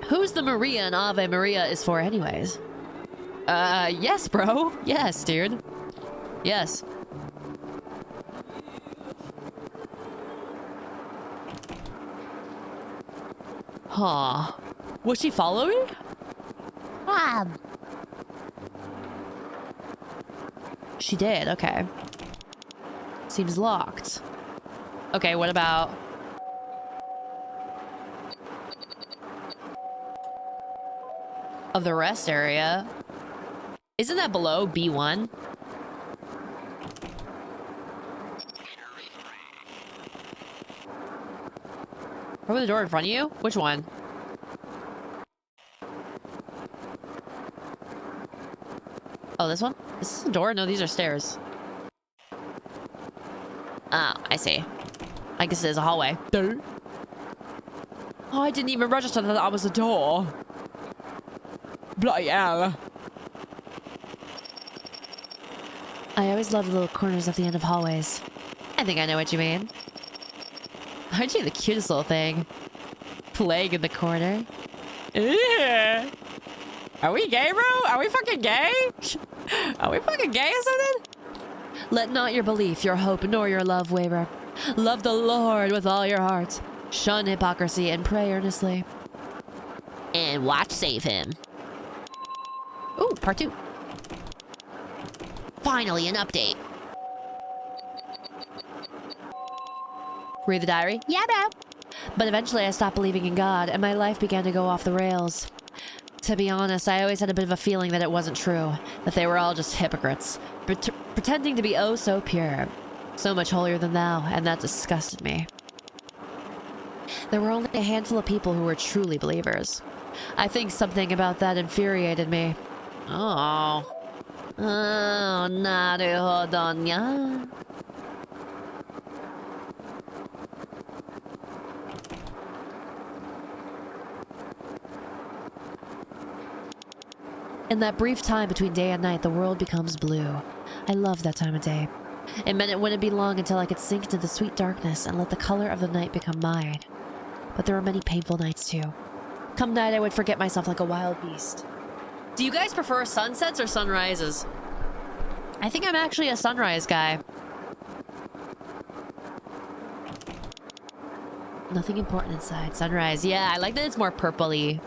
Who's the Maria and Ave Maria is for anyways? Yes, bro. Yes, dude. Yes. Huh. Was she following? She did, okay. Seems locked. Okay, what about... of the rest area? Isn't that below B1? Over the door in front of you? Which one? Oh, this one? Is this a door? No, these are stairs. Ah, I see. I guess it is a hallway. Oh, I didn't even register that that was a door. Bloody hell. I always love the little corners at the end of hallways. I think I know what you mean. Aren't you the cutest little thing? Playing in the corner. Yeah. Are we gay, bro? Are we fucking gay? Are we fucking gay or something? Let not your belief, your hope, nor your love waver. Love the Lord with all your heart. Shun hypocrisy and pray earnestly. And watch Save Him. Ooh, part 2. Finally, an update. Read the diary? Yeah, bro. But eventually I stopped believing in God, and my life began to go off the rails. To be honest, I always had a bit of a feeling that it wasn't true. That they were all just hypocrites. Pretending to be oh so pure. So much holier than thou, and that disgusted me. There were only a handful of people who were truly believers. I think something about that infuriated me. Oh. Oh, naruhodo nya. In that brief time between day and night, the world becomes blue. I love that time of day. It meant it wouldn't be long until I could sink into the sweet darkness and let the color of the night become mine. But there were many painful nights too. Come night, I would forget myself like a wild beast. Do you guys prefer sunsets or sunrises? I think I'm actually a sunrise guy. Nothing important inside. Sunrise. Yeah, I like that it's more purpley.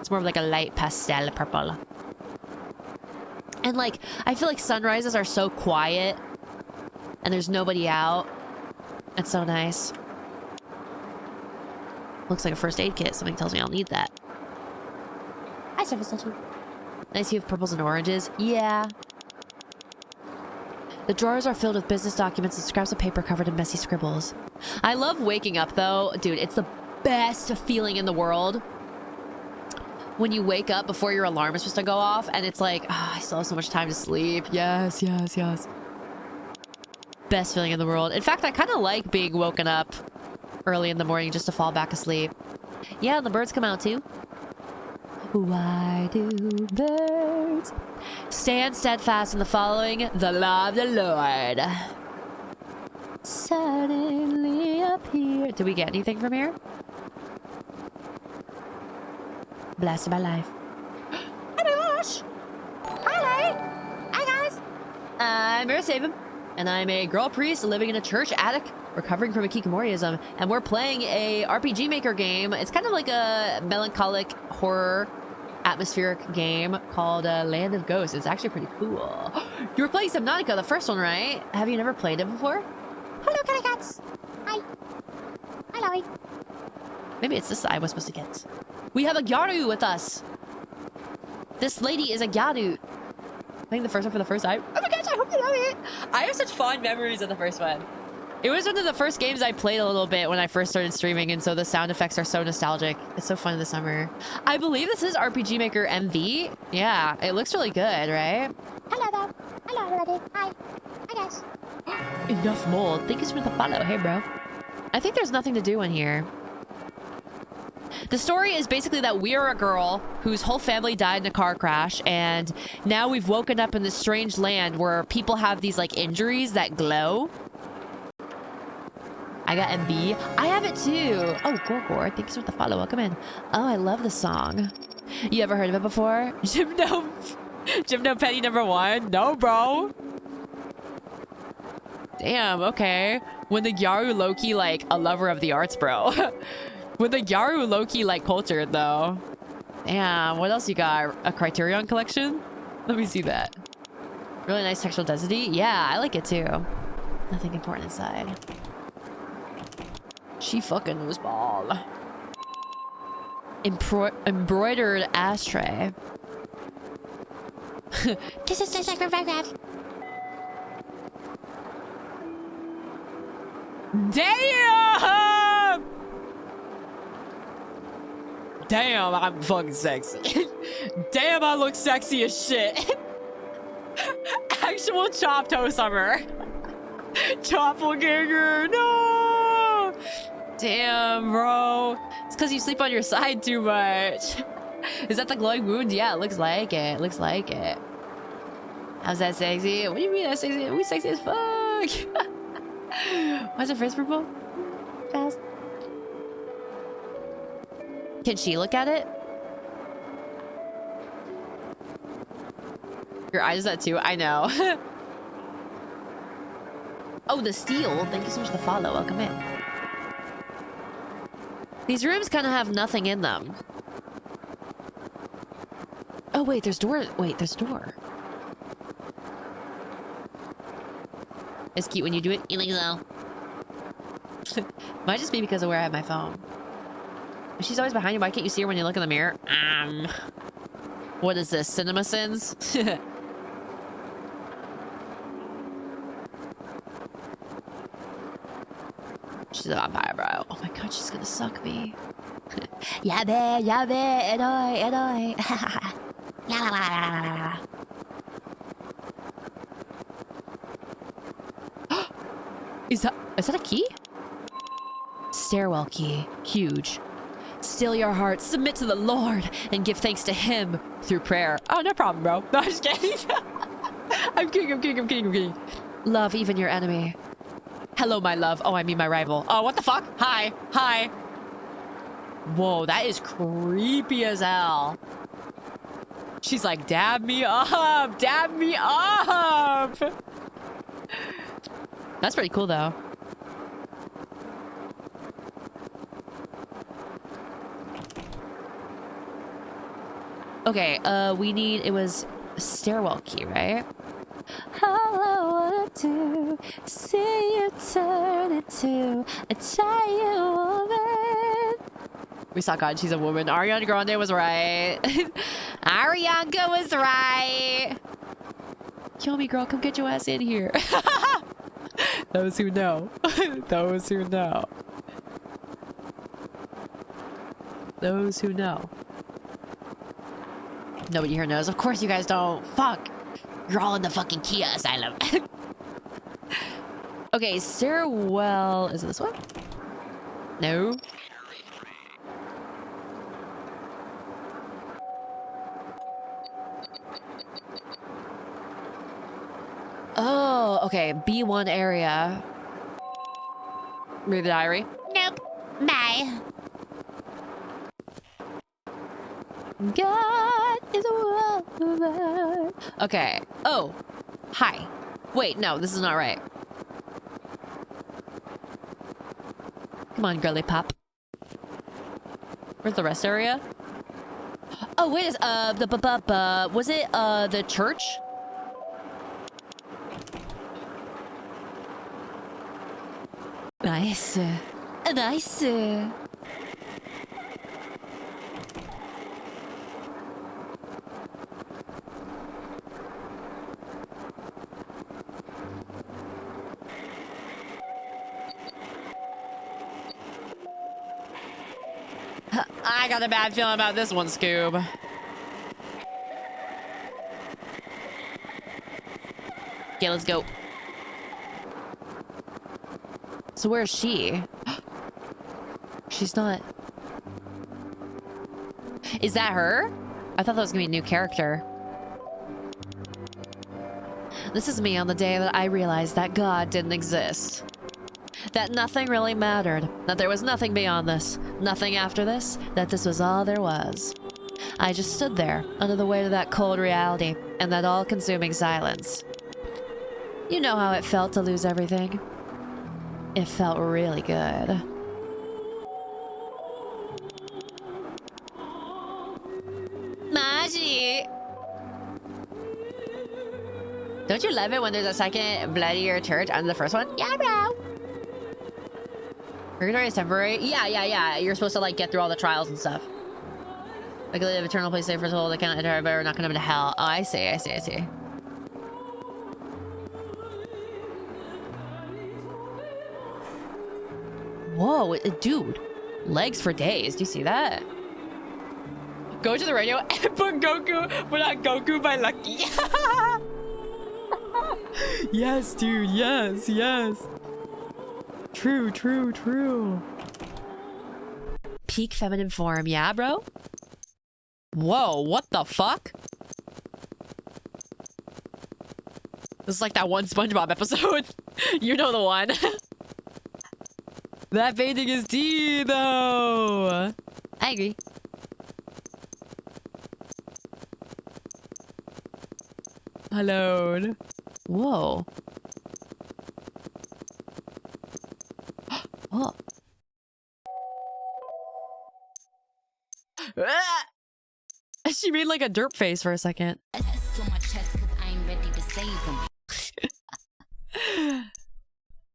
It's more of like a light pastel purple. And like, I feel like sunrises are so quiet and there's nobody out. It's so nice. Looks like a first aid kit. Something tells me I'll need that. Hi, Surface Legend. Nice hue of purples and oranges. Yeah. The drawers are filled with business documents and scraps of paper covered in messy scribbles. I love waking up though. Dude, it's the best feeling in the world. When you wake up before your alarm is supposed to go off and it's like, oh, I still have so much time to sleep. Yes, yes, yes. Best feeling in the world. In fact, I kind of like being woken up early in the morning just to fall back asleep. Yeah, and the birds come out too. Why do birds stand steadfast in the following the law of the Lord? Suddenly appear. Did we get anything from here? Blasted by life. Oh my gosh! Hi, guys! I'm SAVEHYMN, and I'm a girl priest living in a church attic, recovering from hikikomoriism, and we're playing a RPG Maker game. It's kind of like a melancholic horror atmospheric game called Land of Ghosts. It's actually pretty cool. You were playing Subnautica, the first one, right? Have you never played it before? Hello, kitty cats! Hi. Hello. Maybe it's this I was supposed to get. We have a Gyaru with us. This lady is a Gyaru. Playing the first one for the first time. Oh my gosh, I hope you love it. I have such fond memories of the first one. It was one of the first games I played a little bit when I first started streaming, and so the sound effects are so nostalgic. It's so fun in the summer. I believe this is RPG Maker MV. Yeah, it looks really good, right? Hello there. Hello everybody. Hi. Hi guys. Enough mold. Thank you for the follow. Hey bro. I think there's nothing to do in here. The story is basically that we are a girl whose whole family died in a car crash, and now we've woken up in this strange land where people have these like injuries that glow. I got MB. I have it too. Oh, Gorgor, thanks for the follow. Welcome in. Oh, I love the song. You ever heard of it before? Gymno Penny #1? No, bro. Damn, okay. When the Gyaru low-key like a lover of the arts, bro. When the Gyaru low-key like cultured though. Damn, what else you got? A Criterion collection? Let me see that. Really nice textual density. Yeah, I like it too. Nothing important inside. She fucking knows ball. Embroidered ashtray. This is just like damn! Damn, I'm fucking sexy. Damn, I look sexy as shit. Actual chop toe summer. Doppelganger, no! Damn, bro. It's because you sleep on your side too much. Is that the glowing wound? Yeah, it looks like it. It looks like it. How's that sexy? What do you mean that's sexy? We sexy as fuck. Why is her face purple? Jazz. Can she look at it? Your eyes that too? I know. Oh, the steel. Thank you so much for the follow. Welcome in. These rooms kind of have nothing in them. Oh, wait, there's door. Wait, there's door. It's cute when you do it. You think so? Might just be because of where I have my phone. She's always behind you. Why can't you see her when you look in the mirror? What is this? Cinema sins? She's a vampire, bro. Oh my god, she's gonna suck me. Yabe, yabe, edoi, edoi. Is that a key? Stairwell key. Huge. Still your heart, submit to the Lord, and give thanks to him through prayer. Oh, no problem, bro. No, I'm just kidding. I'm kidding. Love even your enemy. Hello, my love. Oh, I mean my rival. Oh, what the fuck? Hi. Whoa, that is creepy as hell. She's like, dab me up. That's pretty cool, though. Okay, we need... It was a stairwell key, right? All I wanna do is see you turn into a giant woman. We saw God, she's a woman. Ariana Grande was right. Ariana was right. Kill me, girl. Come get your ass in here. Those who know. Those who know. Those who know. Nobody here knows. Of course you guys don't. Fuck. You're all in the fucking Kia asylum. Okay, stairwell. Is it this one? No. Oh, okay. B1 area. Read the diary. Nope. Bye. God is a woman. Okay. Oh. Hi. Wait, no, this is not right. Come on, girly pop. Where's the rest area? Oh, wait, is was it the church? Nice. Nice. I got a bad feeling about this one, Scoob. Okay, let's go. So where is she? She's not... Is that her? I thought that was gonna be a new character. This is me on the day that I realized that God didn't exist. That nothing really mattered. That there was nothing beyond this. Nothing after this. That this was all there was. I just stood there, under the weight of that cold reality, and that all-consuming silence. You know how it felt to lose everything. It felt really good. Maji! Don't you love it when there's a second bloodier church under the first one? Yeah, bro! Purgatory is temporary? Yeah. You're supposed to, like, get through all the trials and stuff. Like, live eternal place safe for soul that can't enter, but we're not gonna go to hell. Oh, I see. Whoa, dude. Legs for days. Do you see that? Go to the radio and put Goku, but not Goku by Lucky. Yes, dude. Yes. True. Peak feminine form. Yeah, bro? Whoa, what the fuck? This is like that one SpongeBob episode. You know the one. That painting is tea, though. I agree. Alone. Whoa. Oh. She made like a derp face for a second.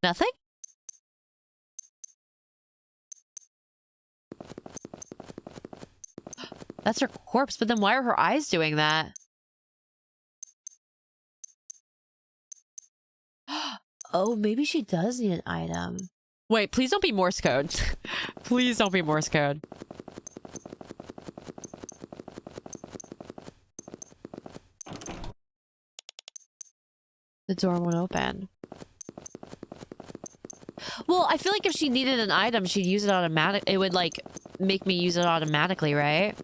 Nothing? That's her corpse, but then why are her eyes doing that? Oh, maybe she does need an item. Wait, please don't be Morse code. Please don't be Morse code. The door won't open. Well, I feel like if she needed an item, she'd use it automatic. It would, like, make me use it automatically, right?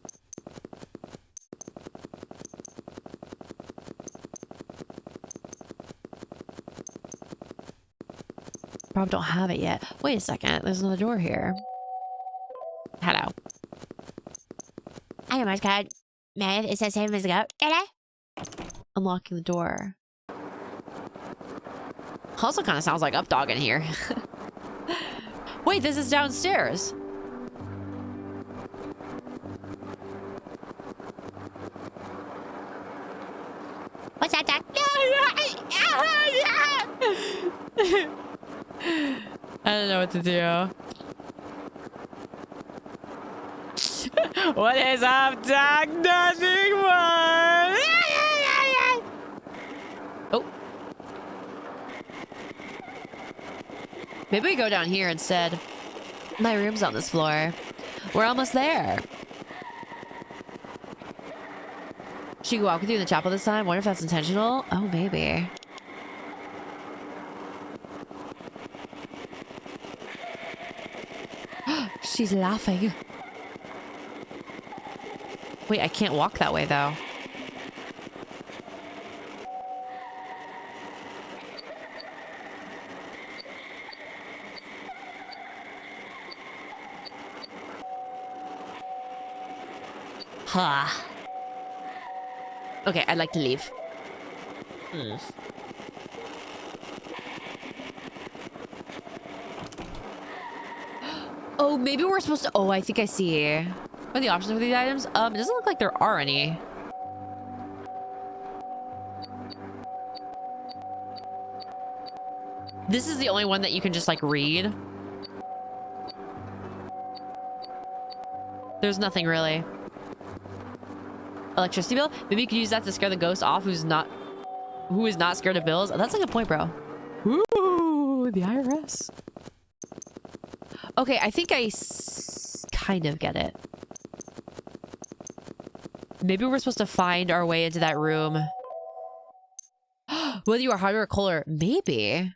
Probably don't have it yet. Wait a second. There's another door here. Hello. I am Morse code. Meredith, it says 7 minutes ago. Unlocking the door. Also kind of sounds like Updog in here. Wait, this is downstairs. What's that, Doc? I don't know what to do. What is up, Doc? Nothing more. Oh. Maybe we go down here instead. My room's on this floor. We're almost there. She could walk with you in the chapel this time. Wonder if that's intentional. Oh, maybe. She's laughing. Wait, I can't walk that way, though. Ha. Okay, I'd like to leave. Oh, maybe we're supposed to... Oh, I think I see. What are the options for these items? It doesn't look like there are any. This is the only one that you can just, like, read. There's nothing, really. Electricity bill? Maybe you could use that to scare the ghost off who is not scared of bills. Oh, that's a good point, bro. Ooh, the IRS. Okay, I think I kind of get it. Maybe we're supposed to find our way into that room. Whether you are harder or colder. Maybe.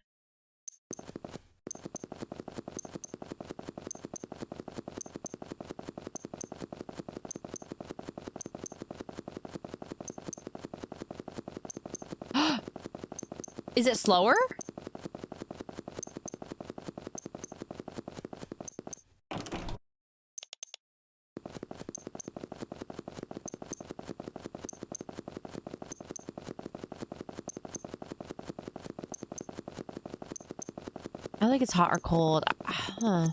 Is it slower? I think it's hot or cold. Huh.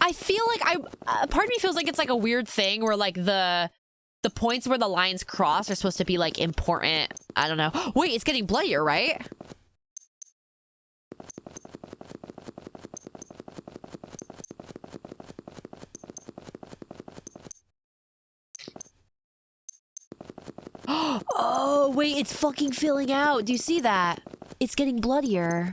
I feel like part of me feels like it's like a weird thing where like the points where the lines cross are supposed to be like important. I don't know. Wait, it's getting bloodier, right? Oh, wait, it's fucking filling out. Do you see that? It's getting bloodier.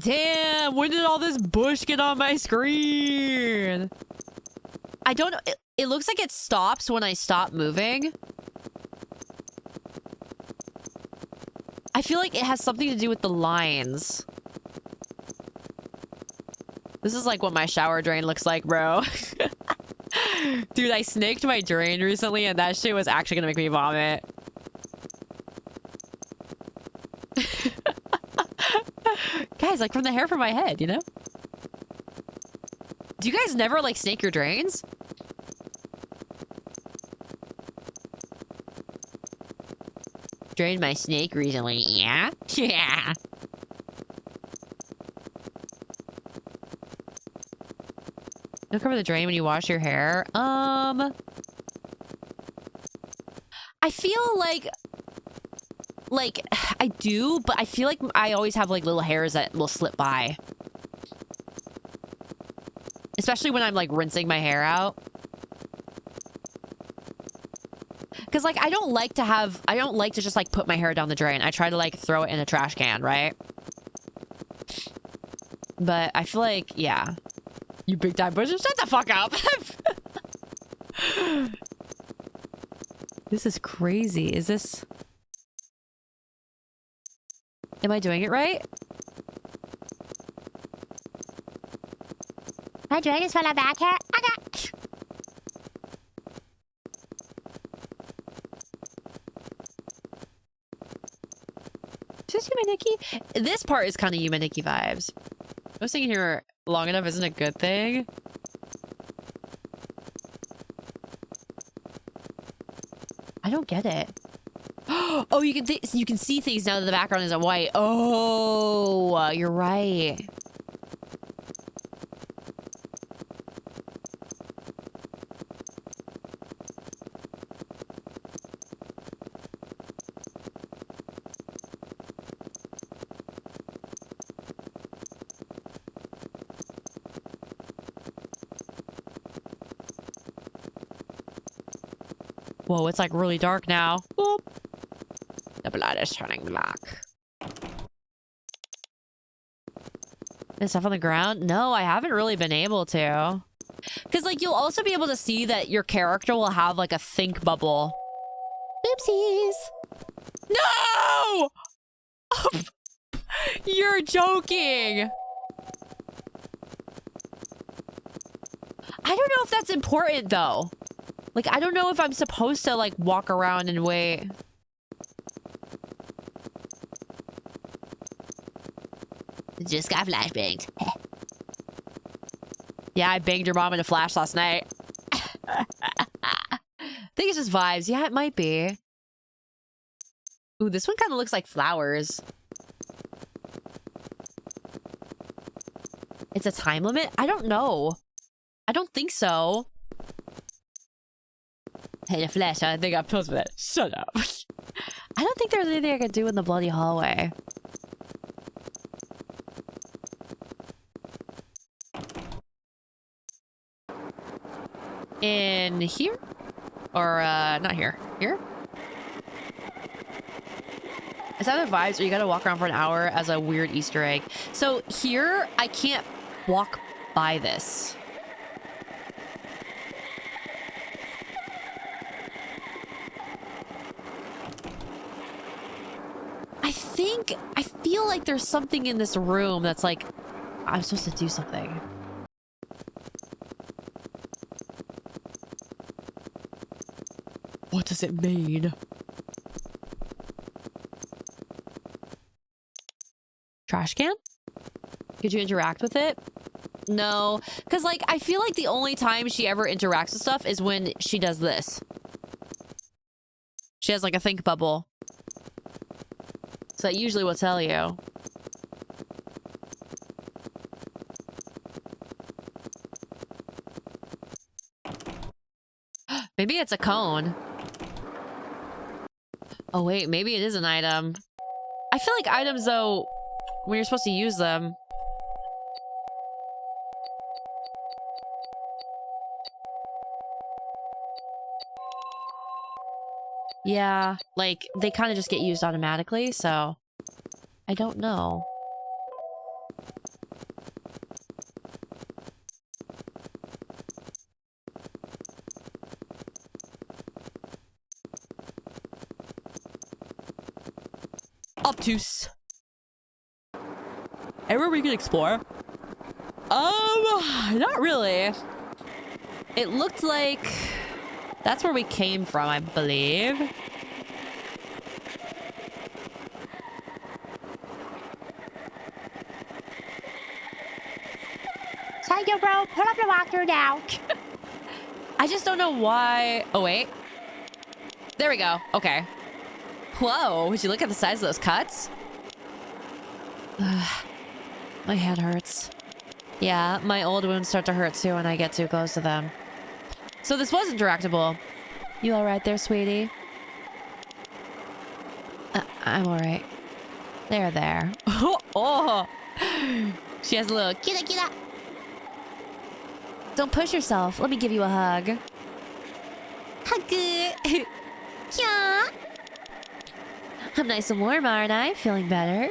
Damn, when did all this bush get on my screen? I don't know. It looks like it stops when I stop moving. I feel like it has something to do with the lines. This is like what my shower drain looks like, bro. Dude, I snaked my drain recently and that shit was actually gonna make me vomit. Guys, like from the hair from my head, you know? Do you guys never like snake your drains? Drained my snake recently, yeah? Yeah. Don't cover the drain when you wash your hair. I feel like Like, I do, but I feel like I always have like little hairs that will slip by. Especially when I'm like rinsing my hair out. Because like, I don't like to just like put my hair down the drain. I try to like throw it in a trash can, right? But I feel like, yeah. You big time bushes, shut the fuck up. This is crazy. Is this... Am I doing it right? My dragons fell back here. Okay. Is this Yumaniki? This part is kind of Yumaniki vibes. I was thinking here long enough isn't a good thing. I don't get it. Oh, you can see things now that the background isn't white. Oh, you're right. Whoa, it's like really dark now. Boop. The blood is turning black. There's stuff on the ground? No, I haven't really been able to. Because, like, you'll also be able to see that your character will have, like, a think bubble. Oopsies. No! You're joking. I don't know if that's important, though. Like, I don't know if I'm supposed to, like, walk around and wait. Just got flashbanged. Yeah, I banged your mom in a flash last night. I think it's just vibes. Yeah, it might be. Ooh, this one kind of looks like flowers. It's a time limit? I don't know. I don't think so. Hey, the flash, I think I'm supposed to. Shut up. I don't think there's anything I can do in the bloody hallway. In here? Or, not here. Here? It's either vibes or you gotta walk around for an hour as a weird Easter egg. So here, I can't walk by this. I feel like there's something in this room that's like, I'm supposed to do something. What does it mean? Trash can? Could you interact with it? No, because like, I feel like the only time she ever interacts with stuff is when she does this. She has like a think bubble. So that usually will tell you. Maybe it's a cone. Oh wait, maybe it is an item. I feel like items though, when you're supposed to use them. Yeah, like they kind of just get used automatically, so I don't know. Obtuse. Anywhere we can explore? Not really. It looked like that's where we came from, I believe. Psycho bro, pull up the walkthrough now. I just don't know why. Oh, wait. There we go. Okay. Whoa, would you look at the size of those cuts? My head hurts. Yeah, my old wounds start to hurt too when I get too close to them. So this was interactable. You all right there, sweetie? I'm alright. There. Oh! She has a little kira kira. Don't push yourself. Let me give you a hug. Hug. Yeah. I'm nice and warm, aren't I? Feeling better?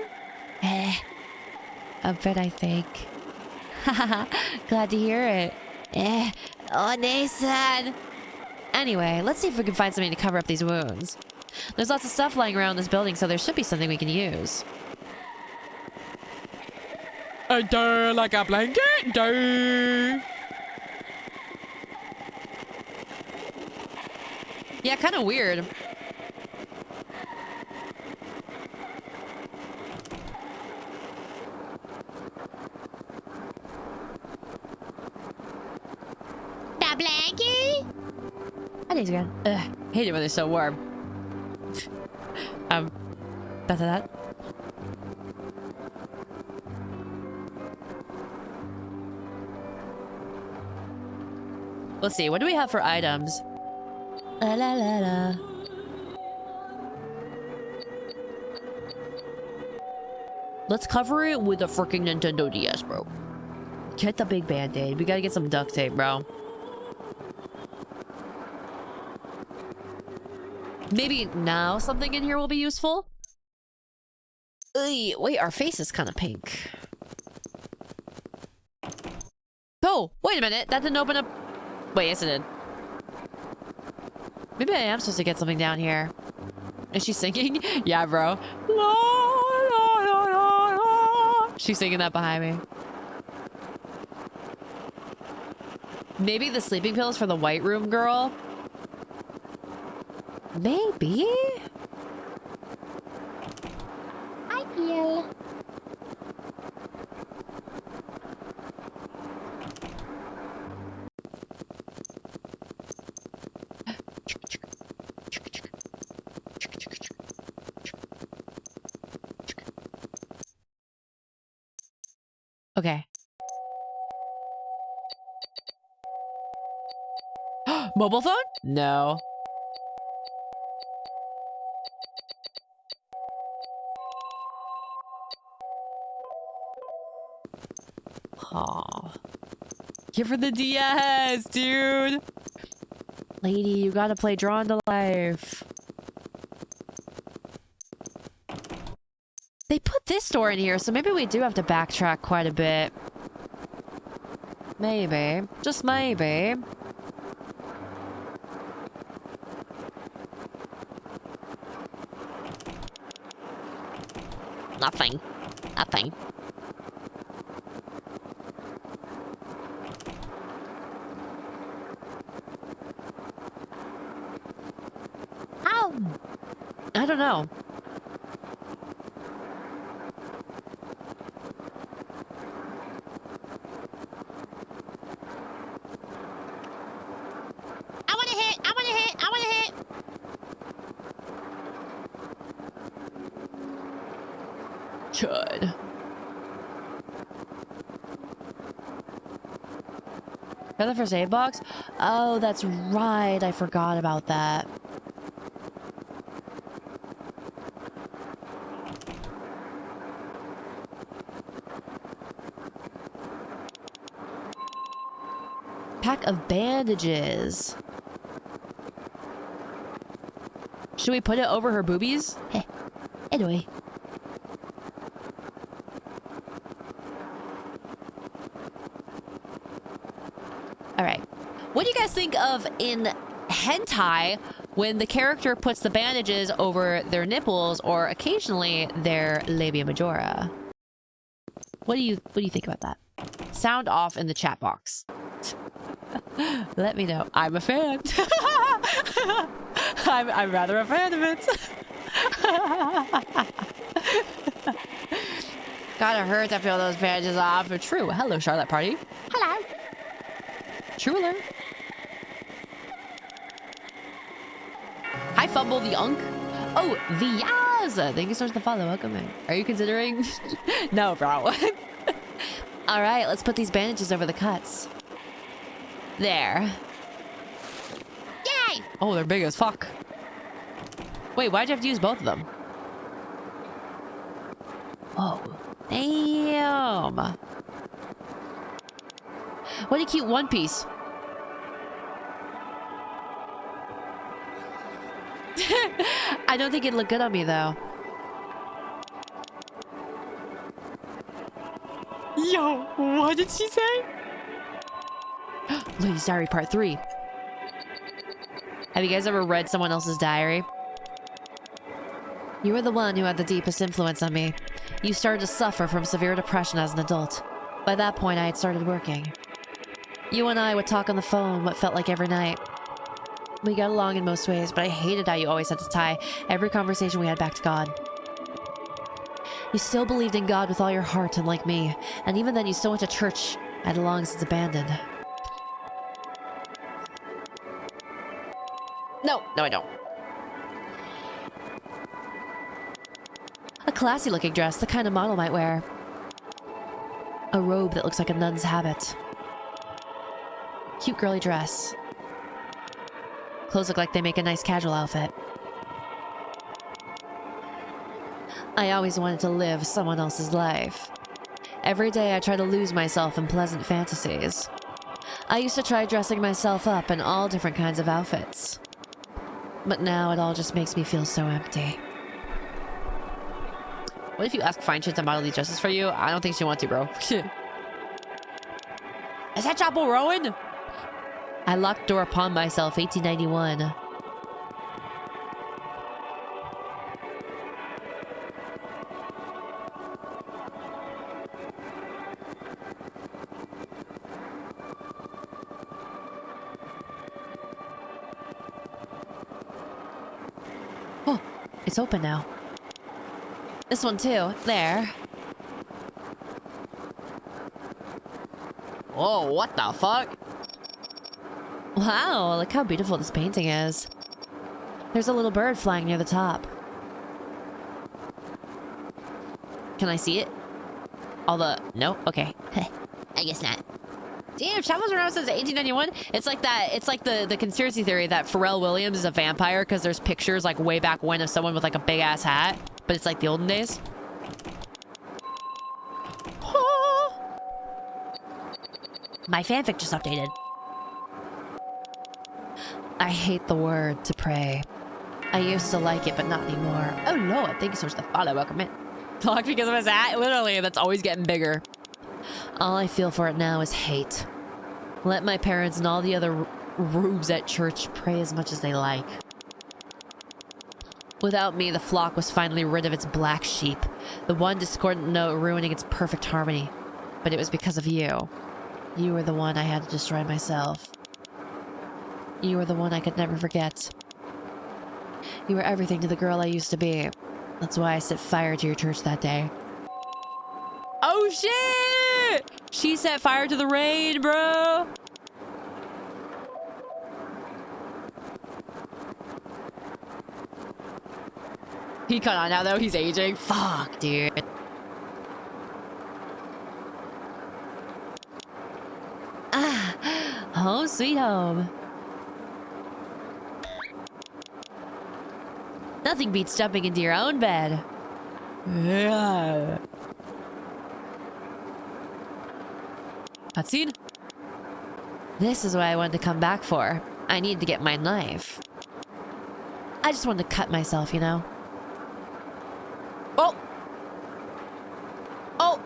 A bit, I think. Glad to hear it. Oh, Nathan. Anyway, let's see if we can find something to cover up these wounds. There's lots of stuff lying around this building, so there should be something we can use. Like a blanket. Yeah, kind of weird. The blanket? I think it's good. Hate it when they're so warm. Better that. Let's see. What do we have for items? La la la la. Let's cover it with a freaking Nintendo DS, bro. Get the big band-aid. We gotta get some duct tape, bro. Maybe now something in here will be useful? Wait, our face is kind of pink. Oh, wait a minute. That didn't open up. Wait, yes it did. Maybe I am supposed to get something down here. Is she singing? Yeah, bro. La, la, la, la, la. She's singing that behind me. Maybe the sleeping pills for the white room girl? Maybe? I feel. Okay. Mobile phone? No. Aw. Give her the DS, dude. Lady, you gotta play Drawn to Life. They put this door in here, so maybe we do have to backtrack quite a bit. Maybe. Just maybe. Nothing. Nothing. Ow! I don't know. I wanna hit! Good. Is that the first aid box? Oh, that's right. I forgot about that. Pack of bandages. Should we put it over her boobies? Hey, anyway. Alright. What do you guys think of in hentai when the character puts the bandages over their nipples or occasionally their labia majora? What do you think about that? Sound off in the chat box. Let me know. I'm a fan. I'm rather a fan of it. Gotta hurt to feel those bandages off. True. Hello, Charlotte Party. Hello. True alert. Hi, Fumble the Unk. Oh, Viaz. Thank you so much for the follow. Welcome in. Are you considering? No, bro. All right, let's put these bandages over the cuts. There. Yay! Oh, they're big as fuck. Wait, why'd you have to use both of them? Whoa. Damn. What a cute one piece. I don't think it'd look good on me, though. Yo, what did she say? Lady's Diary Part 3. Have you guys ever read someone else's diary? You were the one who had the deepest influence on me. You started to suffer from severe depression as an adult. By that point, I had started working. You and I would talk on the phone what felt like every night. We got along in most ways, but I hated how you always had to tie every conversation we had back to God. You still believed in God with all your heart, unlike me, and even then you still went to church I had long since abandoned. No, I don't. A classy looking dress, the kind a model might wear. A robe that looks like a nun's habit. Cute girly dress. Clothes look like they make a nice casual outfit. I always wanted to live someone else's life. Every day I try to lose myself in pleasant fantasies. I used to try dressing myself up in all different kinds of outfits. But now it all just makes me feel so empty. What if you ask Fine Shit to model these dresses for you? I don't think she wants to, bro. Is that Chapel Rowan? I locked door upon myself, 1891. Oh, it's open now. This one too. There. Whoa, what the fuck? Wow, look how beautiful this painting is. There's a little bird flying near the top. Can I see it? No? Okay. I guess not. Damn, Chapo's around since 1891? It's like that. It's like the conspiracy theory that Pharrell Williams is a vampire because there's pictures like way back when of someone with like a big ass hat. But it's like the olden days. My fanfic just updated. I hate the word to pray. I used to like it, but not anymore. Oh Lord, thank you so much for the follow. Welcome in. Talk because of his hat? Literally, that's always getting bigger. All I feel for it now is hate. Let my parents and all the other rubes at church pray as much as they like. Without me, the flock was finally rid of its black sheep, the one discordant note ruining its perfect harmony. But it was because of you. You were the one I had to destroy myself. You were the one I could never forget. You were everything to the girl I used to be. That's why I set fire to your church that day. Oh shit! She set fire to the rain, bro! He cut on now though, he's aging. Fuck, dude. Ah, home sweet home. Nothing beats jumping into your own bed. Yeah. Cutscene? This is what I wanted to come back for. I needed to get my knife. I just wanted to cut myself, you know? Oh! Oh!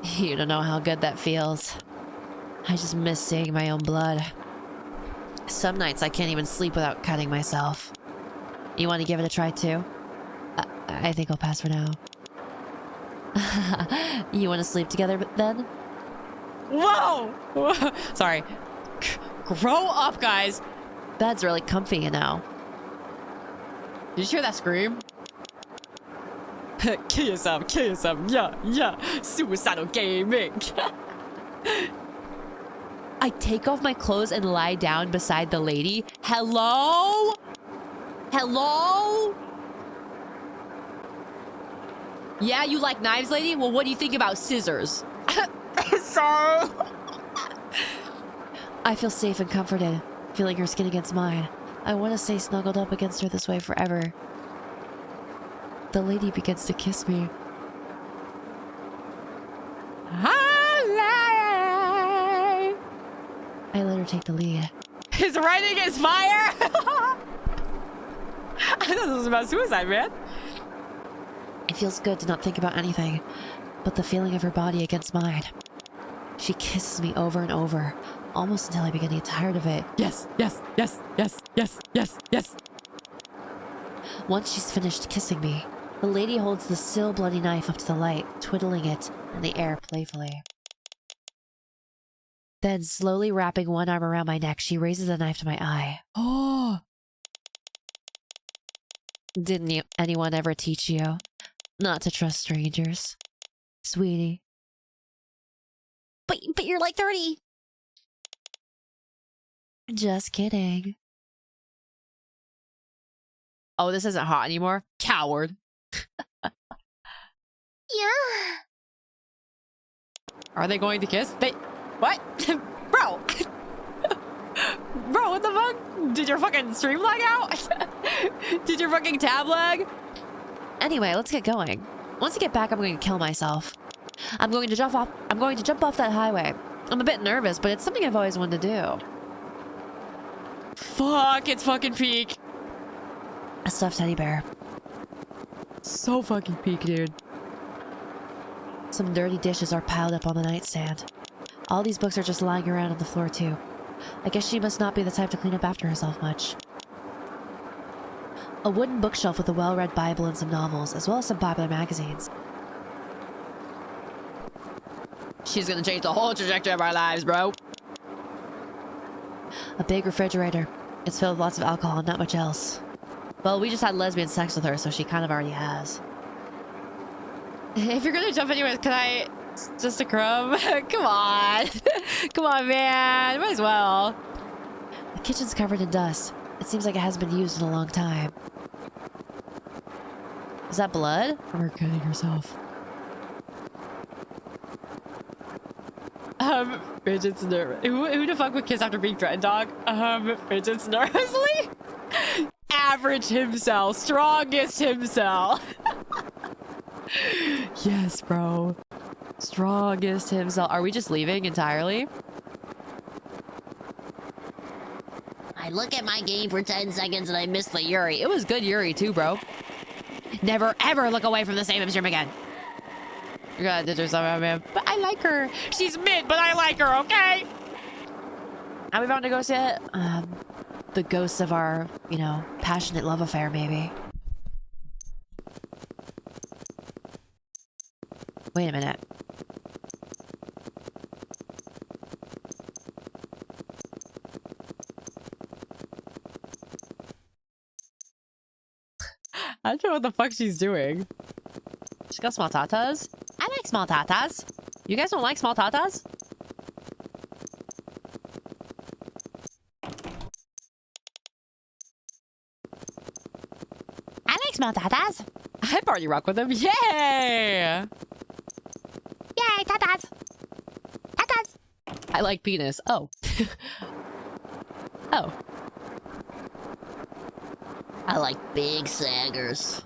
You don't know how good that feels. I just miss seeing my own blood. Some nights I can't even sleep without cutting myself. You want to give it a try too? I think I'll pass for now. You want to sleep together then? Whoa! Sorry. Grow up, guys! Bed's really comfy, you know. Did you hear that scream? Kill yourself, yeah, suicidal gaming. I take off my clothes and lie down beside the lady. Hello? Hello? Yeah, you like knives, lady? Well, what do you think about scissors? Sorry. I feel safe and comforted. feeling her skin against mine. I want to stay snuggled up against her this way forever. The lady begins to kiss me. Hi! I let her take the lead. His writing is fire! I thought this was about suicide, man. It feels good to not think about anything but the feeling of her body against mine. She kisses me over and over, almost until I begin to get tired of it. Yes, yes, yes, yes, yes, yes, yes. Once she's finished kissing me, the lady holds the still bloody knife up to the light, twiddling it in the air playfully. Then, slowly wrapping one arm around my neck, she raises the knife to my eye. Oh. Didn't anyone ever teach you not to trust strangers, sweetie? But you're like 30. Just kidding. Oh, this isn't hot anymore? Coward. Yeah. Are they going to kiss? What? Bro! Bro, what the fuck? Did your fucking stream lag out? Did your fucking tab lag? Anyway, let's get going. Once I get back, I'm going to kill myself. I'm going to jump off that highway. I'm a bit nervous, but it's something I've always wanted to do. Fuck, it's fucking peak. A stuffed teddy bear. So fucking peak, dude. Some dirty dishes are piled up on the nightstand. All these books are just lying around on the floor too. I guess she must not be the type to clean up after herself much. A wooden bookshelf with a well-read Bible and some novels, as well as some popular magazines. She's gonna change the whole trajectory of our lives, bro. A big refrigerator. It's filled with lots of alcohol and not much else. Well, we just had lesbian sex with her, so she kind of already has. If you're gonna jump anyways, can I... Just a crumb? Come on. Come on, man. Might as well. The kitchen's covered in dust. It seems like it hasn't been used in a long time. Is that blood? From her cutting herself. Fidgets nervous. Who the fuck would kiss after being threatened, dog? Fidgets nervously? Average himself. Strongest himself. Yes, bro. Strongest himself. Are we just leaving entirely? I look at my game for 10 seconds and I miss the Yuri. It was good Yuri too, bro. Never ever look away from the same stream again. You gotta ditch her somehow, man. But I like her. She's mid, but I like her, okay? Are we found a ghost yet? The ghosts of our, you know, passionate love affair, maybe. Wait a minute. I don't know what the fuck she's doing. She's got small tatas. I like small tatas. You guys don't like small tatas? I like small tatas. I party rock with them. Yay! Yay, tatas! Tatas! I like penis. Oh. Oh. I like big saggers.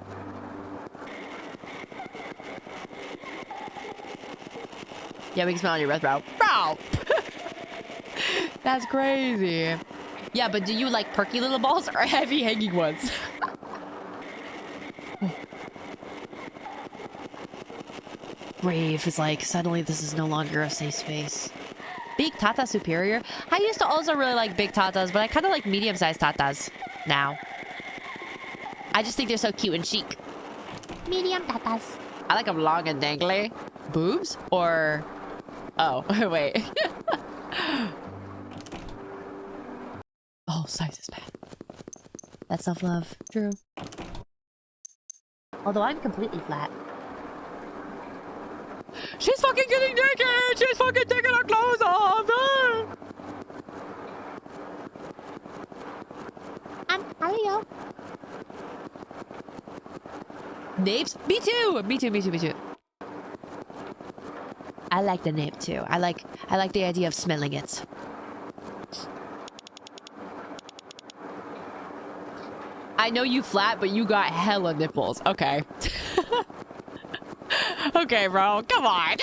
Yeah, we can smell on your breath, bro. Bro! That's crazy. Yeah, but do you like perky little balls or heavy hanging ones? Rave is like, suddenly this is no longer a safe space. Big Tata superior? I used to also really like big tatas, but I kind of like medium-sized tatas now. I just think they're so cute and chic. Medium tatas. I like them long and dangly. Boobs? Or... Oh, wait. Oh, size is bad. That's self-love. True. Although I'm completely flat. She's fucking getting naked! She's fucking taking her clothes off! How are you? Napes? Me too! Me too, me too, me too. I like the nape too. I like the idea of smelling it. I know you flat, but you got hella nipples. Okay. Okay, bro. Come on.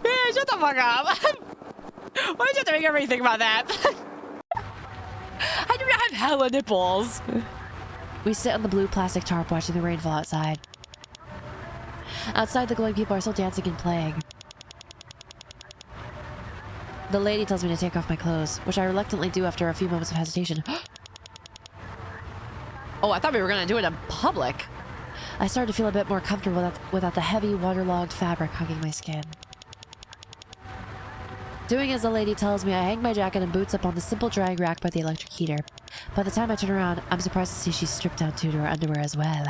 Man, shut the fuck up. Why did you have to make everybody think about that? I do not have hella nipples. We sit on the blue plastic tarp watching the rain fall outside. Outside, the glowing people are still dancing and playing. The lady tells me to take off my clothes, which I reluctantly do after a few moments of hesitation. Oh, I thought we were gonna do it in public. I started to feel a bit more comfortable without the heavy, waterlogged fabric hugging my skin. Doing as the lady tells me, I hang my jacket and boots up on the simple drying rack by the electric heater. By the time I turn around, I'm surprised to see she's stripped down to her underwear as well.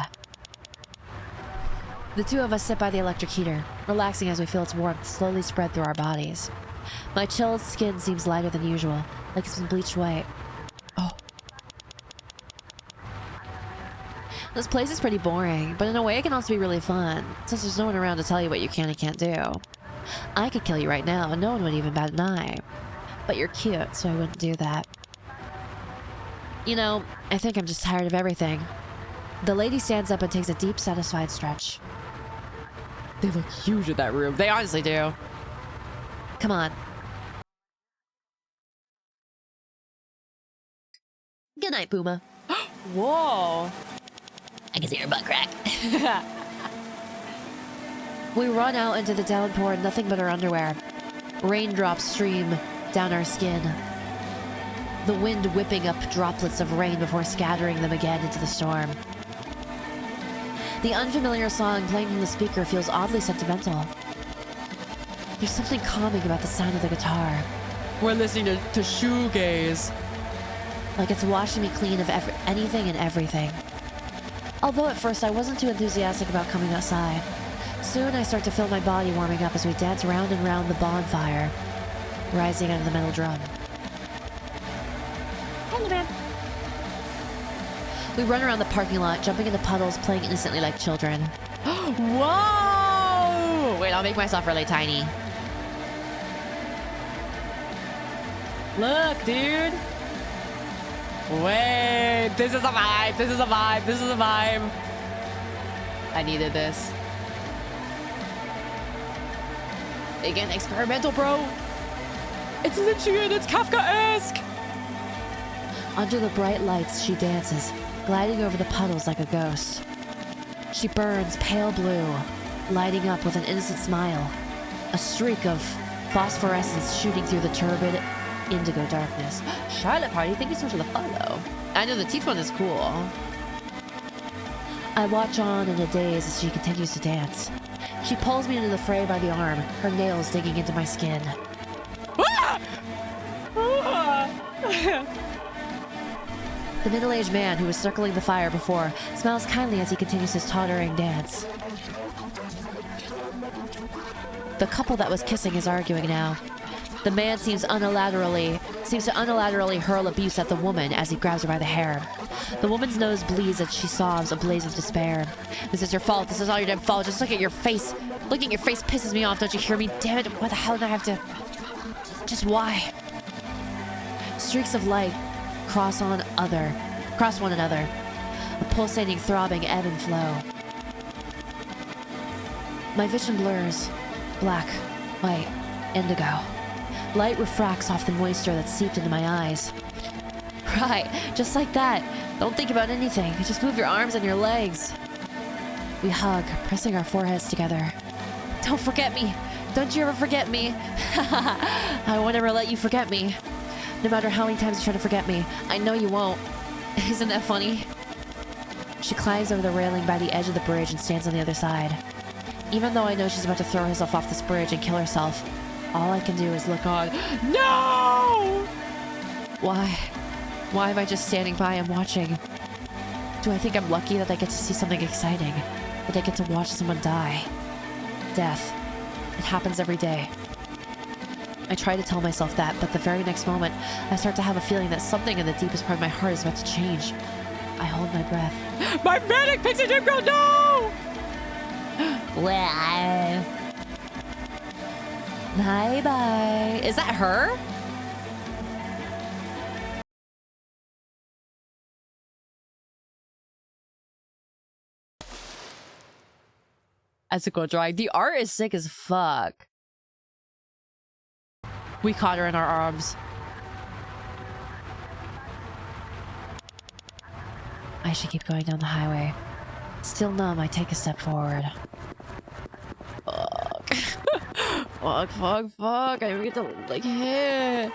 The two of us sit by the electric heater, relaxing as we feel its warmth slowly spread through our bodies. My chilled skin seems lighter than usual, like it's been bleached white. Oh. This place is pretty boring, but in a way it can also be really fun, since there's no one around to tell you what you can and can't do. I could kill you right now and no one would even bat an eye. But you're cute, so I wouldn't do that. You know, I think I'm just tired of everything. The lady stands up and takes a deep, satisfied stretch. They look huge in that room. They honestly do. Come on. Good night, Puma. Whoa. I can see your butt crack. We run out into the downpour in nothing but our underwear. Raindrops stream down our skin. The wind whipping up droplets of rain before scattering them again into the storm. The unfamiliar song playing from the speaker feels oddly sentimental. There's something calming about the sound of the guitar. We're listening to shoegaze. Like it's washing me clean of anything and everything. Although at first I wasn't too enthusiastic about coming outside. Soon I start to feel my body warming up as we dance round and round the bonfire, rising out of the metal drum. Hello, man. We run around the parking lot, jumping into puddles, playing innocently like children. Whoa! Wait, I'll make myself really tiny. Look, dude. Wait, this is a vibe. This is a vibe. This is a vibe. I needed this. Again, experimental, bro. It's Lynchian. It's Kafkaesque. Under the bright lights, she dances, gliding over the puddles like a ghost. She burns pale blue, lighting up with an innocent smile, a streak of phosphorescence shooting through the turbid indigo darkness. Charlotte Party, thank you so much for the follow. I know the teeth one is cool. I watch on in a daze as she continues to dance. She pulls me into the fray by the arm, her nails digging into my skin. The middle-aged man who was circling the fire before smiles kindly as he continues his tottering dance. The couple that was kissing is arguing now. The man seems to unilaterally hurl abuse at the woman as he grabs her by the hair. The woman's nose bleeds as she sobs, ablaze with despair. This is your fault. This is all your damn fault. Just look at your face. Looking at your face pisses me off. Don't you hear me? Damn it. Why the hell did I have to... Just why? Streaks of light cross one another. A pulsating, throbbing ebb and flow. My vision blurs. Black, white, indigo. Light refracts off the moisture that seeped into my eyes. Right, just like that. Don't think about anything. Just move your arms and your legs. We hug, pressing our foreheads together. Don't forget me. Don't you ever forget me. I won't ever let you forget me. No matter how many times you try to forget me, I know you won't. Isn't that funny? She climbs over the railing by the edge of the bridge and stands on the other side. Even though I know she's about to throw herself off this bridge and kill herself, all I can do is look on. No! Why? Why am I just standing by and watching? Do I think I'm lucky that I get to see something exciting? That I get to watch someone die? Death. It happens every day. I try to tell myself that, but the very next moment, I start to have a feeling that something in the deepest part of my heart is about to change. I hold my breath. My manic pixie dream girl, no! Bye-bye. Is that her? Ethical drawing. The art is sick as fuck. We caught her in our arms. I should keep going down the highway. Still numb, I take a step forward. Fuck. Fuck. I didn't get to, like, hit.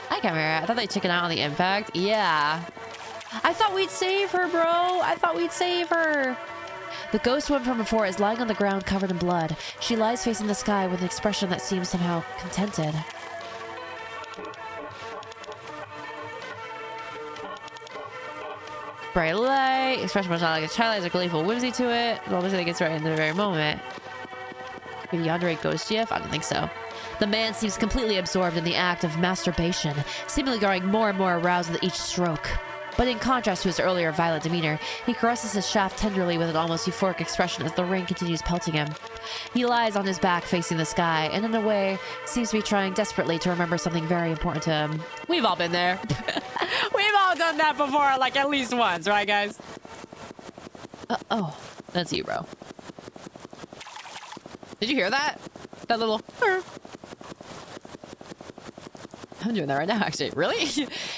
Hi, Chimera. I thought they took it out on the impact. Yeah. I thought we'd save her, bro. I thought we'd save her. The ghost woman from before is lying on the ground covered in blood. She lies facing the sky with an expression that seems somehow contented. Bright light. Expression was not like a child. There's a gleeful whimsy to it. Well, obviously, it gets right in the very moment. Maybe yonder ghost gif? I don't think so. The man seems completely absorbed in the act of masturbation, seemingly growing more and more aroused with each stroke. But in contrast to his earlier violent demeanor, he caresses his shaft tenderly with an almost euphoric expression as the rain continues pelting him. He lies on his back facing the sky, and in a way, seems to be trying desperately to remember something very important to him. We've all been there. We've all done that before, like at least once, right, guys? Oh, that's you, bro. Did you hear that? That little... I'm doing that right now, actually. Really?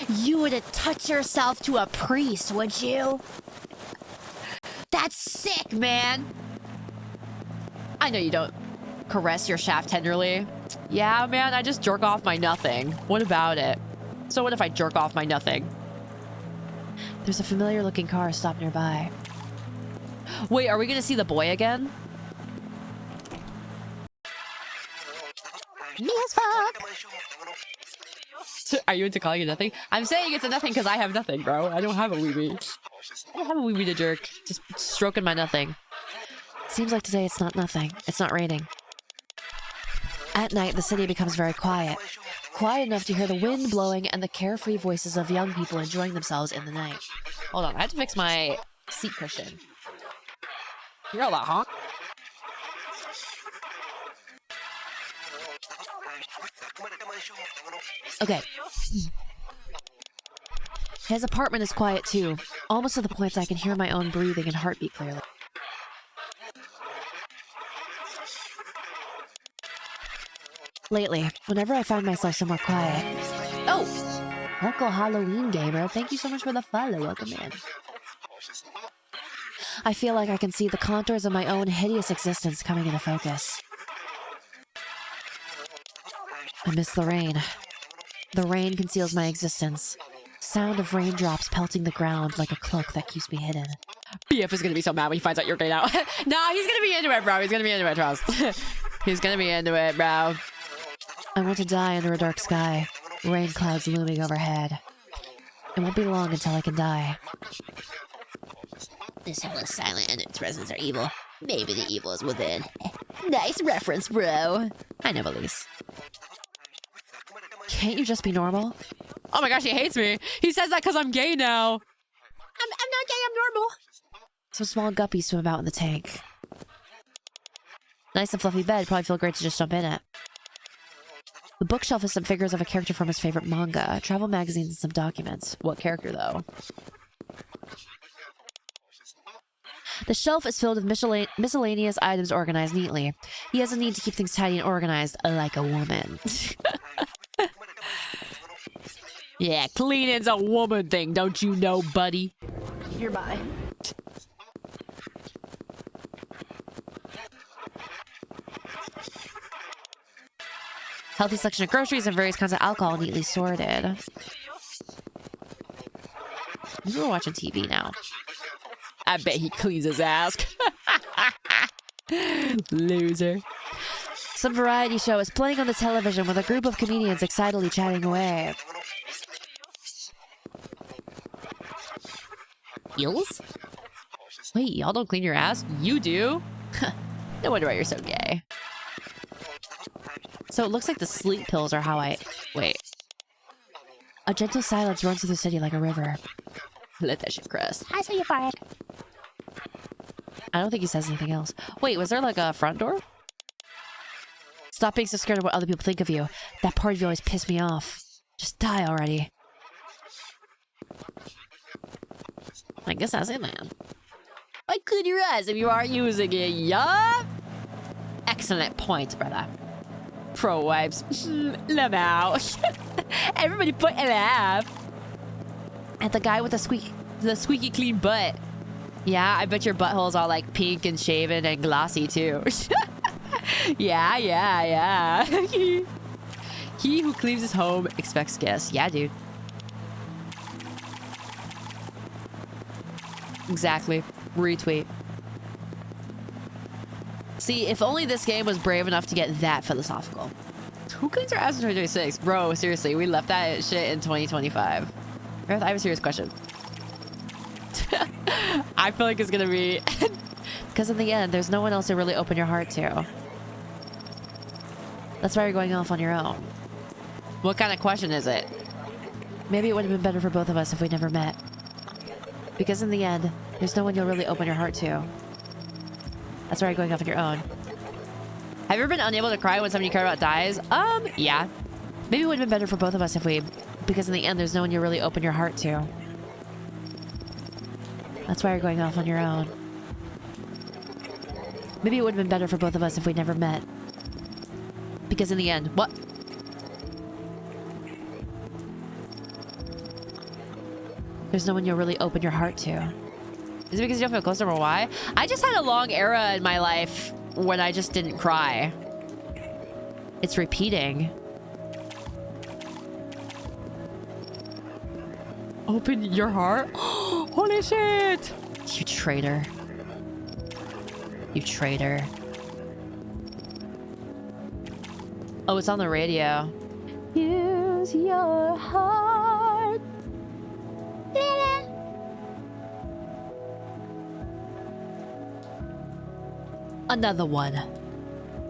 You wouldn't touch yourself to a priest, would you? That's sick, man! I know you don't caress your shaft tenderly. Yeah, man, I just jerk off my nothing. What about it? So what if I jerk off my nothing? There's a familiar-looking car stopped nearby. Wait, are we gonna see the boy again? Me as fuck! Are you into calling it nothing? I'm saying it's a nothing because I have nothing, bro. I don't have a wee-wee. I don't have a wee-wee to jerk. Just stroking my nothing. Seems like today it's not nothing. It's not raining. At night, the city becomes very quiet. Quiet enough to hear the wind blowing and the carefree voices of young people enjoying themselves in the night. Hold on, I have to fix my seat cushion. You hear all that honk? Okay. His apartment is quiet too, almost to the point that I can hear my own breathing and heartbeat clearly. Lately, whenever I find myself somewhere quiet... Oh! Uncle Halloween Gamer, thank you so much for the follow. Welcome in. I feel like I can see the contours of my own hideous existence coming into focus. I miss the rain. The rain conceals my existence. Sound of raindrops pelting the ground like a cloak that keeps me hidden. BF is gonna be so mad when he finds out you're gay now. Nah, he's gonna be into it, bro. He's gonna be into it, trust. He's gonna be into it, bro. I want to die under a dark sky. Rain clouds looming overhead. It won't be long until I can die. This hell is silent and its residents are evil. Maybe the evil is within. Nice reference, bro. I know, Elise. Can't you just be normal? Oh my gosh, he hates me. He says that because I'm gay now. I'm not gay, I'm normal. Some small guppies swim about in the tank. Nice and fluffy bed, probably feel great to just jump in it. The bookshelf has some figures of a character from his favorite manga, travel magazines, and some documents. What character, though? The shelf is filled with miscellaneous items organized neatly. He has a need to keep things tidy and organized, like a woman. Yeah, cleaning's a woman thing, don't you know, buddy? You're by. Healthy selection of groceries and various kinds of alcohol neatly sorted. We're watching TV now. I bet he cleans his ass. Loser. Some variety show is playing on the television with a group of comedians excitedly chatting away. Eels? Wait, y'all don't clean your ass? You do? No wonder why you're so gay. So it looks like the sleep pills are how I... Wait. A gentle silence runs through the city like a river. Let that shit crust. I saw you fired. I don't think he says anything else. Wait, was there like a front door? Stop being so scared of what other people think of you. That part of you always pissed me off. Just die already. I guess that's it, man. I clean your ass if you aren't using it, yup. Excellent point, brother. Pro wipes. Love out. Everybody put a laugh. At the guy with the squeaky clean butt. Yeah, I bet your butthole's all like pink and shaven and glossy too. Yeah. He who cleans his home expects guests. Yeah, dude. Exactly. Retweet. See, if only this game was brave enough to get that philosophical. Who cleans their ass in 2026? Bro, seriously, we left that shit in 2025. Meredith, I have a serious question. I feel like it's gonna be... Because in the end, there's no one else to really open your heart to. That's why you're going off on your own. What kind of question is it? Maybe it would have been better for both of us if we never met. Because in the end, there's no one you'll really open your heart to. That's why you're going off on your own. Have you ever been unable to cry when somebody you care about dies? Yeah. Maybe it would have been better for both of us if we... Because in the end, there's no one you'll really open your heart to. That's why you're going off on your own. Maybe it would have been better for both of us if we never met. Because in the end... What? There's no one you'll really open your heart to. Is it because you don't feel close to them or why? I just had a long era in my life when I just didn't cry. It's repeating. Open your heart? Holy shit! You traitor. You traitor. Oh, it's on the radio. Use your heart. Another one.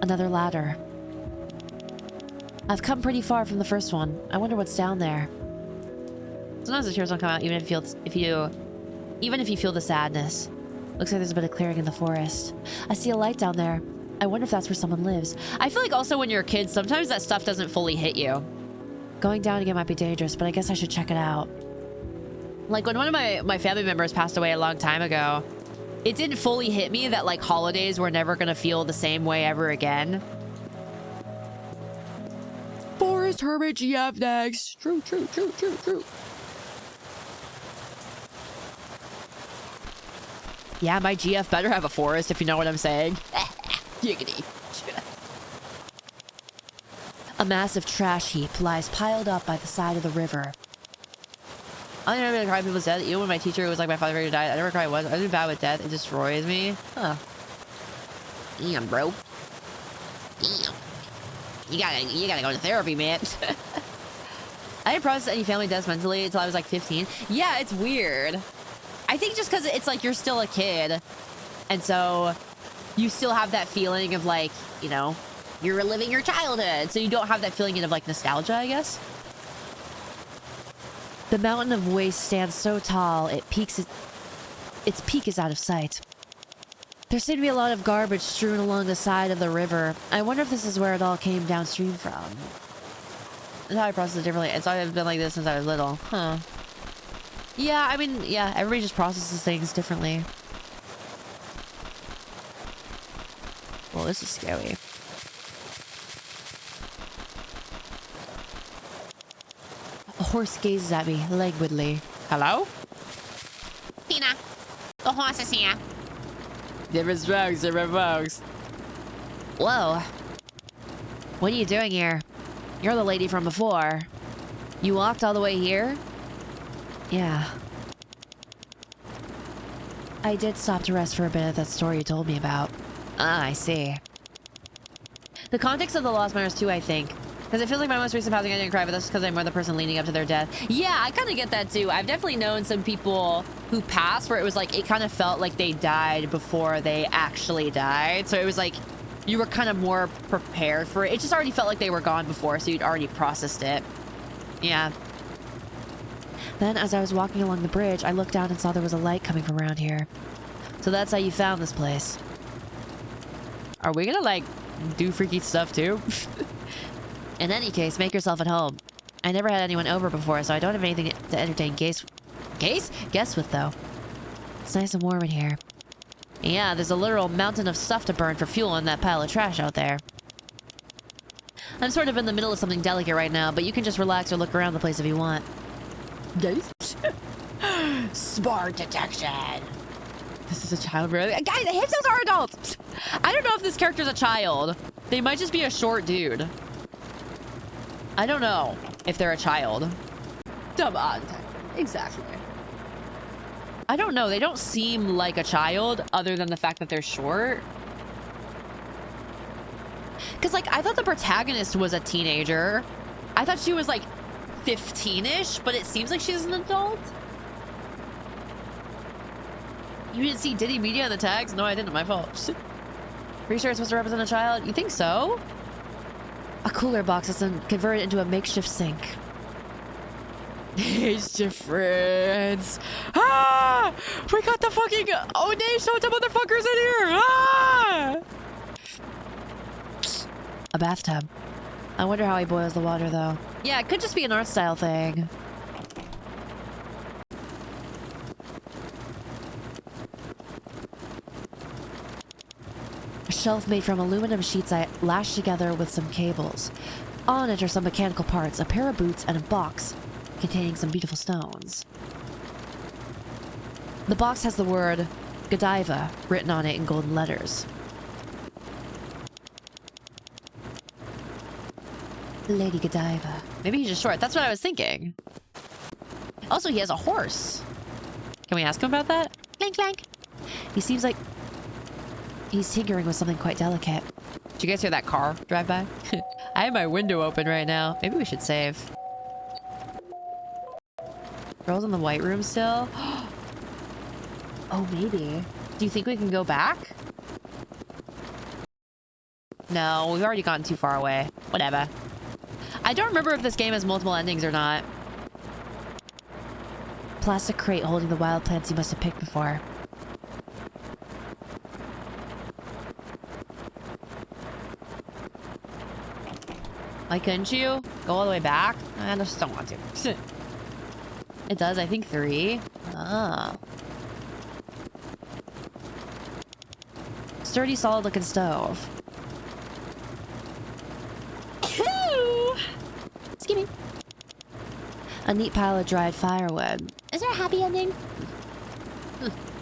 Another ladder. I've come pretty far from the first one. I wonder what's down there. Sometimes the tears don't come out even if you feel the sadness. Looks like there's a bit of clearing in the forest. I see a light down there. I wonder if that's where someone lives. I feel like also when you're a kid, sometimes that stuff doesn't fully hit you. Going down again might be dangerous, but I guess I should check it out. Like when one of my family members passed away a long time ago, it didn't fully hit me that like holidays were never gonna feel the same way ever again. Forest Hermit GF next. True. Yeah, my GF better have a forest, if you know what I'm saying. Giggity. A massive trash heap lies piled up by the side of the river. I never really cried when people said, even when my teacher was like my father figure died, I never cried once. I do bad with death. It destroys me. Huh. Damn, bro. Damn. You gotta go to therapy, man. I didn't process any family deaths mentally until I was like 15. Yeah, it's weird. I think just because it's like you're still a kid. And so you still have that feeling of like, you know, You're reliving your childhood. so you don't have that feeling of like nostalgia, I guess. The mountain of waste stands so tall, its peak is out of sight. There seem to be a lot of garbage strewn along the side of the river. I wonder if this is where it all came downstream from. That's how I process it differently. It's always been like this since I was little. Huh. Yeah, I mean, yeah, everybody just processes things differently. Well, this is scary. A horse gazes at me languidly. Hello? Tina, the horse is here. Different strokes, different folks. Whoa. What are you doing here? You're the lady from before. You walked all the way here? Yeah. I did stop to rest for a bit at that story you told me about. Ah, I see. The context of the Lost Miners too, I think. Because it feels like my most recent passing I didn't cry, but that's because I'm more the person leading up to their death. Yeah, I kind of get that too. I've definitely known some people who passed where it was like, it kind of felt like they died before they actually died. So it was like, you were kind of more prepared for it. It just already felt like they were gone before, so you'd already processed it. Yeah. Then, as I was walking along the bridge, I looked down and saw there was a light coming from around here. So that's how you found this place. Are we gonna, like, do freaky stuff, too? In any case, make yourself at home. I never had anyone over before, so I don't have anything to entertain guests with, though. It's nice and warm in here. Yeah, there's a literal mountain of stuff to burn for fuel in that pile of trash out there. I'm sort of in the middle of something delicate right now, but you can just relax or look around the place if you want. Guys? Spark detection. This is a child, really? Guys, the hipsters are adults! I don't know if this character's a child. They might just be a short dude. I don't know if they're a child. Come on. Exactly. I don't know. They don't seem like a child other than the fact that they're short. Because, like, I thought the protagonist was a teenager. I thought she was, like, 15-ish, but it seems like she's an adult. You didn't see Diddy Media on the tags? No, I didn't. My fault. Pretty sure it's supposed to represent a child? You think so? A cooler box is converted into a makeshift sink. It's your friends. Ah! We got the fucking Onesh Shota motherfuckers in here! Ah! A bathtub. I wonder how he boils the water, though. Yeah, it could just be an art style thing. A shelf made from aluminum sheets I lashed together with some cables. On it are some mechanical parts, a pair of boots, and a box containing some beautiful stones. The box has the word Godiva written on it in golden letters. Lady Godiva. Maybe he's just short. That's what I was thinking. Also, he has a horse. Can we ask him about that? Clank, clank. He seems like he's tinkering with something quite delicate. Did you guys hear that car drive by? I have my window open right now. Maybe we should save. Girls in the white room still? Oh, maybe. Do you think we can go back? No, we've already gotten too far away. Whatever. I don't remember if this game has multiple endings or not. Plastic crate holding the wild plants you must have picked before. Why couldn't you? Go all the way back? I just don't want to. It does, I think 3. Oh. Sturdy, solid looking stove. Excuse me. A neat pile of dried firewood. Is there a happy ending?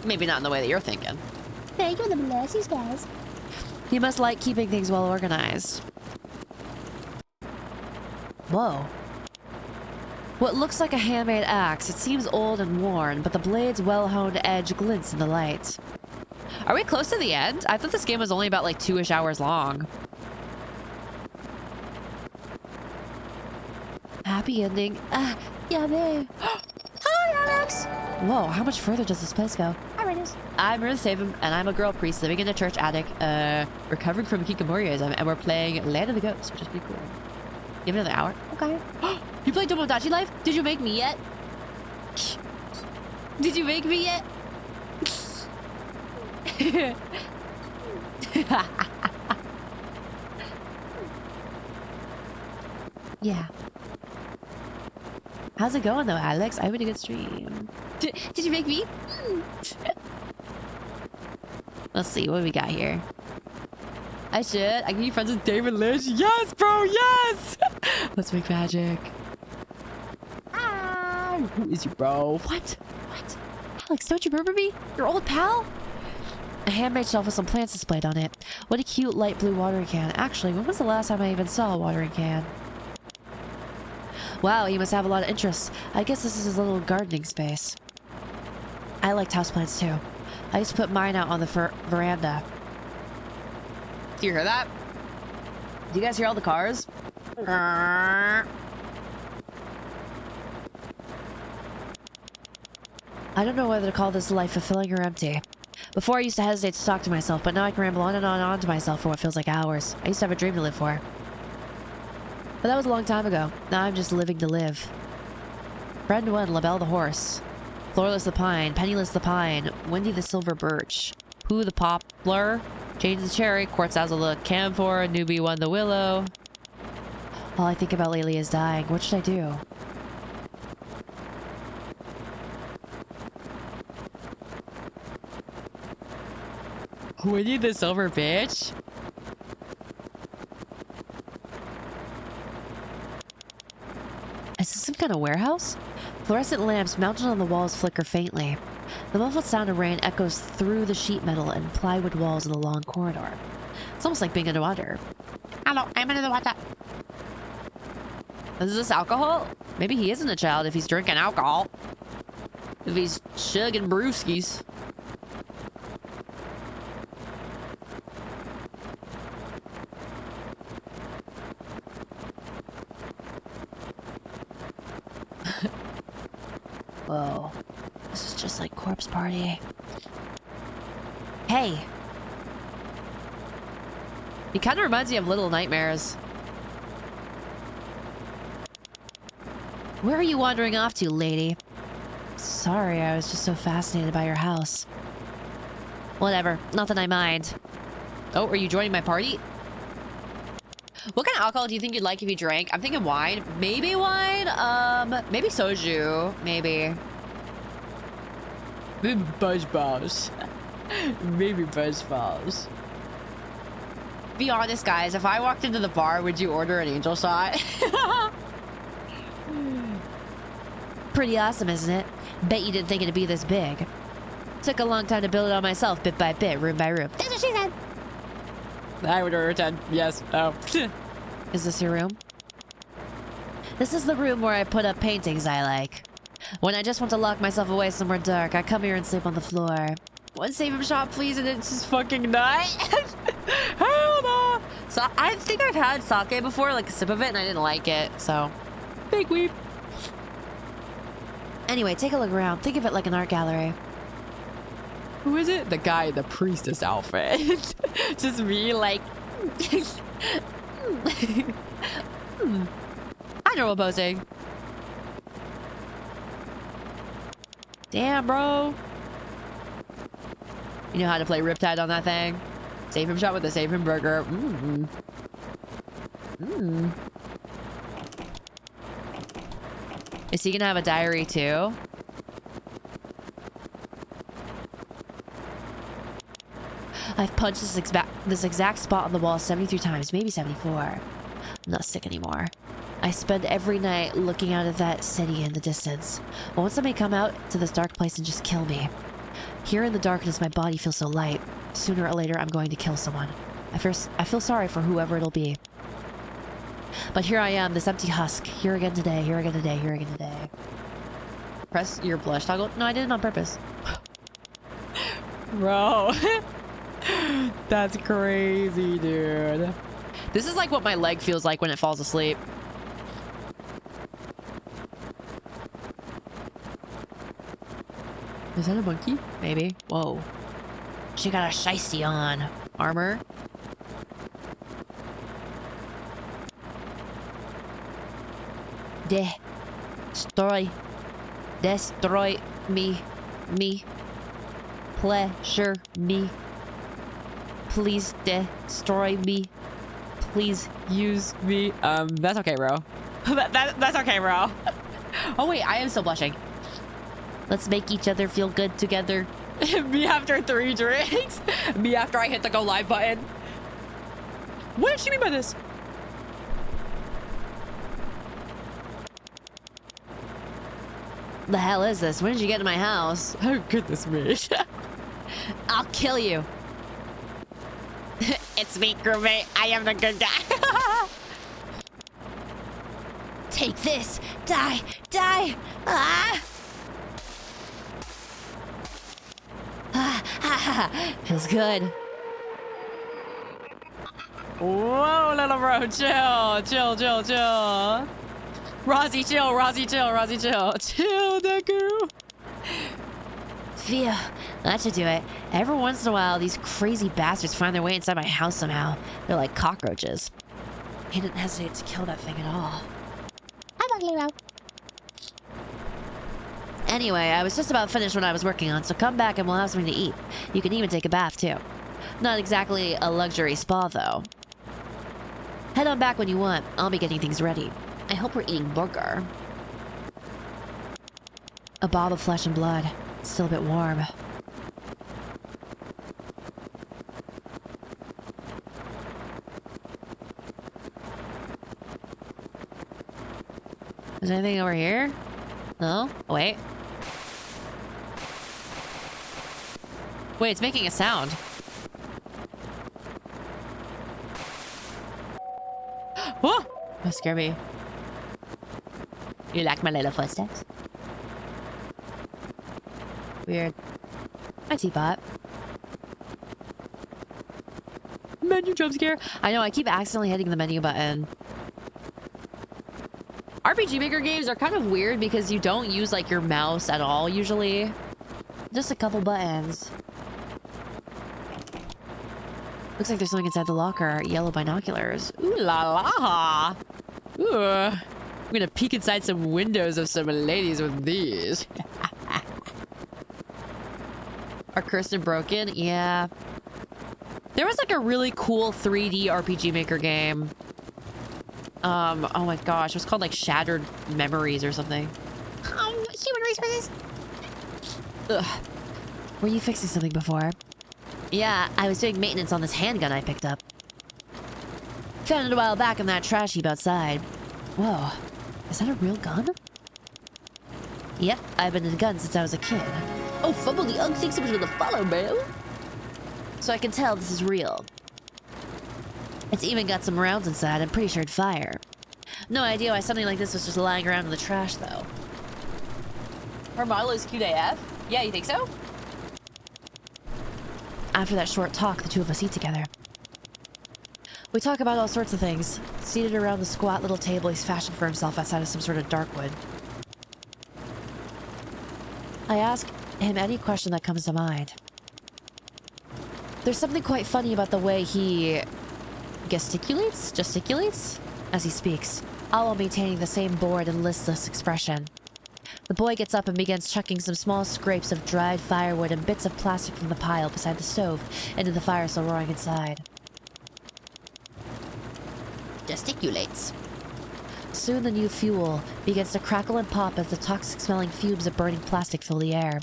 Maybe not in the way that you're thinking. Thank you, the blessings, guys. You must like keeping things well organized. Whoa. What looks like a handmade axe. It seems old and worn, but the blade's well-honed edge glints in the light. Are we close to the end? I thought this game was only about like 2-ish hours long. Happy ending. Yeah, babe. Hi, Alex. Whoa, how much further does this place go? Hi, Meredith. I'm Meredith SAVEHYMN, and I'm a girl priest living in a church attic, recovering from hikikomorism, and we're playing Land of the Ghosts, which is pretty cool. You have another hour? Okay. You played Tomodachi Life? Did you make me yet? Did you make me yet? Yeah. How's it going though, Alex? I had a good stream. Did you make me? Let's see what we got here. I should. I can be friends with David Lynch. Yes, bro. Yes. Let's make magic. Ah, who is you, bro? What? What? Alex, don't you remember me? Your old pal? A handmade shelf with some plants displayed on it. What a cute light blue watering can. Actually, when was the last time I even saw a watering can? Wow, he must have a lot of interests. I guess this is his little gardening space. I liked houseplants too. I used to put mine out on the veranda. Do you hear that? Do you guys hear all the cars? I don't know whether to call this life fulfilling or empty. Before I used to hesitate to talk to myself, but now I can ramble on and on to myself for what feels like hours. I used to have a dream to live for. But that was a long time ago. Now I'm just living to live. Friend 1, LaBelle the horse. Floorless the pine, Penniless the pine, Wendy the silver birch, Pooh the poplar, James the cherry, Quartz Azzle the camphor, Newbie 1 the willow. All I think about lately is dying. What should I do? We need the silver, bitch. Is this some kind of warehouse? Fluorescent lamps mounted on the walls flicker faintly. The muffled sound of rain echoes through the sheet metal and plywood walls of the long corridor. It's almost like being underwater. Hello, I'm under the water. Is this alcohol? Maybe he isn't a child if he's drinking alcohol. If he's chugging brewskis. Whoa. This is just like Corpse Party. Hey! He kind of reminds me of Little Nightmares. Where are you wandering off to, lady? Sorry, I was just so fascinated by your house. Whatever, not that I mind. Oh, are you joining my party? What kind of alcohol do you think you'd like if you drank? I'm thinking wine. Maybe wine? Maybe soju. Maybe. Maybe buzz balls. Maybe buzz balls. Be honest, guys. If I walked into the bar, would you order an angel shot? Pretty awesome, isn't it? Bet you didn't think it'd be this big. Took a long time to build it on myself, bit by bit, room by room. That's what she said. I would order 10. Yes. Oh. Is this your room? This is the room where I put up paintings I like. When I just want to lock myself away somewhere dark, I come here and sleep on the floor. One save him shot, please, and it's just fucking night. Hell no. So I think I've had sake before, like a sip of it, and I didn't like it. So, big weep. Anyway, take a look around. Think of it like an art gallery. Who is it? The guy in the priestess outfit. Just me, like. I know what posing. Damn, bro. You know how to play Riptide on that thing? Save him shot with a save him burger. Mmm. Mmm. Is he gonna have a diary too? I've punched this exact spot on the wall 73 times, maybe 74. I'm not sick anymore. I spend every night looking out at that city in the distance. But won't somebody come out to this dark place and just kill me? Here in the darkness, my body feels so light. Sooner or later, I'm going to kill someone. I feel sorry for whoever it'll be. But here I am, this empty husk. Here again today, here again today, here again today. Press your blush toggle. No, I did it on purpose. Bro. That's crazy, dude. This is like what my leg feels like when it falls asleep. Is that a monkey? Maybe. Whoa. She got a shiesty on. Armor. Destroy me. Pleasure me. Please destroy me. Please use me. That's okay, bro. That's okay, bro. Oh wait, I am still blushing. Let's make each other feel good together. Me after 3 drinks. Me after I hit the go live button. What does she mean by this? The hell is this? When did you get to my house? Oh goodness me. I'll kill you. It's me, crewmate. I am the good guy. Take this. Die. Die. Ah. Feels good. Whoa, little bro, chill, chill, chill, chill. Rozzy, chill, Rozzy, chill, Rozzy, chill. Chill, Deku. Phew, that should do it. Every once in a while, these crazy bastards find their way inside my house somehow. They're like cockroaches. He didn't hesitate to kill that thing at all. I'm ugly now. Anyway, I was just about finished what I was working on, so come back and we'll have something to eat. You can even take a bath, too. Not exactly a luxury spa, though. Head on back when you want. I'll be getting things ready. I hope we're eating burger. A bob of flesh and blood. It's still a bit warm. Is there anything over here? No? Oh, wait. Wait, it's making a sound. Whoa! That scared me. You like my little footsteps? Weird. Hi, Teapot. Menu jump scare. I know, I keep accidentally hitting the menu button. RPG Maker games are kind of weird because you don't use like your mouse at all usually. Just a couple buttons. Looks like there's something inside the locker. Yellow binoculars. Ooh la la. Ooh. I'm gonna peek inside some windows of some ladies with these. Are cursed and broken? Yeah. There was like a really cool 3D RPG Maker game. Oh my gosh, it was called like Shattered Memories or something. Human resources. Ugh. Were you fixing something before? Yeah, I was doing maintenance on this handgun I picked up. Found it a while back in that trash heap outside. Whoa. Is that a real gun? Yep, I've been in a gun since I was a kid. Oh, fumble the ugly thinks someone's gonna follow, bro. So I can tell this is real. It's even got some rounds inside. I'm pretty sure it'd fire. No idea why something like this was just lying around in the trash, though. Her model is cute AF? Yeah, you think so? After that short talk, the two of us eat together. We talk about all sorts of things, seated around the squat little table he's fashioned for himself outside of some sort of dark wood. I ask him any question that comes to mind. There's something quite funny about the way he gesticulates as he speaks, all while maintaining the same bored and listless expression. The boy gets up and begins chucking some small scrapes of dried firewood and bits of plastic from the pile beside the stove into the fire still roaring inside. Gesticulates. Soon the new fuel begins to crackle and pop as the toxic-smelling fumes of burning plastic fill the air.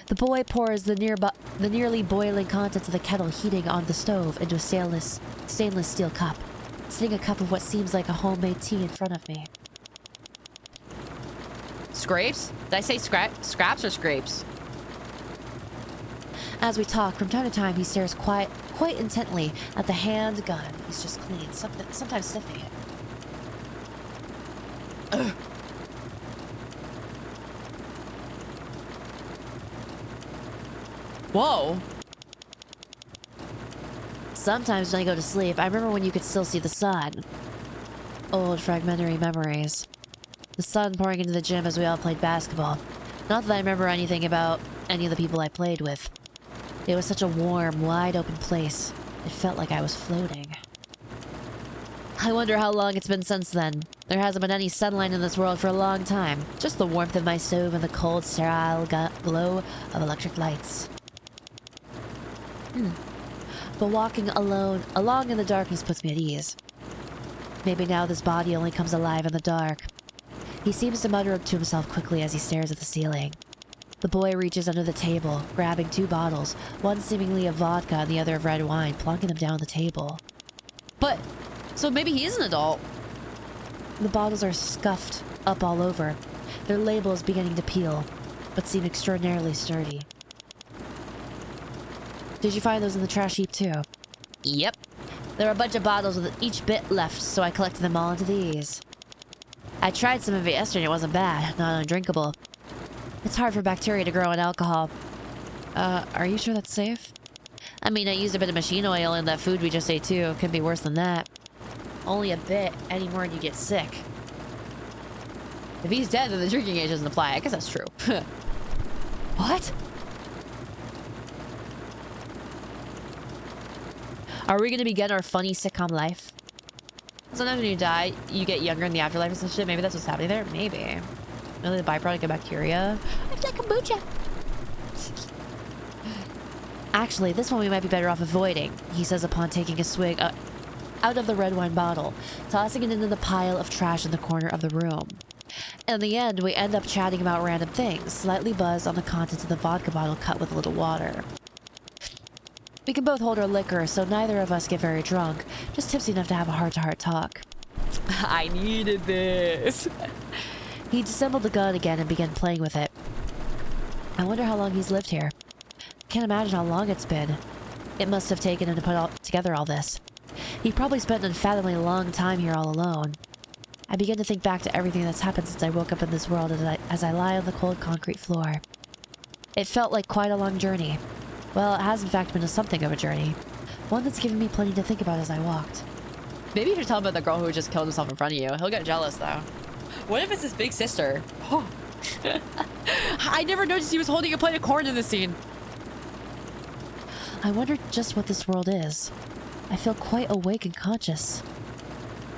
The boy pours the nearly boiling contents of the kettle heating on the stove into a stainless steel cup, setting a cup of what seems like a homemade tea in front of me. Scrapes? Did I say scraps or scrapes? As we talk, from time to time, he stares quite intently at the handgun he's just cleaned, sometimes sniffing it. Ugh. Whoa. Sometimes when I go to sleep, I remember when you could still see the sun. Old fragmentary memories. The sun pouring into the gym as we all played basketball. Not that I remember anything about any of the people I played with. It was such a warm, wide-open place. It felt like I was floating. I wonder how long it's been since then. There hasn't been any sunlight in this world for a long time. Just the warmth of my stove and the cold, sterile glow of electric lights. But walking along in the darkness puts me at ease. Maybe now this body only comes alive in the dark. He seems to mutter to himself quickly as he stares at the ceiling. The boy reaches under the table, grabbing two bottles, one seemingly of vodka and the other of red wine, plunking them down on the table. But, so maybe he is an adult. The bottles are scuffed up all over, their labels beginning to peel, but seem extraordinarily sturdy. Did you find those in the trash heap too? Yep. There are a bunch of bottles with each bit left, so I collected them all into these. I tried some of it yesterday and it wasn't bad, not undrinkable. It's hard for bacteria to grow in alcohol. Are you sure that's safe? I mean, I used a bit of machine oil in that food we just ate too. Could be worse than that. Only a bit, any more and you get sick. If he's dead, then the drinking age doesn't apply. I guess that's true. What? Are we gonna begin our funny sitcom life? Sometimes when you die, you get younger in the afterlife and some shit. Maybe that's what's happening there? Maybe. Really the byproduct of bacteria? It's like kombucha. Actually, this one we might be better off avoiding, he says upon taking a swig out of the red wine bottle, tossing it into the pile of trash in the corner of the room. In the end, we end up chatting about random things, slightly buzzed on the contents of the vodka bottle cut with a little water. We can both hold our liquor, so neither of us get very drunk, just tipsy enough to have a heart-to-heart talk. I needed this. He disassembled the gun again and began playing with it. I wonder how long he's lived here. Can't imagine how long it's been. It must have taken him to put together all this. He probably spent an unfathomably long time here all alone. I begin to think back to everything that's happened since I woke up in this world as I lie on the cold concrete floor. It felt like quite a long journey. Well, it has in fact been something of a journey. One that's given me plenty to think about as I walked. Maybe you should tell him about the girl who just killed himself in front of you. He'll get jealous, though. What if it's his big sister? Oh. I never noticed he was holding a plate of corn in the scene. I wonder just what this world is. I feel quite awake and conscious.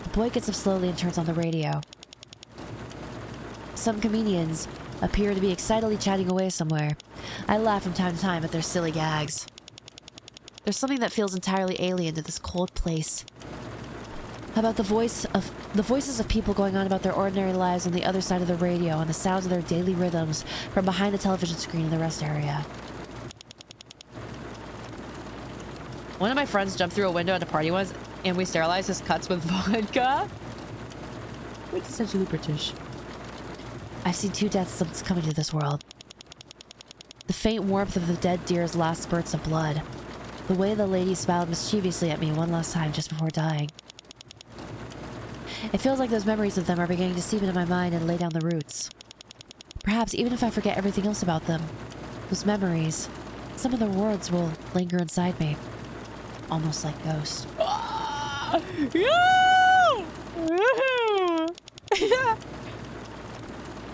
The boy gets up slowly and turns on the radio. Some comedians appear to be excitedly chatting away somewhere. I laugh from time to time at their silly gags. There's something that feels entirely alien to this cold place. How about the voices of people going on about their ordinary lives on the other side of the radio and the sounds of their daily rhythms from behind the television screen in the rest area? One of my friends jumped through a window at a party once, and we sterilized his cuts with vodka. It's essentially British. I've seen 2 deaths since coming to this world. The faint warmth of the dead deer's last spurts of blood. The way the lady smiled mischievously at me one last time just before dying. It feels like those memories of them are beginning to seep into my mind and lay down the roots. Perhaps even if I forget everything else about them, those memories, some of their words will linger inside me. Almost like ghosts.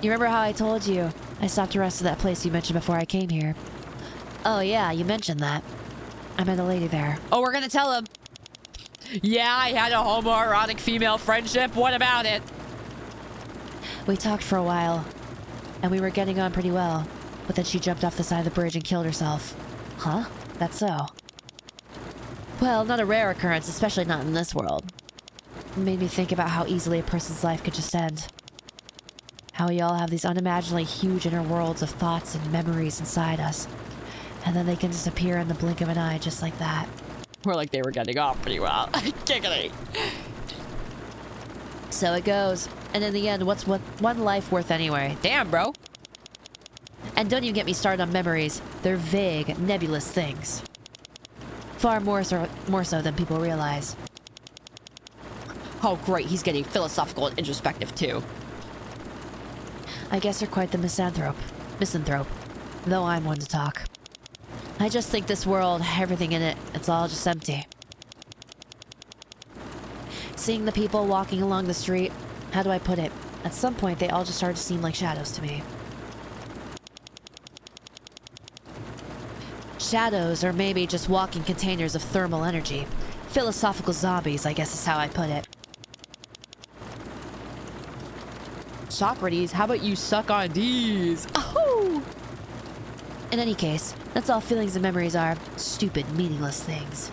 You remember how I told you I stopped to rest at that place you mentioned before I came here? Oh yeah, you mentioned that. I met a lady there. Oh, we're gonna tell him. Yeah, I had a homoerotic female friendship. What about it? We talked for a while, and we were getting on pretty well. But then she jumped off the side of the bridge and killed herself. Huh? That's so. Well, not a rare occurrence, especially not in this world. It made me think about how easily a person's life could just end. How we all have these unimaginably huge inner worlds of thoughts and memories inside us. And then they can disappear in the blink of an eye just like that. More like they were getting off pretty well. Giggly. So it goes. And in the end, what's one life worth anyway? Damn, bro. And don't even get me started on memories. They're vague, nebulous things. Far more so than people realize. Oh, great. He's getting philosophical and introspective, too. I guess you're quite the misanthrope. Though I'm one to talk. I just think this world, everything in it, it's all just empty. Seeing the people walking along the street, how do I put it? At some point, they all just started to seem like shadows to me. Shadows, or maybe just walking containers of thermal energy. Philosophical zombies, I guess is how I put it. Socrates, how about you suck on these? Oh! In any case, that's all feelings and memories are. Stupid, meaningless things.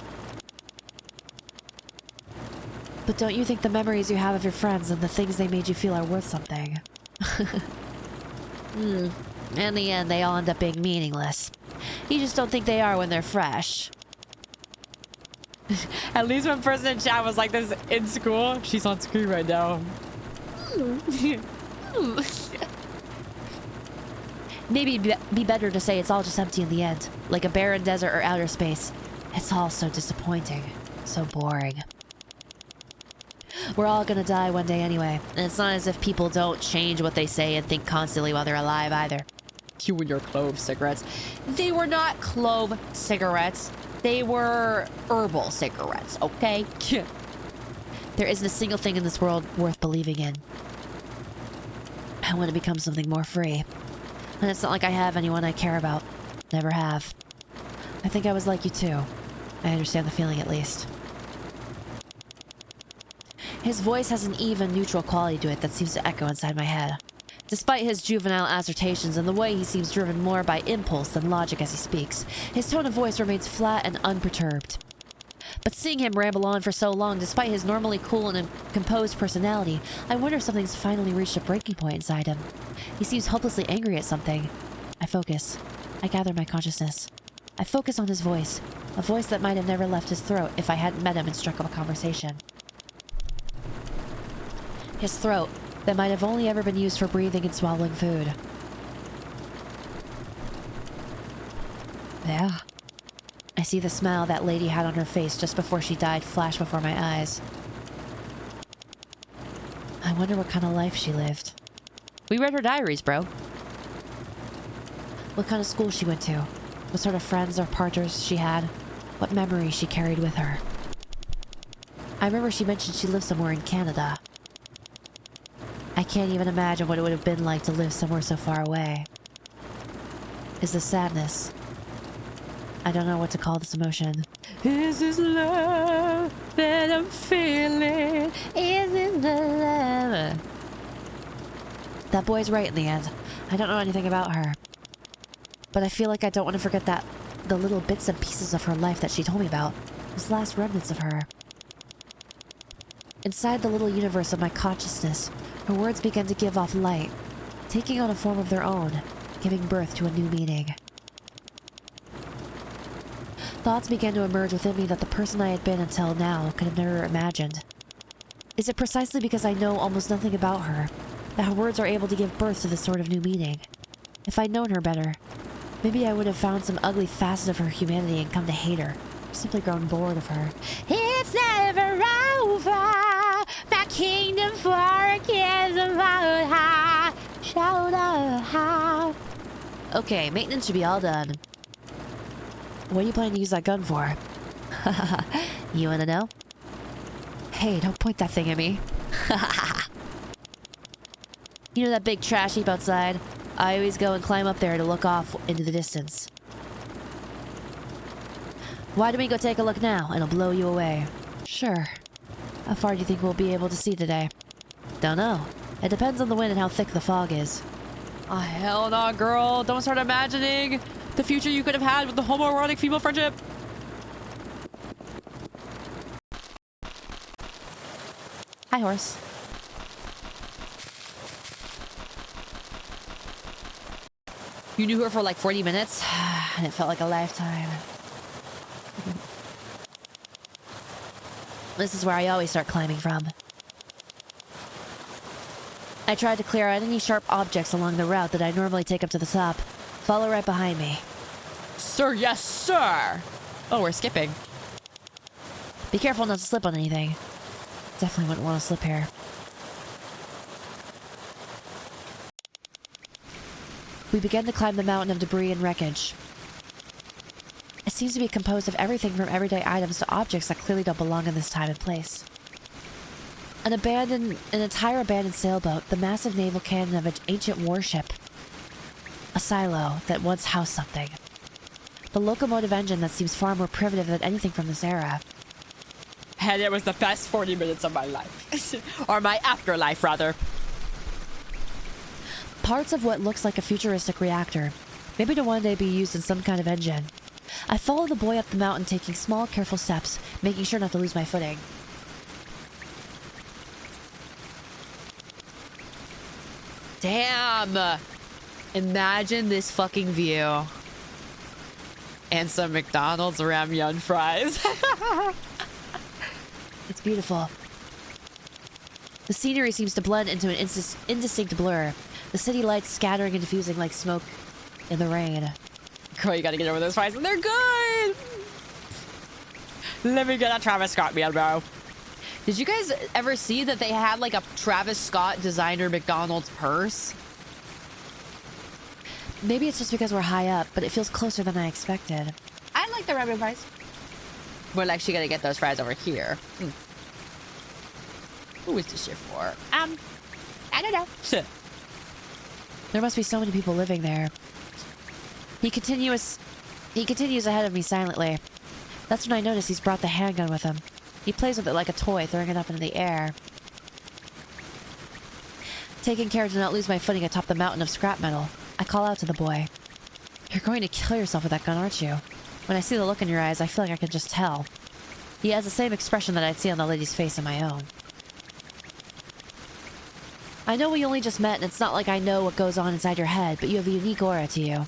But don't you think the memories you have of your friends and the things they made you feel are worth something? In the end, they all end up being meaningless. You just don't think they are when they're fresh. At least one person in chat was like this in school. She's on screen right now. Maybe it'd be better to say it's all just empty in the end. Like a barren desert or outer space. It's all so disappointing. So boring. We're all gonna die one day anyway. And it's not as if people don't change what they say and think constantly while they're alive either. You and your clove cigarettes. They were not clove cigarettes. They were herbal cigarettes, okay? There isn't a single thing in this world worth believing in. I want to become something more free. And it's not like I have anyone I care about. Never have. I think I was like you too. I understand the feeling at least. His voice has an even, neutral quality to it that seems to echo inside my head. Despite his juvenile assertions and the way he seems driven more by impulse than logic as he speaks, his tone of voice remains flat and unperturbed. But seeing him ramble on for so long, despite his normally cool and composed personality, I wonder if something's finally reached a breaking point inside him. He seems hopelessly angry at something. I focus. I gather my consciousness. I focus on his voice, a voice that might have never left his throat if I hadn't met him and struck up a conversation. His throat, that might have only ever been used for breathing and swallowing food. Yeah. I see the smile that lady had on her face just before she died flash before my eyes. I wonder what kind of life she lived. We read her diaries, bro. What kind of school she went to. What sort of friends or partners she had. What memories she carried with her. I remember she mentioned she lived somewhere in Canada. I can't even imagine what it would have been like to live somewhere so far away. Is this sadness? I don't know what to call this emotion. Is this love that I'm feeling? Is this the love? That boy's right in the end. I don't know anything about her. But I feel like I don't want to forget that the little bits and pieces of her life that she told me about. Those last remnants of her. Inside the little universe of my consciousness, her words began to give off light, taking on a form of their own, giving birth to a new meaning. Thoughts began to emerge within me that the person I had been until now could have never imagined. Is it precisely because I know almost nothing about her that her words are able to give birth to this sort of new meaning? If I'd known her better, maybe I would have found some ugly facet of her humanity and come to hate her, or simply grown bored of her. It's never over, my kingdom for kids about high, shoulder high. Okay, maintenance should be all done. What are you planning to use that gun for? You wanna know? Hey, don't point that thing at me. You know that big trash heap outside? I always go and climb up there to look off into the distance. Why don't we go take a look now? It'll blow you away. Sure. How far do you think we'll be able to see today? Don't know. It depends on the wind and how thick the fog is. Oh, hell no, girl. Don't start imagining the future you could have had with the homoerotic female friendship. Hi, horse. You knew her for like 40 minutes, and it felt like a lifetime. This is where I always start climbing from. I tried to clear out any sharp objects along the route that I normally take up to the top. Follow right behind me. Sir, yes, sir! Oh, we're skipping. Be careful not to slip on anything. Definitely wouldn't want to slip here. We began to climb the mountain of debris and wreckage. It seems to be composed of everything from everyday items to objects that clearly don't belong in this time and place. An entire abandoned sailboat, the massive naval cannon of an ancient warship. A silo that once housed something. The locomotive engine that seems far more primitive than anything from this era. And it was the best 40 minutes of my life. Or my afterlife, rather. Parts of what looks like a futuristic reactor, maybe to one day be used in some kind of engine. I follow the boy up the mountain, taking small, careful steps, making sure not to lose my footing. Damn! Imagine this fucking view. And some McDonald's ramyun fries. It's beautiful. The scenery seems to blend into an indistinct blur. The city lights scattering and diffusing like smoke in the rain. Girl, you gotta get over those fries, and they're good! Let me get a Travis Scott meal, bro. Did you guys ever see that they had like a Travis Scott designer McDonald's purse? Maybe it's just because we're high up, but it feels closer than I expected. I like the ramen fries. We're actually gonna get those fries over here. Who is this shit for? I don't know. Shit. There must be so many people living there. He continues ahead of me silently. That's when I notice he's brought the handgun with him. He plays with it like a toy, throwing it up into the air. Taking care to not lose my footing atop the mountain of scrap metal, I call out to the boy. You're going to kill yourself with that gun, aren't you? When I see the look in your eyes, I feel like I can just tell. He has the same expression that I'd see on the lady's face in my own. I know we only just met, and it's not like I know what goes on inside your head, but you have a unique aura to you.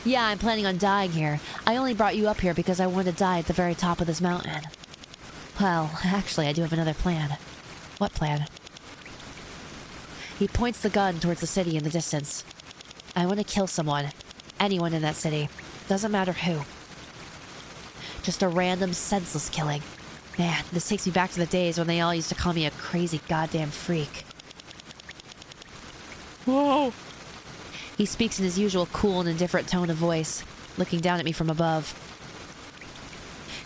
Yeah, I'm planning on dying here. I only brought you up here because I wanted to die at the very top of this mountain. Well, actually, I do have another plan. What plan? He points the gun towards the city in the distance. I want to kill someone. Anyone in that city. Doesn't matter who. Just a random, senseless killing. Man, this takes me back to the days when they all used to call me a crazy goddamn freak. Whoa! He speaks in his usual cool and indifferent tone of voice, looking down at me from above.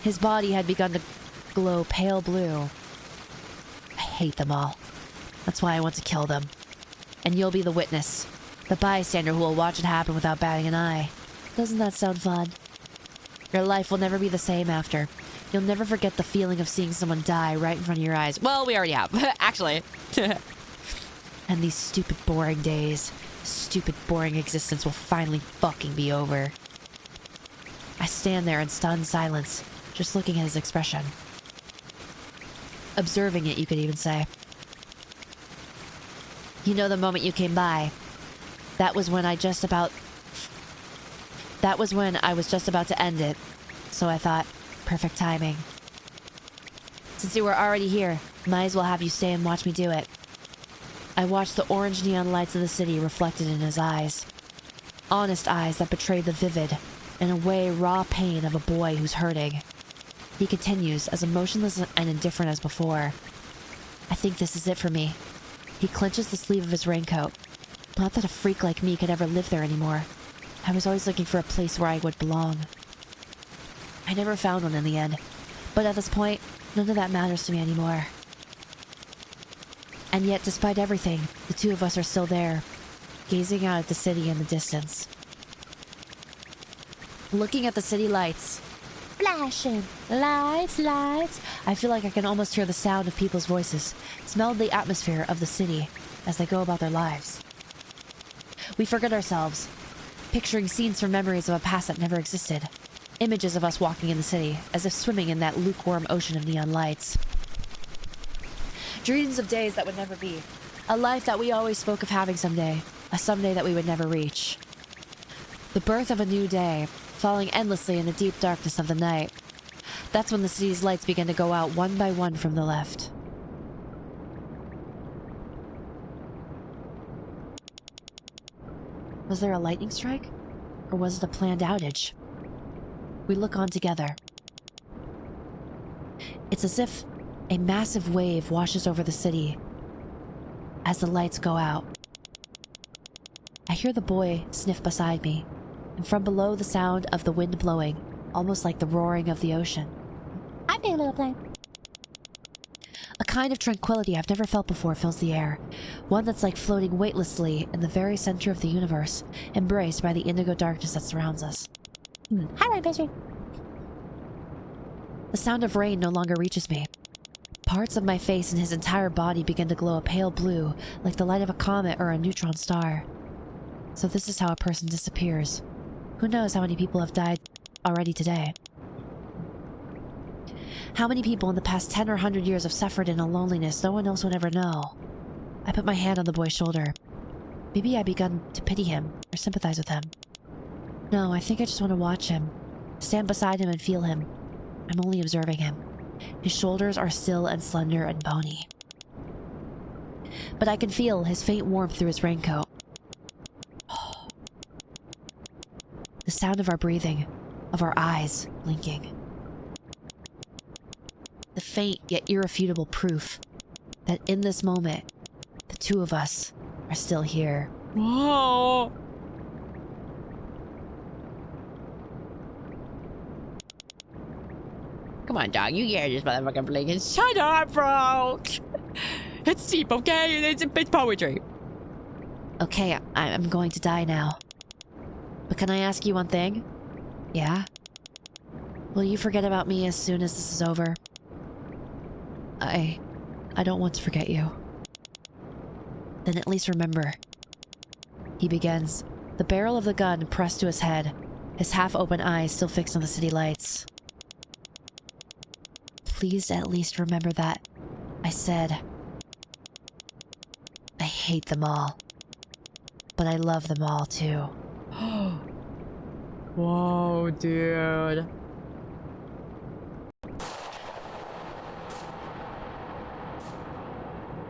His body had begun to glow pale blue. I hate them all. That's why I want to kill them. And you'll be the witness. The bystander who will watch it happen without batting an eye. Doesn't that sound fun? Your life will never be the same after. You'll never forget the feeling of seeing someone die right in front of your eyes. Well, we already have, actually. And these stupid, boring days, stupid, boring existence will finally fucking be over. I stand there in stunned silence, just looking at his expression. Observing it, you could even say. You know the moment you came by. That was when I was just about to end it. So I thought, perfect timing. Since you were already here, might as well have you stay and watch me do it. I watched the orange neon lights of the city reflected in his eyes. Honest eyes that betrayed the vivid, in a way raw pain of a boy who's hurting. He continues, as emotionless and indifferent as before. I think this is it for me. He clenches the sleeve of his raincoat. Not that a freak like me could ever live there anymore. I was always looking for a place where I would belong. I never found one in the end. But at this point, none of that matters to me anymore. And yet, despite everything, the two of us are still there, gazing out at the city in the distance. Looking at the city lights. Flashing. Lights, lights. I feel like I can almost hear the sound of people's voices, smell the atmosphere of the city as they go about their lives. We forget ourselves, picturing scenes from memories of a past that never existed. Images of us walking in the city, as if swimming in that lukewarm ocean of neon lights. Dreams of days that would never be. A life that we always spoke of having someday. A someday that we would never reach. The birth of a new day, falling endlessly in the deep darkness of the night. That's when the city's lights began to go out one by one from the left. Was there a lightning strike? Or was it a planned outage? We look on together. It's as if a massive wave washes over the city as the lights go out. I hear the boy sniff beside me, and from below the sound of the wind blowing, almost like the roaring of the ocean. I'm being a little plane. A kind of tranquility I've never felt before fills the air, one that's like floating weightlessly in the very center of the universe, embraced by the indigo darkness that surrounds us. Hi, Ryan Pastry. The sound of rain no longer reaches me. Parts of my face and his entire body begin to glow a pale blue, like the light of a comet or a neutron star. So this is how a person disappears. Who knows how many people have died already today? How many people in the past 10 or 100 years have suffered in a loneliness no one else would ever know? I put my hand on the boy's shoulder. Maybe I begun to pity him or sympathize with him. No, I think I just want to watch him. Stand beside him and feel him. I'm only observing him. His shoulders are still and slender and bony. But I can feel his faint warmth through his raincoat. The sound of our breathing, of our eyes blinking. The faint yet irrefutable proof that in this moment, the two of us are still here. Whoa! Come on, dog. You hear this motherfucker blinking. Shut up, bro! It's deep, okay? It's poetry. Okay, I'm going to die now. But can I ask you one thing? Yeah? Will you forget about me as soon as this is over? I don't want to forget you. Then at least remember. He begins, the barrel of the gun pressed to his head, his half-open eyes still fixed on the city lights. Please at least remember that I said, I hate them all. But I love them all too. Whoa, dude.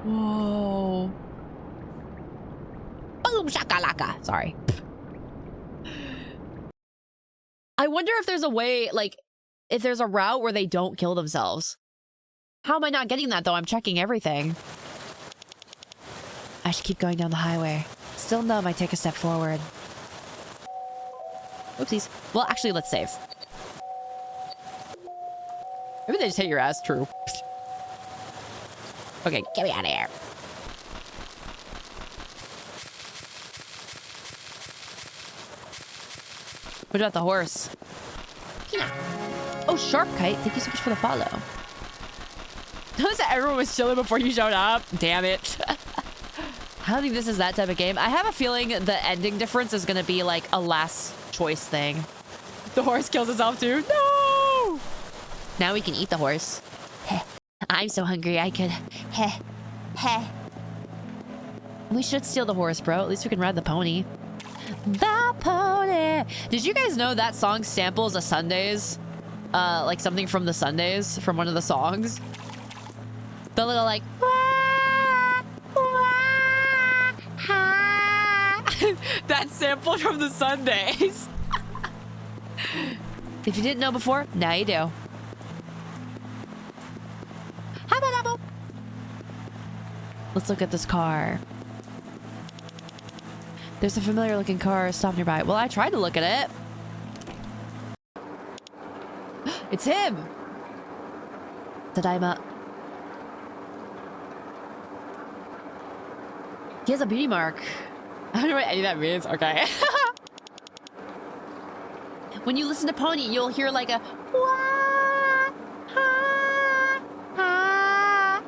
Whoa. Boom shakalaka. Sorry. I wonder if there's a way, like, if there's a route where they don't kill themselves. How am I not getting that, though? I'm checking everything. I should keep going down the highway. Still numb, I take a step forward. Oopsies. Well, actually, let's save. Maybe they just hit your ass. True. Okay, Get me out of here. what about the horse? Oh, Sharp Kite, thank you so much for the follow. Notice that everyone was chilling before you showed up. Damn it. I don't think this is that type of game. I have a feeling the ending difference is going to be like a last choice thing. The horse kills itself too. No! Now we can eat the horse. Heh. I'm so hungry I could. Heh. Heh. We should steal the horse, bro. At least we can ride the pony. The pony. Did you guys know that song samples a Sundays? Like something from the Sundays, from one of the songs? The little like... Wah, wah, ha. That sample from the Sundays. If you didn't know before, now you do. Let's look at this car. There's a familiar looking car stopped nearby. Well, I tried to look at it. It's him! Tadaima. He has a beauty mark. I don't know what any of that means. Okay. When you listen to Pony, you'll hear like a wah, ha, ha.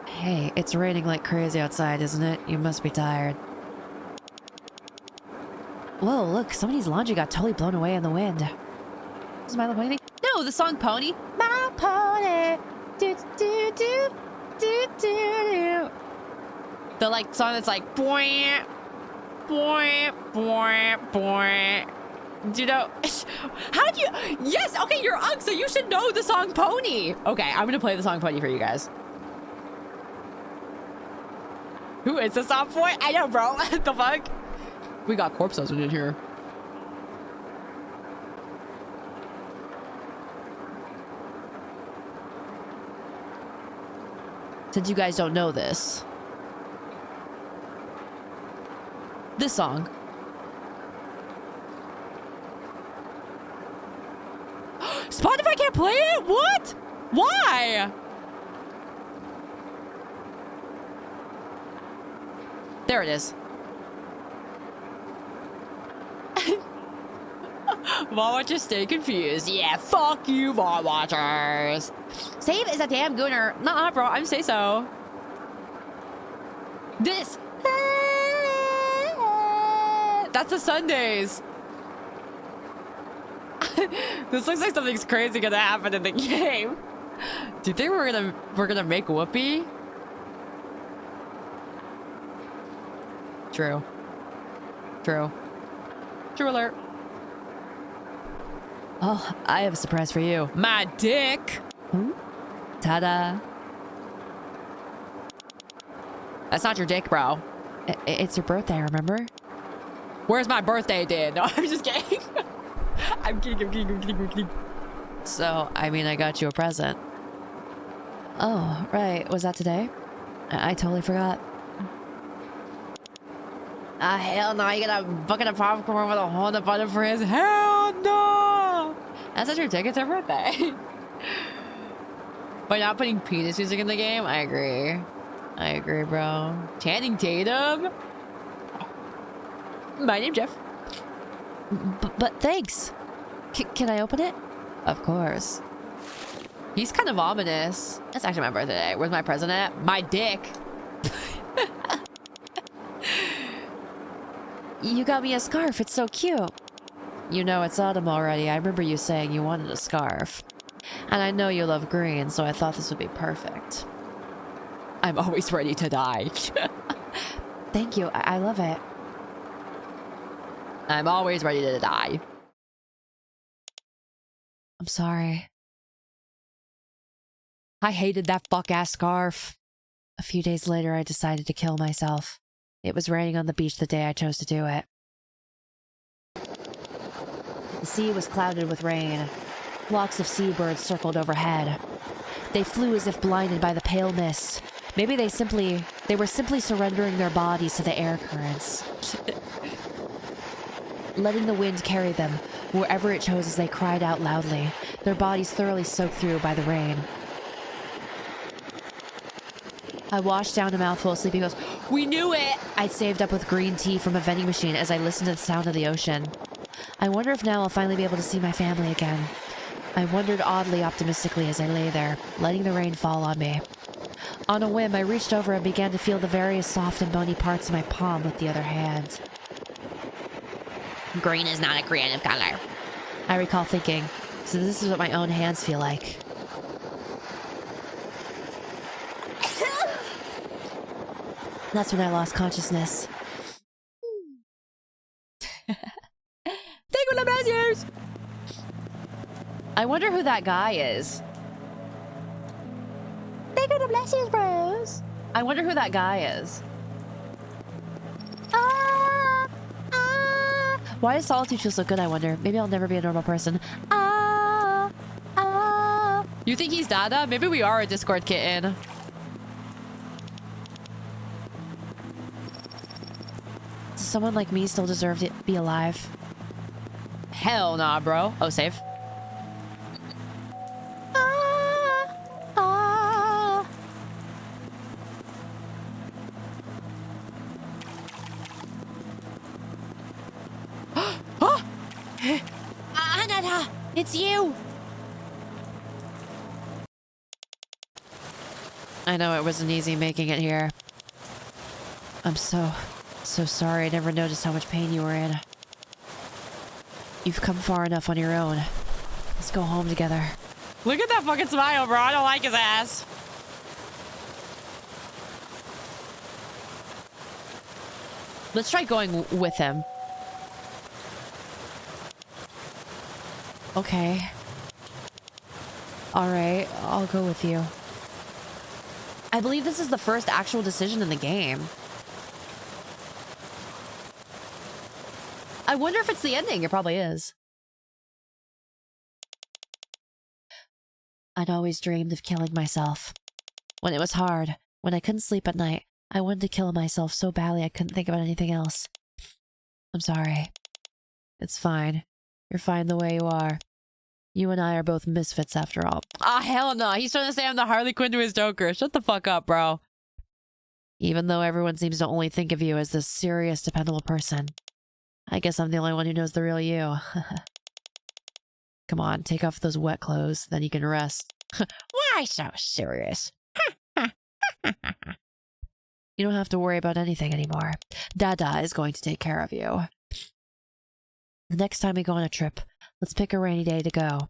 Hey, it's raining like crazy outside, isn't it? You must be tired. Whoa, look, somebody's laundry got totally blown away in the wind. Is my little pony thing? No, the song Pony. My pony. Do, do, do, do, do, do. The like song that's like boing, boing, boing, boing. Do you know? How do you? Yes, okay, you're Ugg, so you should know the song Pony. Okay, I'm gonna play the song Pony for you guys. Who is the soft boy? I know, bro. What the fuck? We got corpse husband in here. Since you guys don't know this song. Spotify can't play it? What? Why? There it is. Mom watchers stay confused. Yeah, fuck you, mom watchers. Save is a damn gooner. Nah, bro, I'm say so. This. That's the Sundays. This looks like something's crazy gonna happen in the game. Do you think we're gonna make Whoopi? True. True. True alert. Oh, I have a surprise for you. My dick. Hmm? Ta-da. That's not your dick, bro. It's your birthday, remember? Where's my birthday, dude? No, I'm just kidding. I'm kidding. So, I mean, I got you a present. Oh, right. Was that today? I totally forgot. Hell no, you got a bucket of popcorn with a hole in the bottom for his. Hell no! That's not your dick, it's her birthday. By not putting penis music in the game, I agree. I agree, bro. Channing Tatum? My name's Jeff. But thanks. Can I open it? Of course. He's kind of ominous. It's actually my birthday. Where's my present at? My dick. You got me a scarf. It's so cute. You know, it's autumn already. I remember you saying you wanted a scarf. And I know you love green, so I thought this would be perfect. I'm always ready to die. Thank you. I love it. I'm always ready to die. I'm sorry. I hated that fuck-ass scarf. A few days later, I decided to kill myself. It was raining on the beach the day I chose to do it. The sea was clouded with rain. Flocks of seabirds circled overhead. They flew as if blinded by the pale mist. Maybe they were simply surrendering their bodies to the air currents. Letting the wind carry them wherever it chose as they cried out loudly, their bodies thoroughly soaked through by the rain. I washed down a mouthful of sleepy ghosts. We knew it! I'd saved up with green tea from a vending machine as I listened to the sound of the ocean. I wonder if now I'll finally be able to see my family again. I wondered oddly optimistically as I lay there, letting the rain fall on me. On a whim, I reached over and began to feel the various soft and bony parts of my palm with the other hand. Green is not a creative color. I recall thinking, so this is what my own hands feel like. That's when I lost consciousness. Take one of the messages! I wonder who that guy is. Thank you, bless you, bros. I wonder who that guy is. Why does solitude feel so good, I wonder? Maybe I'll never be a normal person. You think he's Dada? Maybe we are a Discord kitten. Does someone like me still deserve to be alive? Hell nah, bro. Oh, save. Hanada, it's you! I know it wasn't easy making it here. I'm so sorry. I never noticed how much pain you were in. You've come far enough on your own. Let's go home together. Look at that fucking smile, bro. I don't like his ass. Let's try going with him. Okay. Alright, I'll go with you. I believe this is the first actual decision in the game. I wonder if it's the ending. It probably is. I'd always dreamed of killing myself. When it was hard, when I couldn't sleep at night, I wanted to kill myself so badly I couldn't think about anything else. I'm sorry. It's fine. You're fine the way you are. You and I are both misfits after all. Ah, hell no. He's trying to say I'm the Harley Quinn to his Joker. Shut the fuck up, bro. Even though everyone seems to only think of you as this serious, dependable person. I guess I'm the only one who knows the real you. Come on, take off those wet clothes, then you can rest. Why so serious? You don't have to worry about anything anymore. Dada is going to take care of you. The next time we go on a trip, let's pick a rainy day to go.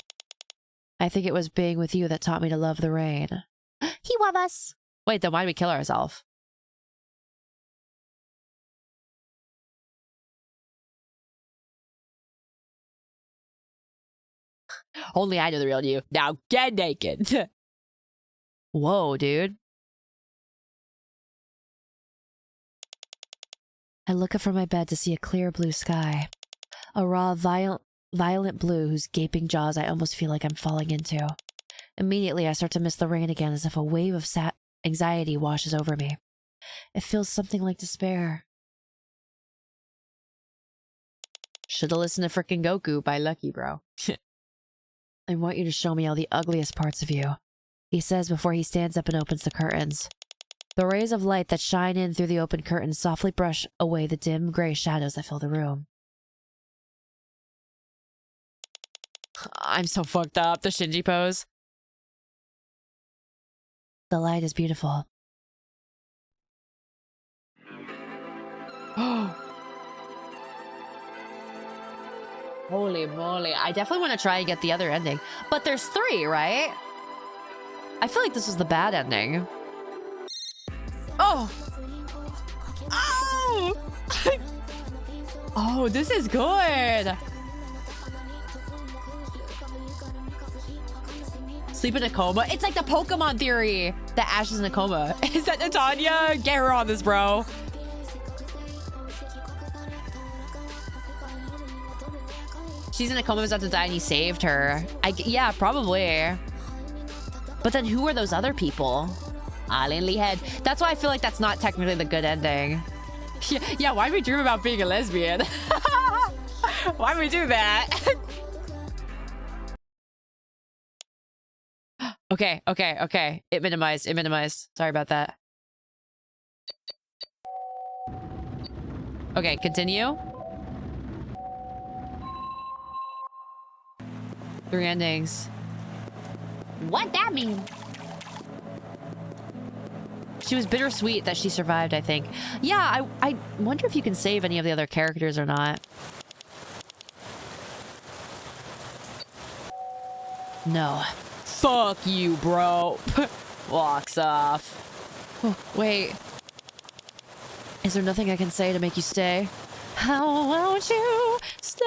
I think it was being with you that taught me to love the rain. He love us. Wait, then why did we kill ourselves? Only I know the real you. Now get naked. Whoa, dude. I look up from my bed to see a clear blue sky. A raw, violent blue whose gaping jaws I almost feel like I'm falling into. Immediately, I start to miss the rain again as if a wave of anxiety washes over me. It feels something like despair. Should've listened to frickin' Goku by Lucky, bro. I want you to show me all the ugliest parts of you, he says before he stands up and opens the curtains. The rays of light that shine in through the open curtains softly brush away the dim gray shadows that fill the room. I'm so fucked up. The Shinji pose. The light is beautiful. Holy moly. I definitely want to try and get the other ending. But there's 3, right? I feel like this was the bad ending. Oh! Oh! Oh, this is good! Sleep in a coma? It's like the Pokemon theory that Ash is in a coma. Is that Natanya? Get her on this, bro. She's in a coma, was about to die, and he saved her. Yeah, probably. But then who are those other people? Island head. That's why I feel like that's not technically the good ending. Yeah, why'd we dream about being a lesbian? Why'd we do that? Okay. It minimized. Sorry about that. Okay, continue. 3 endings. What that mean? She was bittersweet that she survived, I think. Yeah, I wonder if you can save any of the other characters or not. No. Fuck you, bro. Walks off. Oh, wait. Is there nothing I can say to make you stay? How won't you stay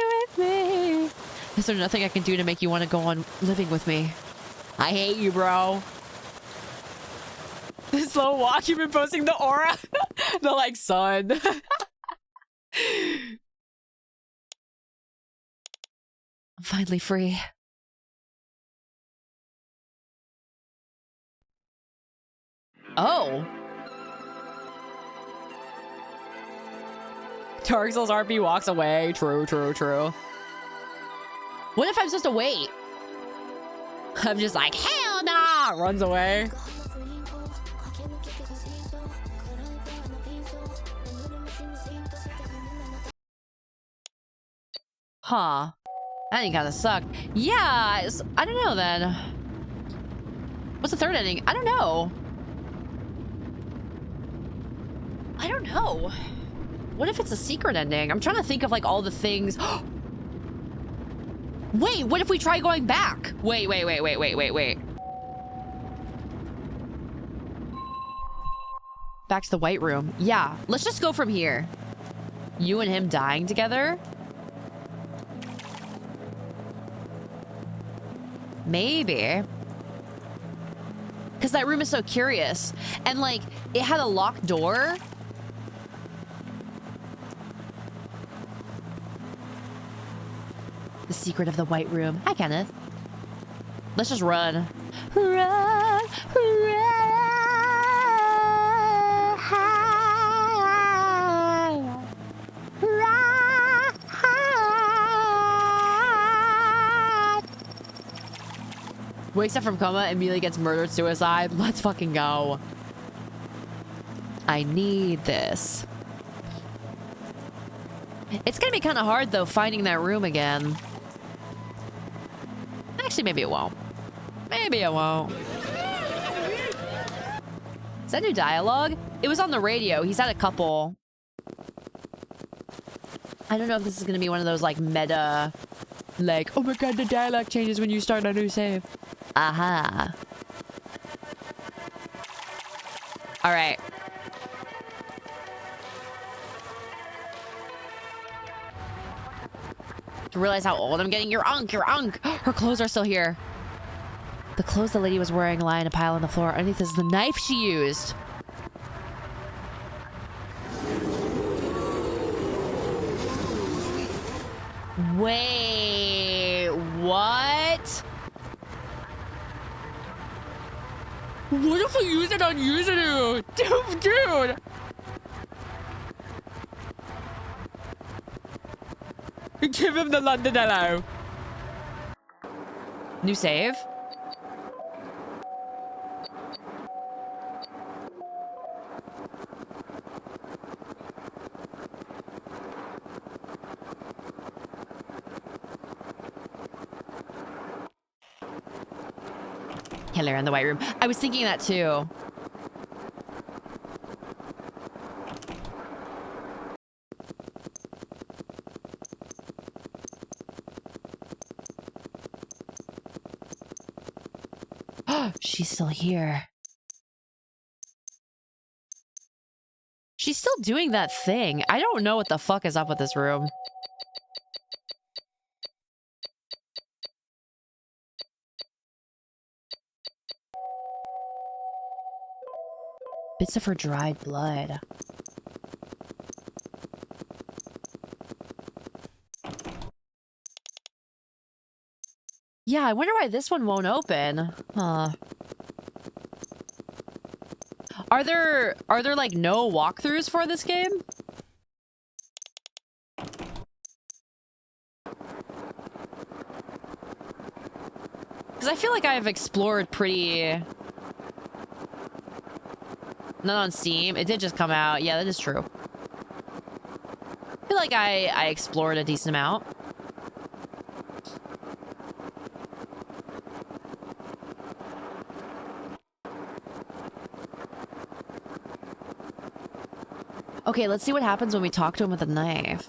with me? Is there nothing I can do to make you want to go on living with me? I hate you, bro. The slow walk, you've been posting the aura. The like sun. I'm finally free. Oh. Dark Souls RP walks away. True. What if I'm supposed to wait? I'm just like, hell nah! Runs away. Huh. That thing kind of sucked. Yeah, I don't know then. What's the third ending? I don't know. What if it's a secret ending? I'm trying to think of like all the things. Wait, what if we try going back? Wait. Back to the White Room. Yeah, let's just go from here. You and him dying together? Maybe. Because that room is so curious. And like, it had a locked door. The secret of the White Room. Hi, Kenneth. Let's just run. Run. Wakes up from coma, immediately gets murdered, suicide. Let's fucking go. I need this. It's gonna be kind of hard, though, finding that room again. Actually, maybe it won't. Is that new dialogue? It was on the radio. He's had a couple. I don't know if this is gonna be one of those, like, meta... Like, oh my god, the dialogue changes when you start a new save. Aha. Alright. To realize how old I'm getting. Your unk. Her clothes are still here. The clothes the lady was wearing lie in a pile on the floor. Underneath is the knife she used. Wait, what? What if we use it on Yuzuru? Dude! Give him the London hello. New save? Killer in the White Room. I was thinking that too. She's still here. She's still doing that thing. I don't know what the fuck is up with this room. Bits of her dried blood. Yeah, I wonder why this one won't open. Huh. Are there like no walkthroughs for this game? Because I feel like I've explored pretty... Not on Steam. It did just come out. Yeah, that is true. I feel like I explored a decent amount. Okay, let's see what happens when we talk to him with a knife.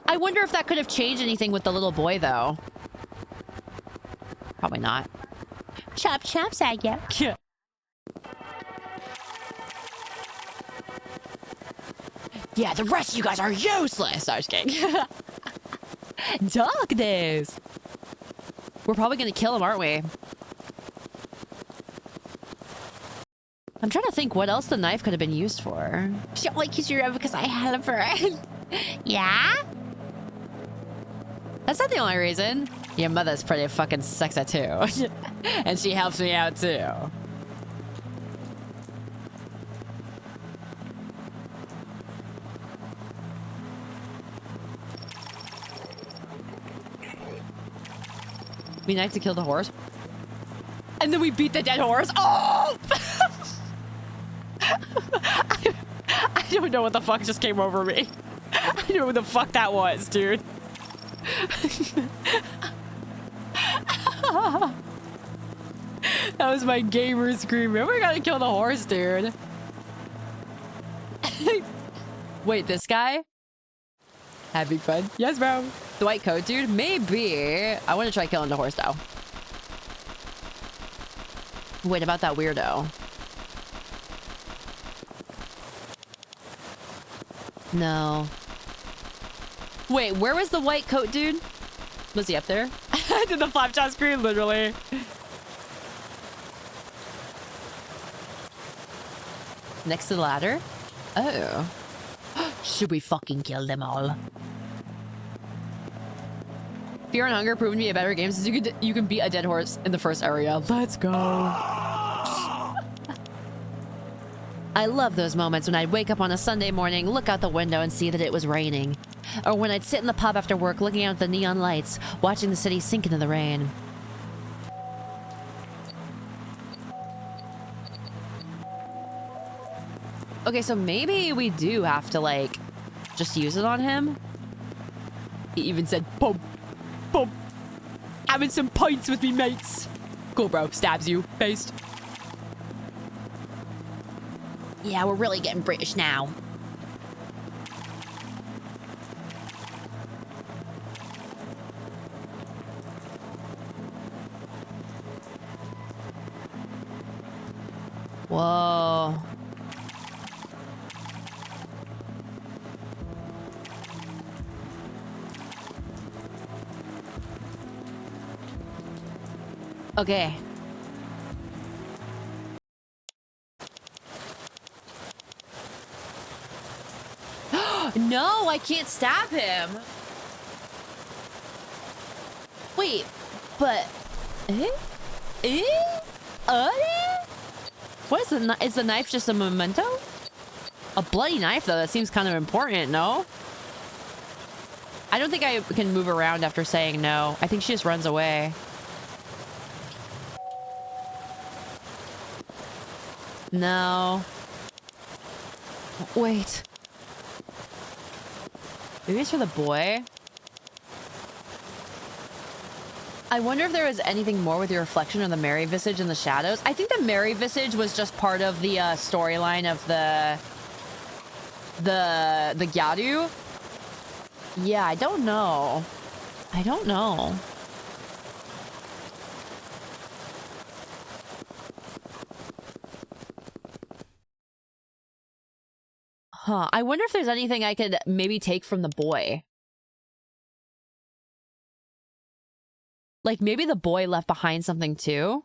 I wonder if that could have changed anything with the little boy, though. Probably not. Chop chop, Sagya. Yeah. Yeah, the rest of you guys are useless. I was kidding. Darkness. We're probably gonna kill him, aren't we? I'm trying to think what else the knife could have been used for. She only kissed you because I had a friend. Yeah? That's not the only reason. Your mother's pretty fucking sexy too. And she helps me out too. We knife to kill the horse. And then we beat the dead horse. Oh! I don't know what the fuck just came over me. I don't know what the fuck that was, dude. That was my gamer screaming. We gotta kill the horse, dude. Wait, this guy? Having fun? Yes, bro. The white coat, dude? Maybe. I want to try killing the horse, though. Wait, about that weirdo. No. Wait, where was the white coat, dude? Was he up there? I did the flapjack screen, literally. Next to the ladder? Oh. Should we fucking kill them all? Fear and Hunger proven to be a better game since you can beat a dead horse in the first area. Let's go. I love those moments when I'd wake up on a Sunday morning, look out the window and see that it was raining. Or when I'd sit in the pub after work looking out at the neon lights, watching the city sink into the rain. Okay, so maybe we do have to, like, just use it on him. He even said, "Pump, pump, having some pints with me mates." Cool, bro. Stabs you. Based. Yeah, we're really getting British now. Whoa. Okay. No, I can't stab him. Wait, but... What is the is the knife just a memento? A bloody knife, though. That seems kind of important, no? I don't think I can move around after saying no. I think she just runs away. No. Wait. Maybe it's for the boy? I wonder if there was anything more with your reflection of the Mary visage in the shadows. I think the Mary visage was just part of the storyline of the Gyaru. Yeah, I don't know. I don't know. Huh. I wonder if there's anything I could maybe take from the boy. Like, maybe the boy left behind something, too?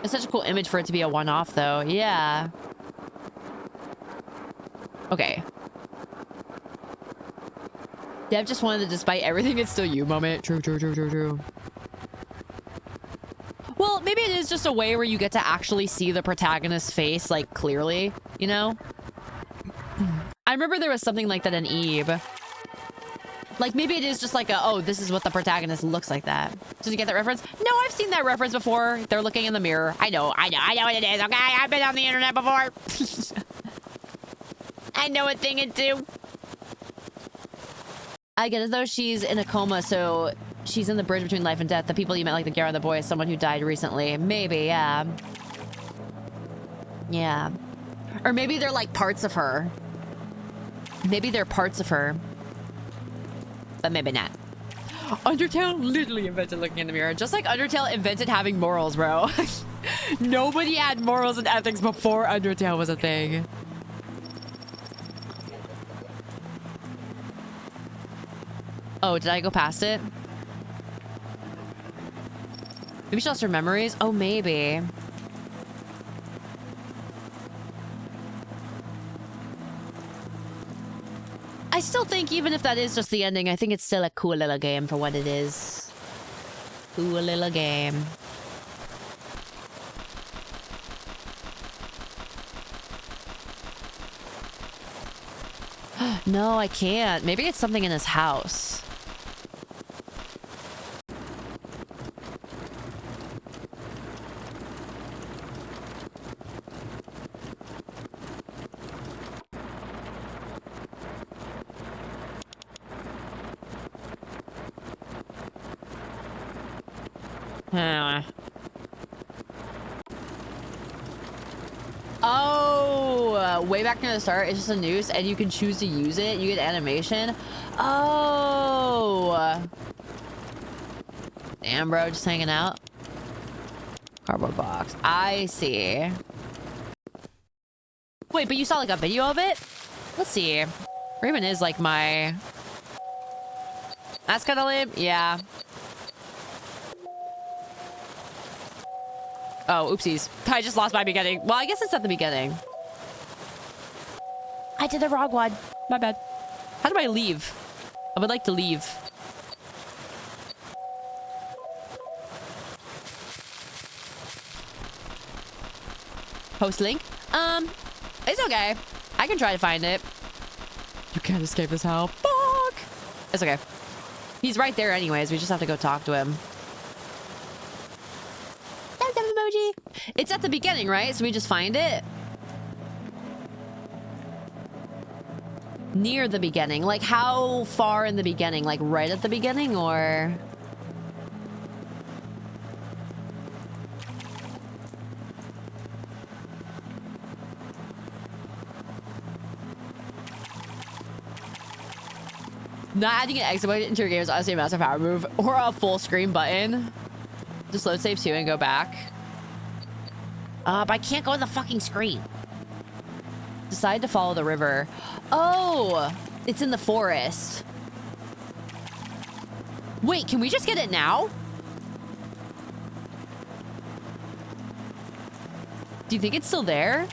It's such a cool image for it to be a one-off, though. Yeah. Okay. Dev just wanted to, despite everything, it's still you moment. True, true, true, true, true. Well, maybe it is just a way where you get to actually see the protagonist's face, like, clearly, you know? I remember there was something like that in Eve. Like, maybe it is just like a, oh, this is what the protagonist looks like that. Did you get that reference? No, I've seen that reference before. They're looking in the mirror. I know what it is, okay? I've been on the internet before. I know a thing or two. I get as though she's in a coma, so she's in the bridge between life and death. The people you met, like the girl and the boy, is someone who died recently. Maybe, yeah. Yeah. Or maybe they're like parts of her. Maybe they're parts of her. But maybe not. Undertale literally invented looking in the mirror. Just like Undertale invented having morals, bro. Nobody had morals and ethics before Undertale was a thing. Oh, did I go past it? Maybe she lost her memories? Oh, maybe. I still think even if that is just the ending, I think it's still a cool little game for what it is. Cool little game. No, I can't. Maybe it's something in his house. Oh, way back near the start, it's just a noose and you can choose to use it. You get animation. Oh. Damn, bro, just hanging out. Cardboard box. I see. Wait, but you saw like a video of it? Let's see. Raven is like my... That's kind of lame. Yeah. Oh, oopsies. I just lost my beginning. Well, I guess it's at the beginning. I did the wrong one. My bad. How do I leave? I would like to leave. Post link? It's okay. I can try to find it. You can't escape this hell. Fuck! It's okay. He's right there anyways. We just have to go talk to him. Emoji. It's at the beginning, right? So we just find it? Near the beginning. Like, how far in the beginning? Like, right at the beginning, or... Not adding an exit button into your game is honestly a massive power move. Or a full screen button. Just load save 2 and go back. But I can't go to the fucking screen. Decide to follow the river. Oh, it's in the forest. Wait, can we just get it now? Do you think it's still there?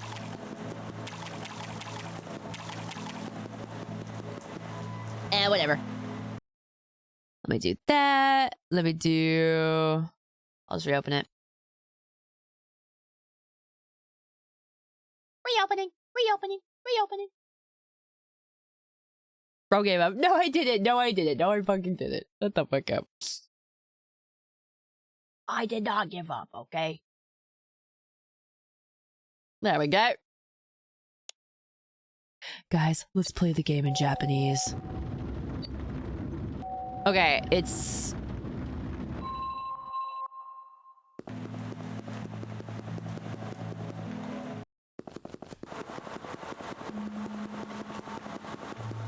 Whatever. Let me do that. Let me do... I'll just reopen it. Reopening. Bro gave up. No, I didn't. No, I didn't. No, I fucking didn't. Shut the fuck up. I did not give up, okay? There we go. Guys, let's play the game in Japanese. Okay, it's...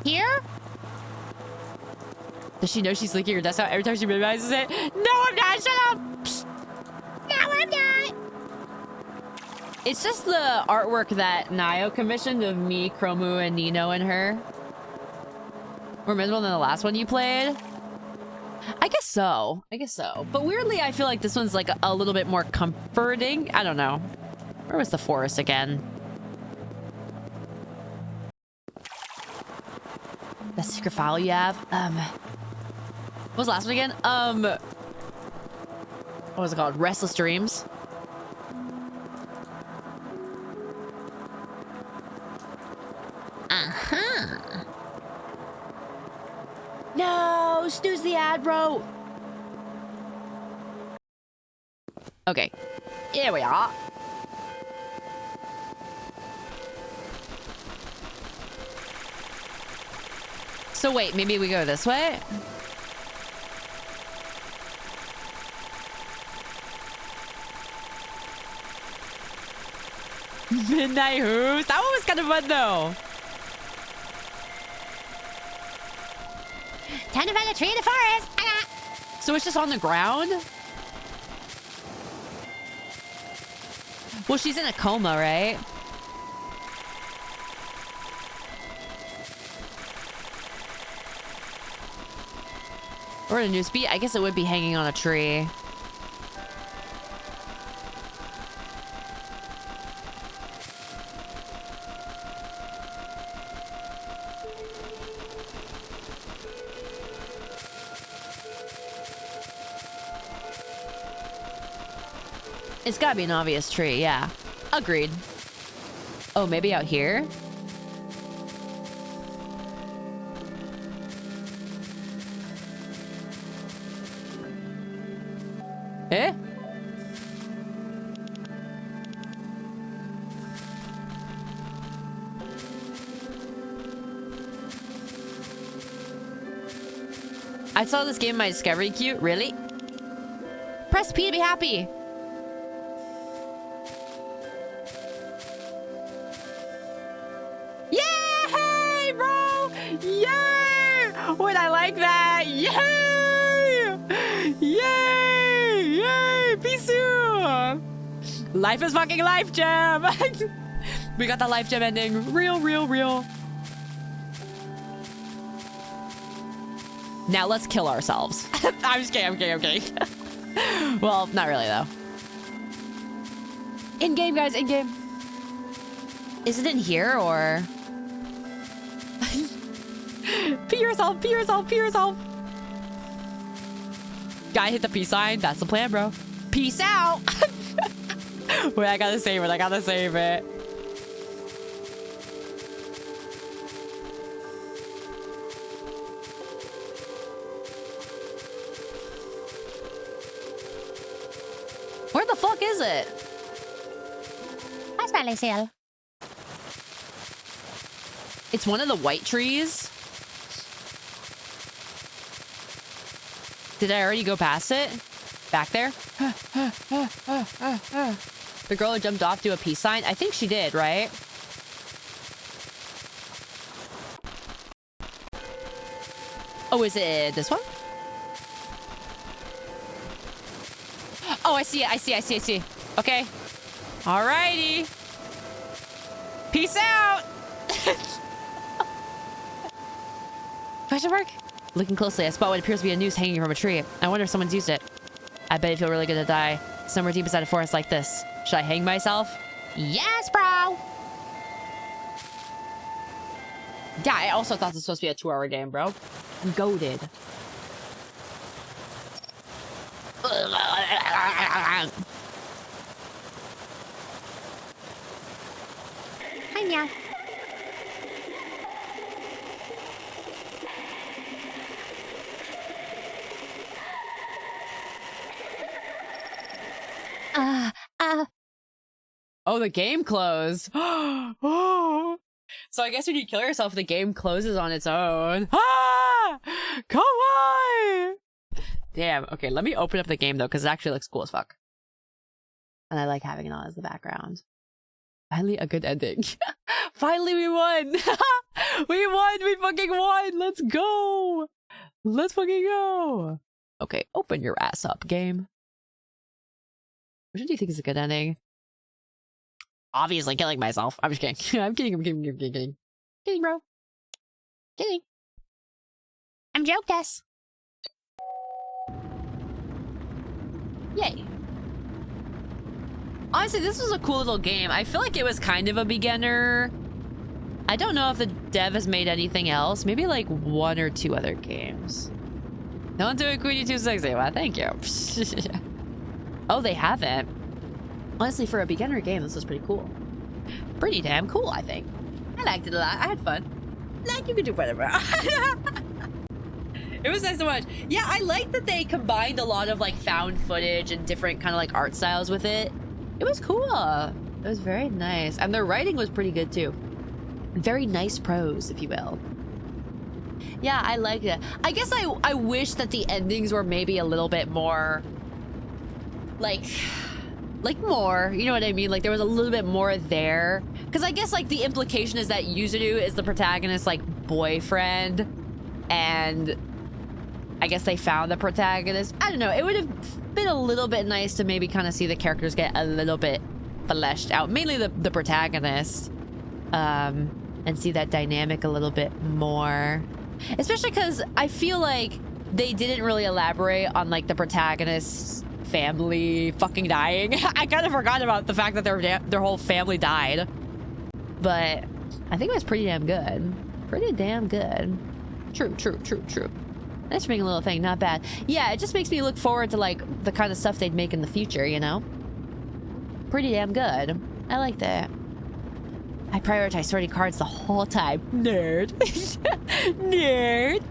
Here? Does she know she's licking her desktop every time she minimizes it? No, I'm not! Shut up! No, I'm not! It's just the artwork that Nayo commissioned of me, Chromu, and Nino and her. More miserable than the last one you played? I guess so. I guess so. But weirdly, I feel like this one's like a little bit more comforting. I don't know. Where was the forest again? That secret file you have? What was the last one again? What was it called? Restless Dreams? Uh-huh. No! Snooze the ad, bro! Okay. Here we are. So wait, maybe we go this way? Midnight Who's? That one was kind of fun though. Time to find a tree in the forest. So it's just on the ground? Well, she's in a coma, right? Or a newsbeat? I guess it would be hanging on a tree. It's gotta be an obvious tree, yeah. Agreed. Oh, maybe out here? Eh? I saw this game in my Discovery queue. Really? Press P to be happy. Yay, bro! Yay! Would I like that? Yay! Yay! Yay! Pisu! Life is fucking life gem! We got the life gem ending. Real. Now let's kill ourselves. I'm just kidding, I'm kidding. Well, not really though. In-game, guys, in-game. Is it in here or? Pee yourself. Guy hit the peace sign. That's the plan, bro. Peace out. Wait, I gotta save it. Where the fuck is it? That's probably seal. It's one of the white trees. Did I already go past it? Back there? The girl who jumped off to a peace sign? I think she did, right? Oh, is it this one? Oh, I see it. Okay. Alrighty. Peace out. Question mark? Looking closely, I spot what appears to be a noose hanging from a tree. I wonder if someone's used it. I bet it'd feel really good to die somewhere deep inside a forest like this. Should I hang myself? Yes, bro. Yeah, I also thought this was supposed to be a 2-hour game, bro. I'm goated. Hiya. Oh, the game closed. Oh. So I guess when you kill yourself, the game closes on its own. Ah! Come on! Damn. Okay, let me open up the game, though, because it actually looks cool as fuck. And I like having it on as the background. Finally, a good ending. Finally, we won! We won! We fucking won! Let's go! Let's fucking go! Okay, open your ass up, game. Which one do you think is a good ending? Obviously killing myself. I'm just kidding. I'm kidding, kidding. Kidding, bro. Kidding. I'm jokeless. Yay. Honestly, this was a cool little game. I feel like it was kind of a beginner. I don't know if the dev has made anything else. Maybe like 1 or 2 other games. Don't do it, Queenie 260. Well, thank you. Oh, they haven't. Honestly, for a beginner game, this was pretty cool. Pretty damn cool, I think. I liked it a lot. I had fun. Like, you could do whatever. It was nice to watch. Yeah, I like that they combined a lot of like found footage and different kind of like art styles with it. It was cool. It was very nice. And their writing was pretty good too. Very nice prose, if you will. Yeah, I liked it. I guess I wish that the endings were maybe a little bit more like more, you know what I mean? Like there was a little bit more there. Because I guess like the implication is that Yuzuru is the protagonist's like boyfriend, and I guess they found the protagonist. I don't know. It would have been a little bit nice to maybe kind of see the characters get a little bit fleshed out, mainly the protagonist, and see that dynamic a little bit more. Especially because I feel like they didn't really elaborate on like the protagonist's family fucking dying. I kind of forgot about the fact that their whole family died. But I think it was pretty damn good. Pretty damn good. True. That's being a little thing, not bad. Yeah, it just makes me look forward to like the kind of stuff they'd make in the future, you know? Pretty damn good. I like that. I prioritize sorting cards the whole time. Nerd. Nerd.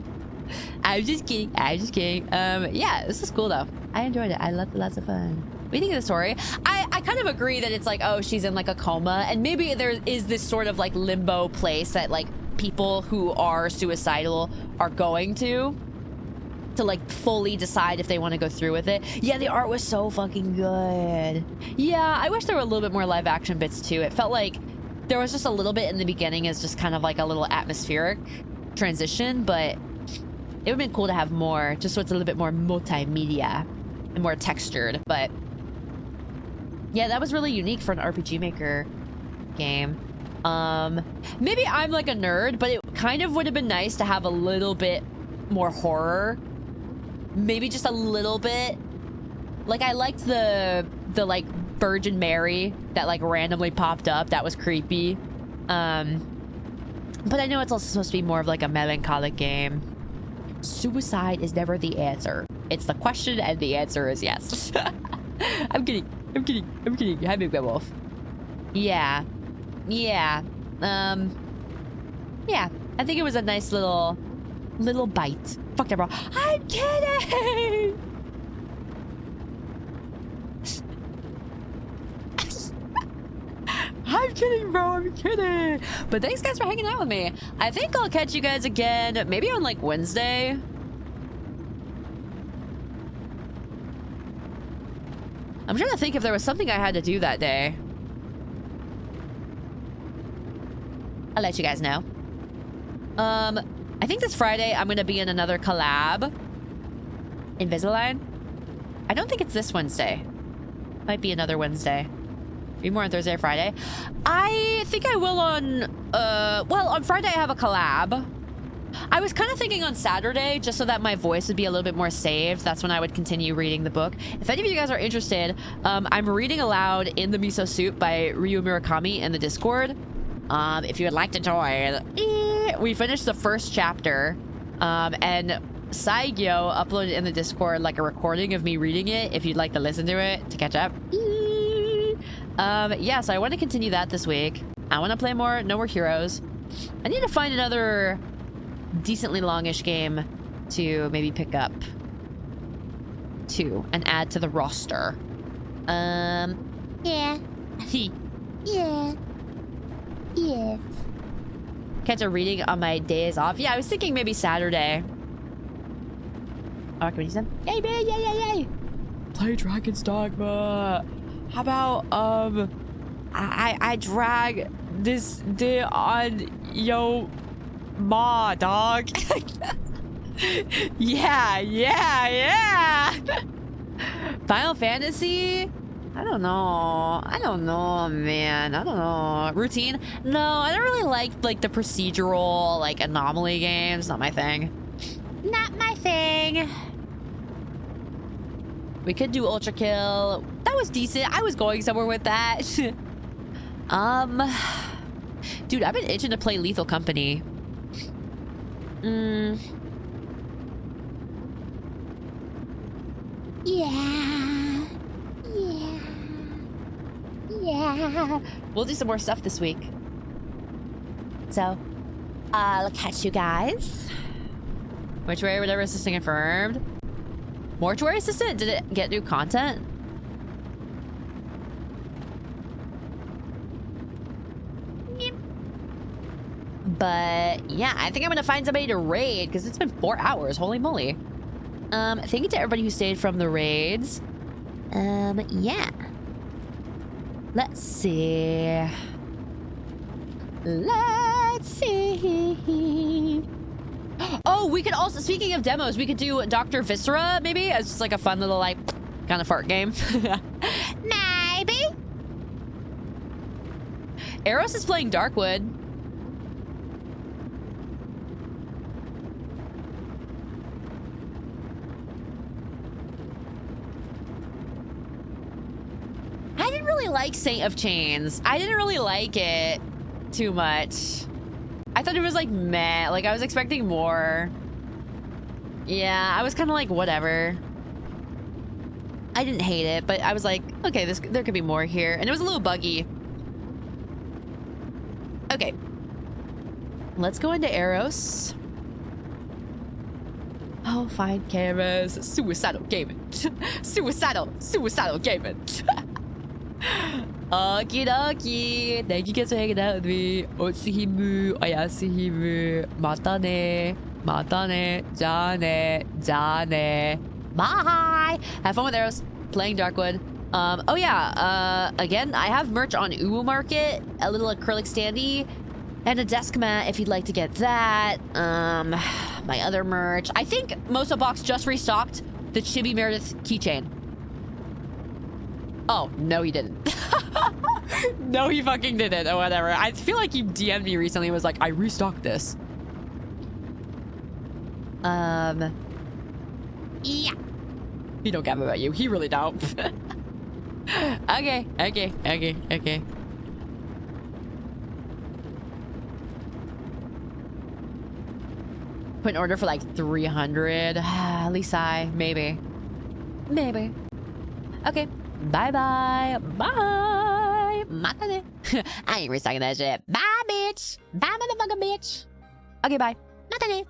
I'm just kidding. Yeah, this is cool though. I enjoyed it. I loved it. Lots of fun. What do you think of the story? I kind of agree that it's like, oh, she's in like a coma, and maybe there is this sort of like limbo place that like people who are suicidal are going to like fully decide if they want to go through with it. Yeah, the art was so fucking good. Yeah, I wish there were a little bit more live action bits too. It felt like there was just a little bit in the beginning as just kind of like a little atmospheric transition, but it would have been cool to have more, just so it's a little bit more multimedia and more textured. But yeah, that was really unique for an RPG Maker game. Maybe I'm like a nerd, but it kind of would have been nice to have a little bit more horror. Maybe just a little bit. Like I liked the like Virgin Mary that like randomly popped up. That was creepy. But I know it's also supposed to be more of like a melancholic game. Suicide is never the answer. It's the question and the answer is yes. I'm kidding. Hi, Big Bad Wolf. Yeah. Yeah. Yeah. I think it was a nice little bite. Fuck that, bro. I'm kidding! I'm kidding, bro. I'm kidding. But thanks, guys, for hanging out with me. I think I'll catch you guys again maybe on like Wednesday. I'm trying to think if there was something I had to do that day. I'll let you guys know. I think this Friday I'm gonna be in another collab. Invisalign? I don't think it's this Wednesday. Might be another Wednesday. Maybe more on Thursday or Friday. I think I will on, well, on Friday I have a collab. I was kind of thinking on Saturday, just so that my voice would be a little bit more saved. That's when I would continue reading the book. If any of you guys are interested, I'm reading aloud In the Miso Soup by Ryu Murakami in the Discord. If you would like to join, we finished the first chapter, and Saigyo uploaded in the Discord like a recording of me reading it if you'd like to listen to it to catch up. Yeah, so I want to continue that this week. I want to play more No More Heroes. I need to find another decently longish game to maybe pick up too and add to the roster. Yeah. Yeah. Yes. Catch a reading on my days off. Yeah, I was thinking maybe Saturday. Oh, can you yay, man, yay. Play Dragon's Dogma. How about, I drag this day on yo ma, dog. Yeah. Final Fantasy? I don't know, man. I don't know. Routine? No, I don't really like the procedural, like, anomaly games. Not my thing. Not my thing. We could do Ultra Kill. That was decent. I was going somewhere with that. Dude, I've been itching to play Lethal Company. Yeah. We'll do some more stuff this week. So, I'll catch you guys. Mortuary whatever assistant confirmed. Mortuary assistant? Did it get new content? But yeah, I think I'm gonna find somebody to raid because it's been 4 hours. Holy moly. Thank you to everybody who stayed from the raids. Yeah. Let's see. Let's see. Oh, we could also, speaking of demos, we could do Dr. Viscera, maybe, as just like a fun little, like, kind of fart game. Maybe. Eros is playing Darkwood. I didn't really like Saint of Chains. I didn't really like it too much. I thought it was like meh. Like I was expecting more. Yeah, I was kind of like whatever. I didn't hate it, but I was like, okay, there could be more here, and it was a little buggy. Okay, let's go into Eros. Oh, fine, cameras. Suicidal gaming. Suicidal gaming. Okie dokie. Thank you guys for hanging out with me. Otsuhimu, oyasuhimu. Mata ne. Mata ne. Ja ne. Ja ne. Bye. Have fun with Eros. Playing Darkwood. Oh yeah. Again, I have merch on Uwu Market. A little acrylic standee. And a desk mat if you'd like to get that. My other merch. I think Mosa Box just restocked the Chibi Meredith keychain. Oh, no he didn't. No, he fucking didn't, or whatever. I feel like he DM'd me recently and was like, I restocked this. Yeah. He don't care about you. He really don't. Okay. Put an order for like 300. At least maybe. Okay. Bye. Matane. I ain't restocking that shit. Bye, bitch. Bye, motherfucker, bitch. Okay, bye. Matane.